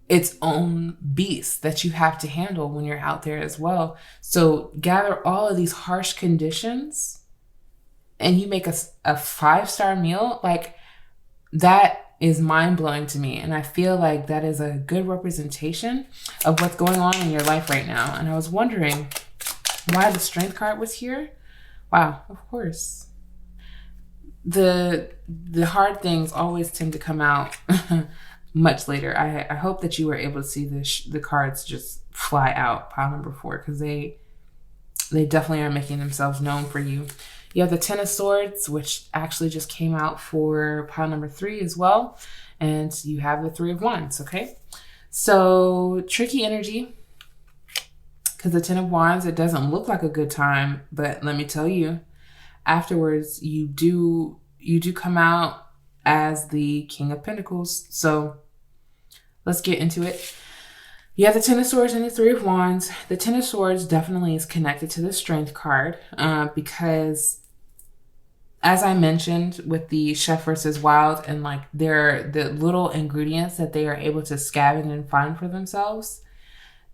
its own beast that you have to handle when you're out there as well. So gather all of these harsh conditions and you make a 5-star meal. Like, that is mind-blowing to me. And I feel like that is a good representation of what's going on in your life right now. And I was wondering why the Strength card was here. Wow, of course. The hard things always tend to come out much later. I hope that you were able to see the cards just fly out, pile number 4, because they definitely are making themselves known for you. You have the Ten of Swords, which actually just came out for pile number 3 as well. And you have the Three of Wands, okay? So tricky energy, because the Ten of Wands, it doesn't look like a good time, but let me tell you, afterwards, you do come out as the King of Pentacles. So let's get into it. You have the Ten of Swords and the Three of Wands. The Ten of Swords definitely is connected to the Strength card because, as I mentioned with the Chef versus Wild, and like the little ingredients that they are able to scavenge and find for themselves,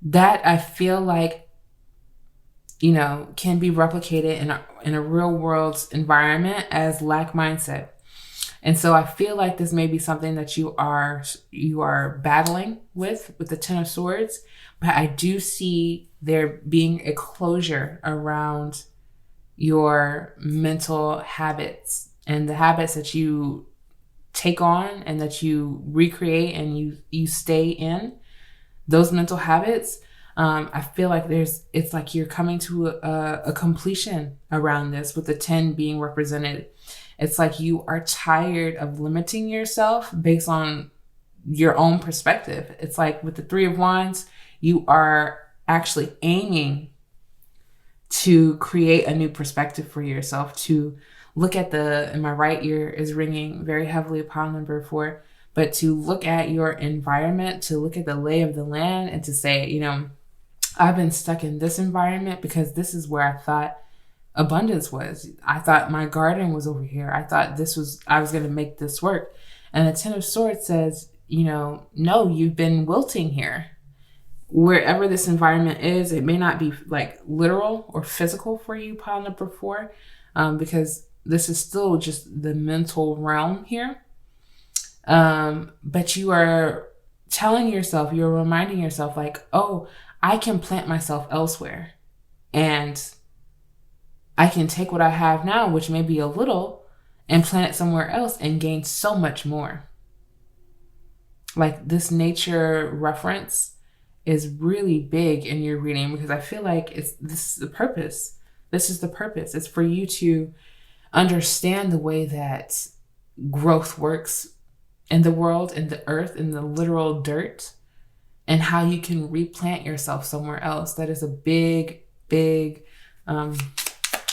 that I feel like, can be replicated in a real world environment as lack mindset. And so I feel like this may be something that you are battling with the Ten of Swords, but I do see there being a closure around your mental habits and the habits that you take on and that you recreate and you stay in. Those mental habits, I feel like it's like you're coming to a completion around this, with the 10 being represented. It's like you are tired of limiting yourself based on your own perspective. It's like with the Three of Wands, You are actually aiming to create a new perspective for yourself, to look at and my right ear is ringing very heavily upon number 4, but to look at your environment, to look at the lay of the land and to say, I've been stuck in this environment because this is where I thought abundance was. I thought my garden was over here. I thought I was going to make this work. And the 10 of Swords says, no, you've been wilting here. Wherever this environment is, it may not be like literal or physical for you, pile number 4, because this is still just the mental realm here. But you are you're reminding yourself like, oh, I can plant myself elsewhere, and I can take what I have now, which may be a little, and plant it somewhere else and gain so much more. Like, this nature reference is really big in your reading, because I feel like this is the purpose. This is the purpose. It's for you to understand the way that growth works in the world, in the earth, in the literal dirt, and how you can replant yourself somewhere else. That is a big, big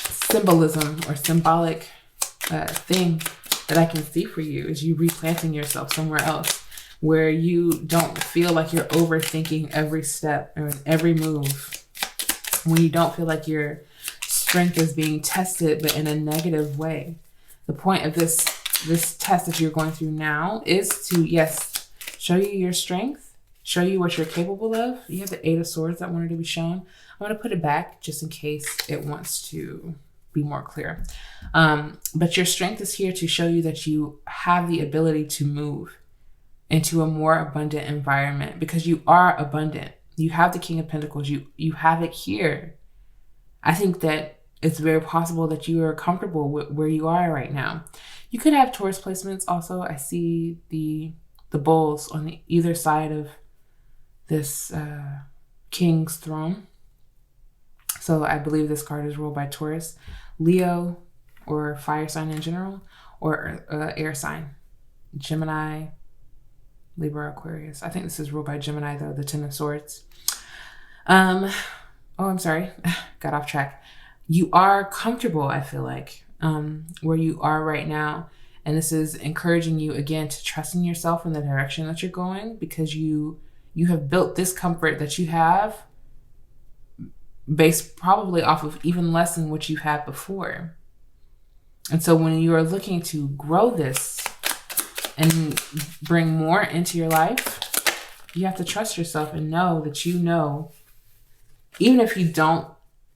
symbolism or symbolic thing that I can see for you, is you replanting yourself somewhere else, where you don't feel like you're overthinking every step or every move, when you don't feel like your strength is being tested, but in a negative way. The point of this test that you're going through now is to, yes, show you your strength, show you what you're capable of. You have the 8 of Swords that wanted to be shown. I'm going to put it back just in case it wants to be more clear. But your strength is here to show you that you have the ability to move into a more abundant environment, because you are abundant. You have the King of Pentacles. You have it here. I think that it's very possible that you are comfortable with where you are right now. You could have Taurus placements also. I see the bulls on either side of this King's throne. So I believe this card is ruled by Taurus, Leo, or fire sign in general, or air sign, Gemini, Libra, Aquarius. I think this is ruled by Gemini, though, the 10 of Swords. I'm sorry. Got off track. You are comfortable, I feel like, where you are right now. And this is encouraging you, again, to trust in yourself in the direction that you're going, because you have built this comfort that you have based probably off of even less than what you've had before. And so when you are looking to grow this and bring more into your life, you have to trust yourself and know that even if you don't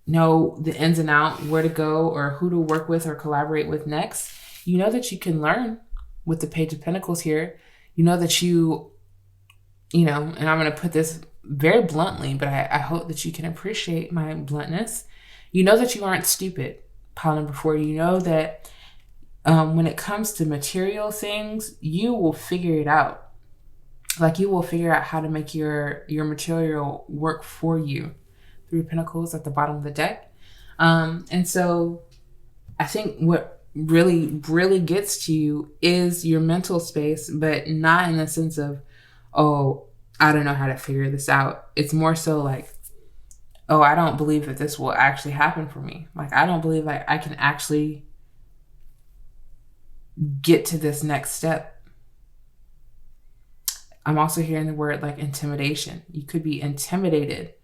know the ins and outs, where to go or who to work with or collaborate with next, you know that you can learn with the Page of Pentacles here. You know that and I'm going to put this very bluntly, but I hope that you can appreciate my bluntness. You know that you aren't stupid, pile number 4. You know that when it comes to material things, you will figure it out. Like, you will figure out how to make your material work for you. 3 of Pentacles at the bottom of the deck. And so I think what really, really gets to you is your mental space, but not in the sense of, oh, I don't know how to figure this out. It's more so like, oh, I don't believe that this will actually happen for me. Like, I don't believe like I can actually get to this next step. I'm also hearing the word like intimidation. You could be intimidated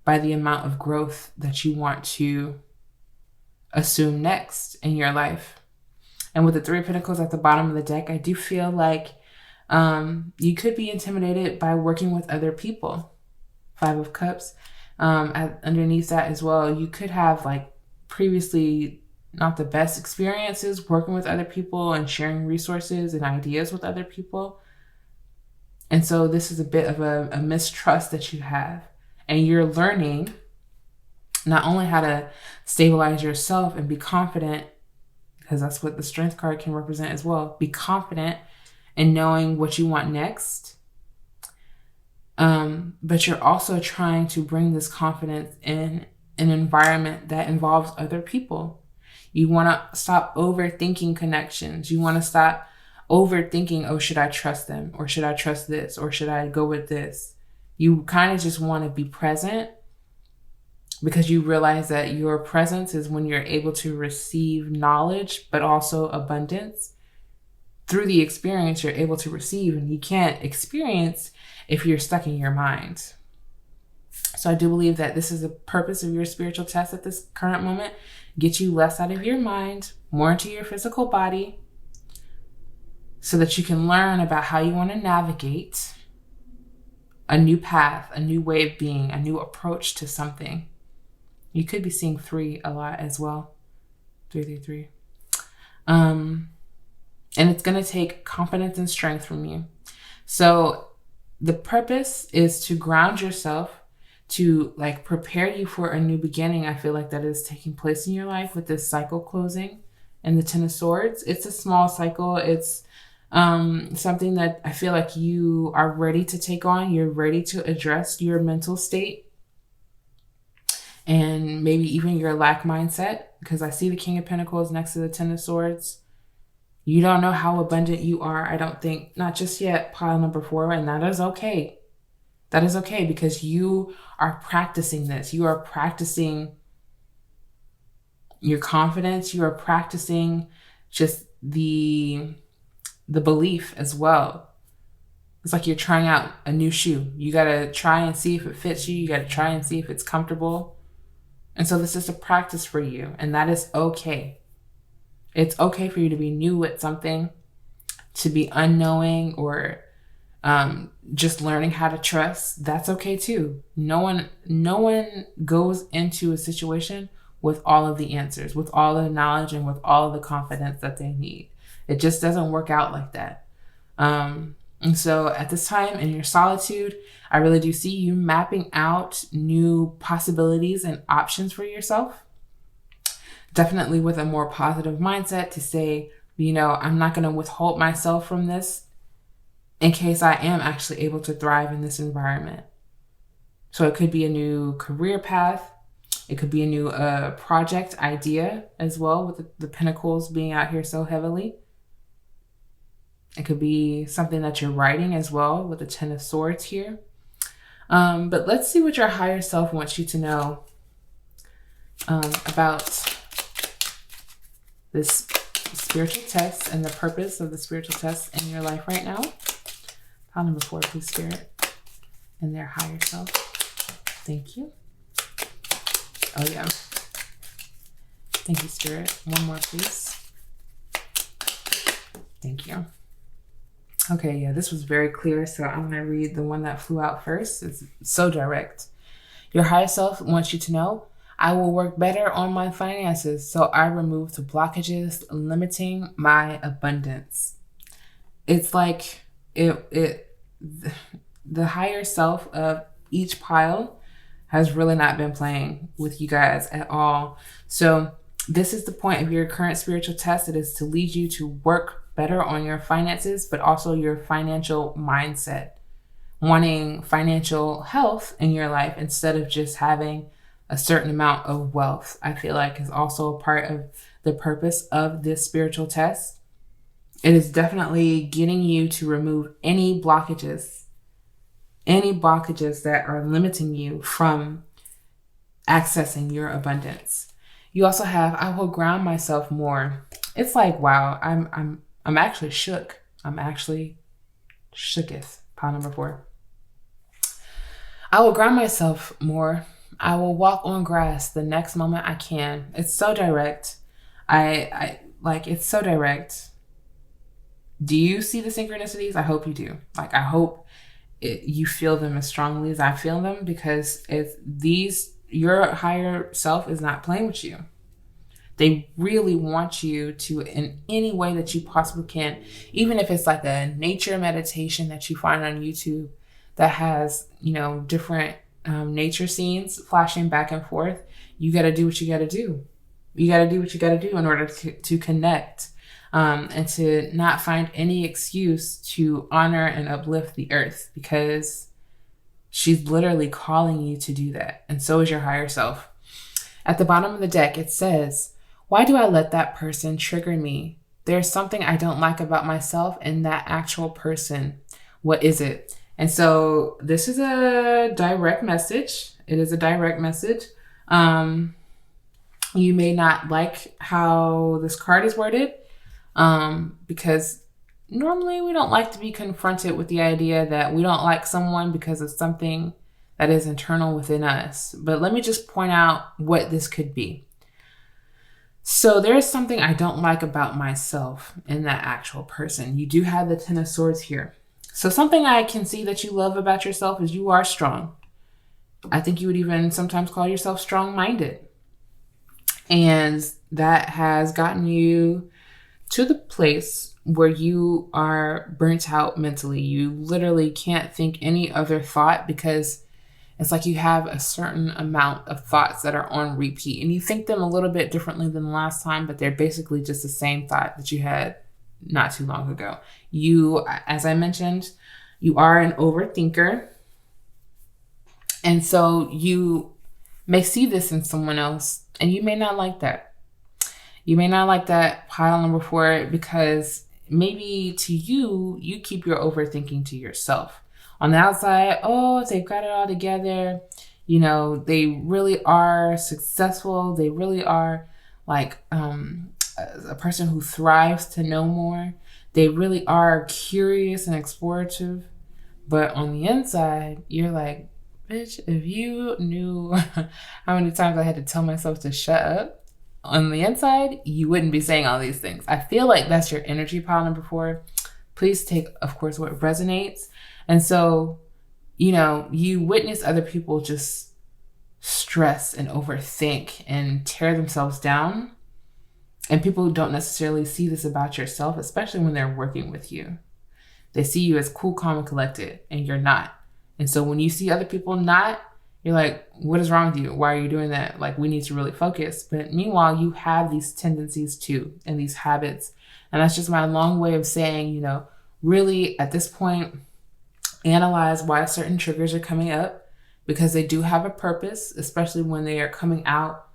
by the amount of growth that you want to assume next in your life. And with the 3 of Pentacles at the bottom of the deck, I do feel like you could be intimidated by working with other people. 5 of Cups. Underneath that as well, you could have like previously not the best experiences working with other people and sharing resources and ideas with other people. And so this is a bit of a mistrust that you have. And you're learning not only how to stabilize yourself and be confident, because that's what the Strength card can represent as well. Be confident in knowing what you want next. But you're also trying to bring this confidence in an environment that involves other people. You want to stop overthinking connections. You want to stop overthinking, oh, should I trust them? Or should I trust this? Or should I go with this? You kind of just want to be present because you realize that your presence is when you're able to receive knowledge, but also abundance. Through the experience, you're able to receive, and you can't experience if you're stuck in your mind. So I do believe that this is the purpose of your spiritual test at this current moment. Get you less out of your mind, more into your physical body, so that you can learn about how you want to navigate a new path, a new way of being, a new approach to something. You could be seeing 3 a lot as well. 333. And it's going to take confidence and strength from you. So the purpose is to ground yourself, to like prepare you for a new beginning. I feel like that is taking place in your life with this cycle closing and the 10 of Swords. It's a small cycle. It's something that I feel like you are ready to take on. You're ready to address your mental state and maybe even your lack mindset, because I see the King of Pentacles next to the 10 of Swords. You don't know how abundant you are, I don't think, not just yet, pile number 4, and that is okay. That is okay, because you are practicing this. You are practicing your confidence. You are practicing just the belief as well. It's like you're trying out a new shoe. You got to try and see if it fits you. You got to try and see if it's comfortable. And so this is a practice for you, and that is okay. It's okay for you to be new at something, to be unknowing, or just learning how to trust. That's okay too. No one goes into a situation with all of the answers, with all of the knowledge, and with all of the confidence that they need. It just doesn't work out like that. And so at this time in your solitude, I really do see you mapping out new possibilities and options for yourself. Definitely with a more positive mindset to say, I'm not going to withhold myself from this in case I am actually able to thrive in this environment. So it could be a new career path. It could be a new project idea as well, with the Pentacles being out here so heavily. It could be something that you're writing as well with the 10 of Swords here. But let's see what your higher self wants you to know about this spiritual test and the purpose of the spiritual test in your life right now. Pile number 4, please, Spirit, and their higher self. Thank you. Oh, yeah. Thank you, Spirit. One more, please. Thank you. Okay, yeah, this was very clear, so I'm going to read the one that flew out first. It's so direct. Your higher self wants you to know, I will work better on my finances, so I remove the blockages limiting my abundance. It's like the higher self of each pile has really not been playing with you guys at all. So this is the point of your current spiritual test. It is to lead you to work better on your finances, but also your financial mindset. Wanting financial health in your life instead of just having a certain amount of wealth, I feel like is also a part of the purpose of this spiritual test. It is definitely getting you to remove any blockages that are limiting you from accessing your abundance. You also have, I will ground myself more. It's like, wow, I'm actually shook. I'm actually shooketh. Pile number 4. I will ground myself more. I will walk on grass the next moment I can. It's so direct. I like, it's so direct. Do you see the synchronicities? I hope you do. Like, I hope you feel them as strongly as I feel them, because your higher self is not playing with you. They really want you to, in any way that you possibly can, even if it's like a nature meditation that you find on YouTube that has, different nature scenes flashing back and forth. You got to do what you got to do. You got to do what you got to do in order to connect, and to not find any excuse to honor and uplift the earth, because she's literally calling you to do that. And so is your higher self. At the bottom of the deck, it says, why do I let that person trigger me? There's something I don't like about myself and that actual person. What is it? And so this is a direct message. It is a direct message. You may not like how this card is worded, because normally we don't like to be confronted with the idea that we don't like someone because of something that is internal within us. But let me just point out what this could be. So there is something I don't like about myself in that actual person. You do have the Ten of Swords here. So something I can see that you love about yourself is you are strong. I think you would even sometimes call yourself strong-minded. And that has gotten you to the place where you are burnt out mentally. You literally can't think any other thought because it's like you have a certain amount of thoughts that are on repeat, and you think them a little bit differently than the last time, but they're basically just the same thought that you had not too long ago. You, as I mentioned, you are an overthinker. And so you may see this in someone else, and you may not like that. You may not like that, pile number 4, because maybe to you, you keep your overthinking to yourself. On the outside, oh, they've got it all together. You know, they really are successful. They really are like a person who thrives to know more. They really are curious and explorative. But on the inside, you're like, bitch, if you knew how many times I had to tell myself to shut up, on the inside, you wouldn't be saying all these things. I feel like that's your energy, pile number 4. Please take, of course, what resonates. And so, you know, you witness other people just stress and overthink and tear themselves down. And people don't necessarily see this about yourself, especially when they're working with you. They see you as cool, calm, and collected, and you're not. And so when you see other people not, you're like, what is wrong with you? Why are you doing that? Like, we need to really focus. But meanwhile, you have these tendencies too, and these habits. And that's just my long way of saying, you know, really at this point, analyze why certain triggers are coming up, because they do have a purpose, especially when they are coming out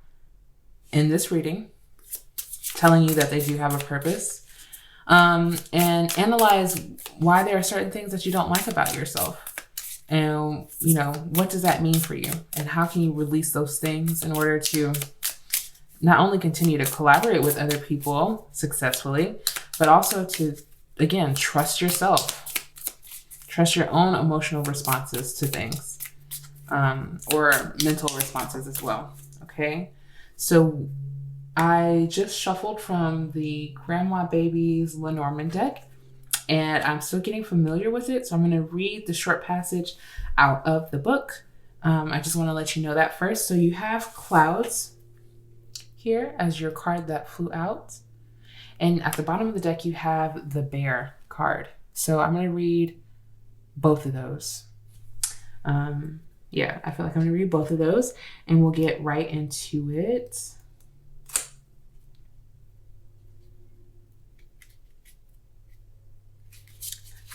in this reading, telling you that they do have a purpose. And analyze why there are certain things that you don't like about yourself. And, you know, what does that mean for you? And how can you release those things in order to not only continue to collaborate with other people successfully, but also to, again, trust yourself. Trust your own emotional responses to things, or mental responses as well. Okay. So I just shuffled from the Grandma Babies Lenormand deck, and I'm still getting familiar with it. So I'm going to read the short passage out of the book. I just want to let you know that first. So you have clouds here as your card that flew out. And at the bottom of the deck, you have the bear card. So I'm going to read both of those. Yeah, I feel like I'm going to read both of those, and we'll get right into it.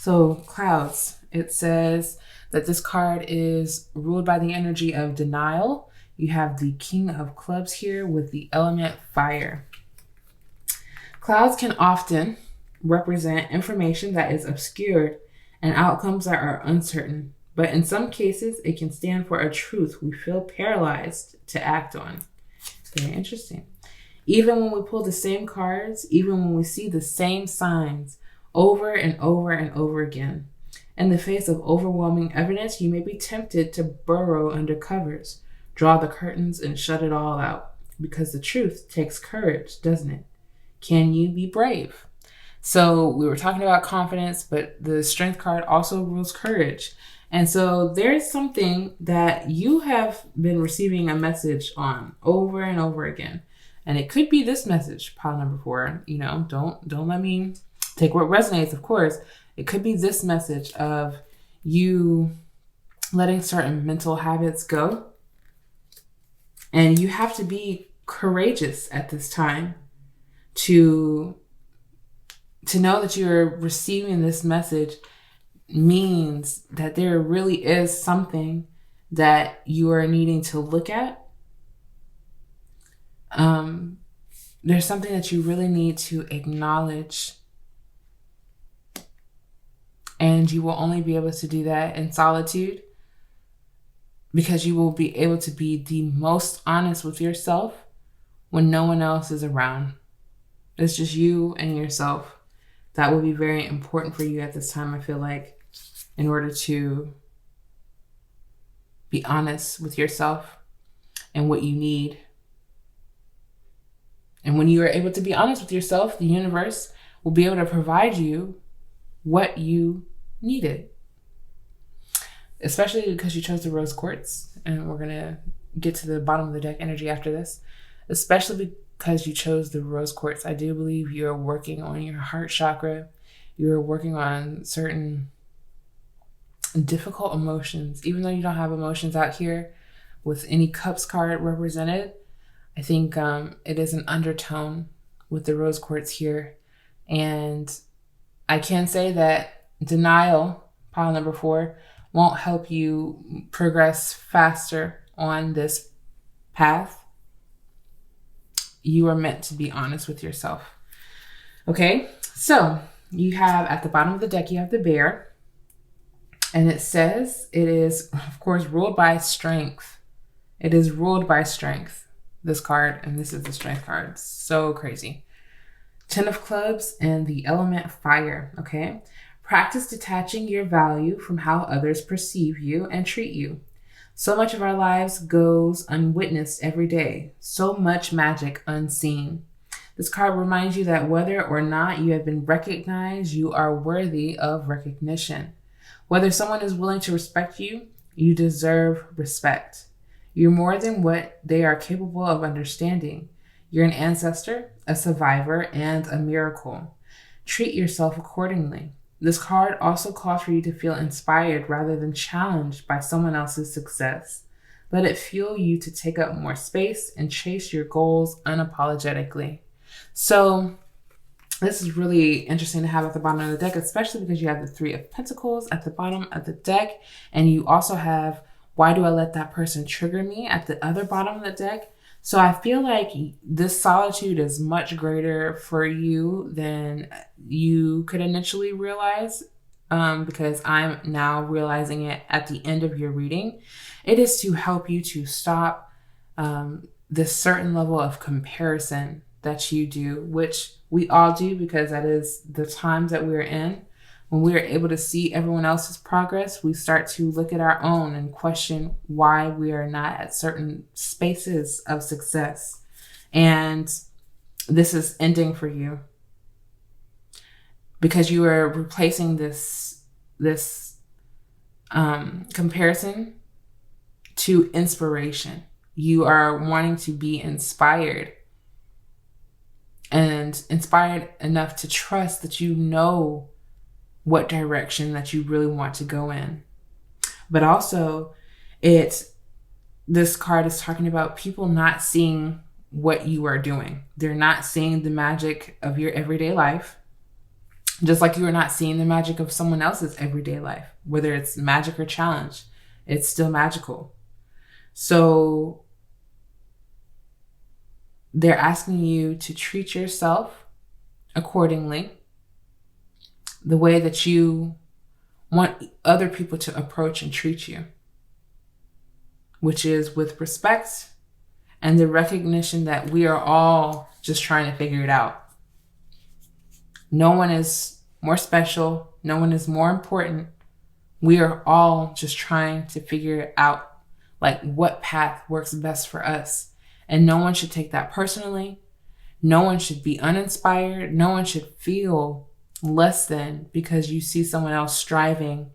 So clouds, it says that this card is ruled by the energy of denial. You have the King of Clubs here with the element fire. Clouds can often represent information that is obscured and outcomes that are uncertain, but in some cases, it can stand for a truth we feel paralyzed to act on. Very interesting. Even when we pull the same cards, even when we see the same signs over and over and over again, in the face of overwhelming evidence, you may be tempted to burrow under covers, draw the curtains, and shut it all out, because the truth takes courage, doesn't it? Can you be brave? So we were talking about confidence, but the strength card also rules courage. And so there's something that you have been receiving a message on over and over again. And it could be this message, pile number 4. You know, don't let me take what resonates, of course. It could be this message of you letting certain mental habits go. And you have to be courageous at this time to know that you're receiving this message means that there really is something that you are needing to look at. There's something that you really need to acknowledge And you will only be able to do that in solitude, because you will be able to be the most honest with yourself when no one else is around. It's just you and yourself. That will be very important for you at this time, I feel like, in order to be honest with yourself and what you need. And when you are able to be honest with yourself, the universe will be able to provide you what you needed. Especially because you chose the rose quartz. And we're going to get to the bottom of the deck energy after this. Especially because you chose the rose quartz. I do believe you're working on your heart chakra. You're working on certain difficult emotions. Even though you don't have emotions out here with any cups card represented, I think it is an undertone with the rose quartz here. And I can say that denial, pile number 4, won't help you progress faster on this path. You are meant to be honest with yourself. Okay, so you have at the bottom of the deck, you have the bear. And it says it is, of course, ruled by strength. It is ruled by strength, this card. And this is the strength card. So crazy. 10 of clubs and the element fire. Okay. Practice detaching your value from how others perceive you and treat you. So much of our lives goes unwitnessed every day. So much magic unseen. This card reminds you that whether or not you have been recognized, you are worthy of recognition. Whether someone is willing to respect you, you deserve respect. You're more than what they are capable of understanding. You're an ancestor, a survivor, and a miracle. Treat yourself accordingly. This card also calls for you to feel inspired rather than challenged by someone else's success. Let it fuel you to take up more space and chase your goals unapologetically. So this is really interesting to have at the bottom of the deck, especially because you have the 3 of Pentacles at the bottom of the deck. And you also have, why do I let that person trigger me, at the other bottom of the deck. So I feel like this solitude is much greater for you than you could initially realize, because I'm now realizing it at the end of your reading. It is to help you to stop this certain level of comparison that you do, which we all do, because that is the times that we're in. When we are able to see everyone else's progress, we start to look at our own and question why we are not at certain spaces of success. And this is ending for you, because you are replacing this comparison to inspiration. You are wanting to be inspired, and inspired enough to trust that you know what direction that you really want to go in. But also, this card is talking about people not seeing what you are doing. They're not seeing the magic of your everyday life, just like you are not seeing the magic of someone else's everyday life. Whether it's magic or challenge, it's still magical. So they're asking you to treat yourself accordingly, the way that you want other people to approach and treat you, which is with respect and the recognition that we are all just trying to figure it out. No one is more special. No one is more important. We are all just trying to figure it out, like what path works best for us. And no one should take that personally. No one should be uninspired. No one should feel less than because you see someone else striving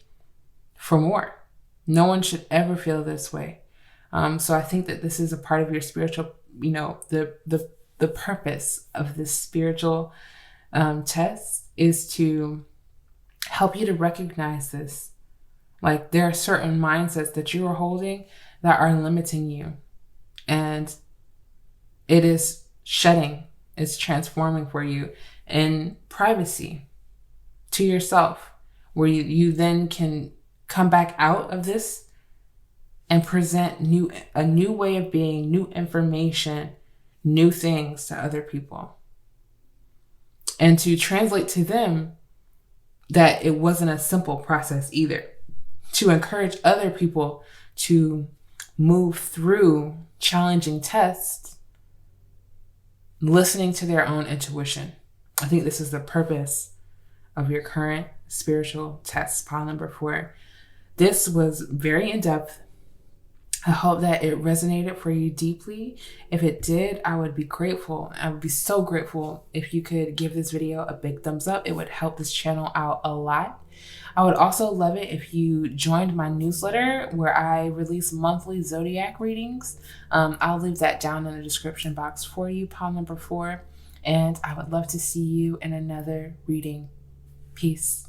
for more. No one should ever feel this way. So I think that this is a part of your spiritual, the purpose of this spiritual test is to help you to recognize this. Like, there are certain mindsets that you are holding that are limiting you, and it is shedding, it's transforming for you in privacy to yourself, where you then can come back out of this and present a new way of being, new information, new things to other people, and to translate to them that it wasn't a simple process either. To encourage other people to move through challenging tests, listening to their own intuition. I think this is the purpose of your current spiritual test, pile number 4. This was very in-depth. I hope that it resonated for you deeply. If it did, I would be grateful. I would be so grateful if you could give this video a big thumbs up. It would help this channel out a lot. I would also love it if you joined my newsletter where I release monthly zodiac readings. I'll leave that down in the description box for you, pile number 4. And I would love to see you in another reading. Peace.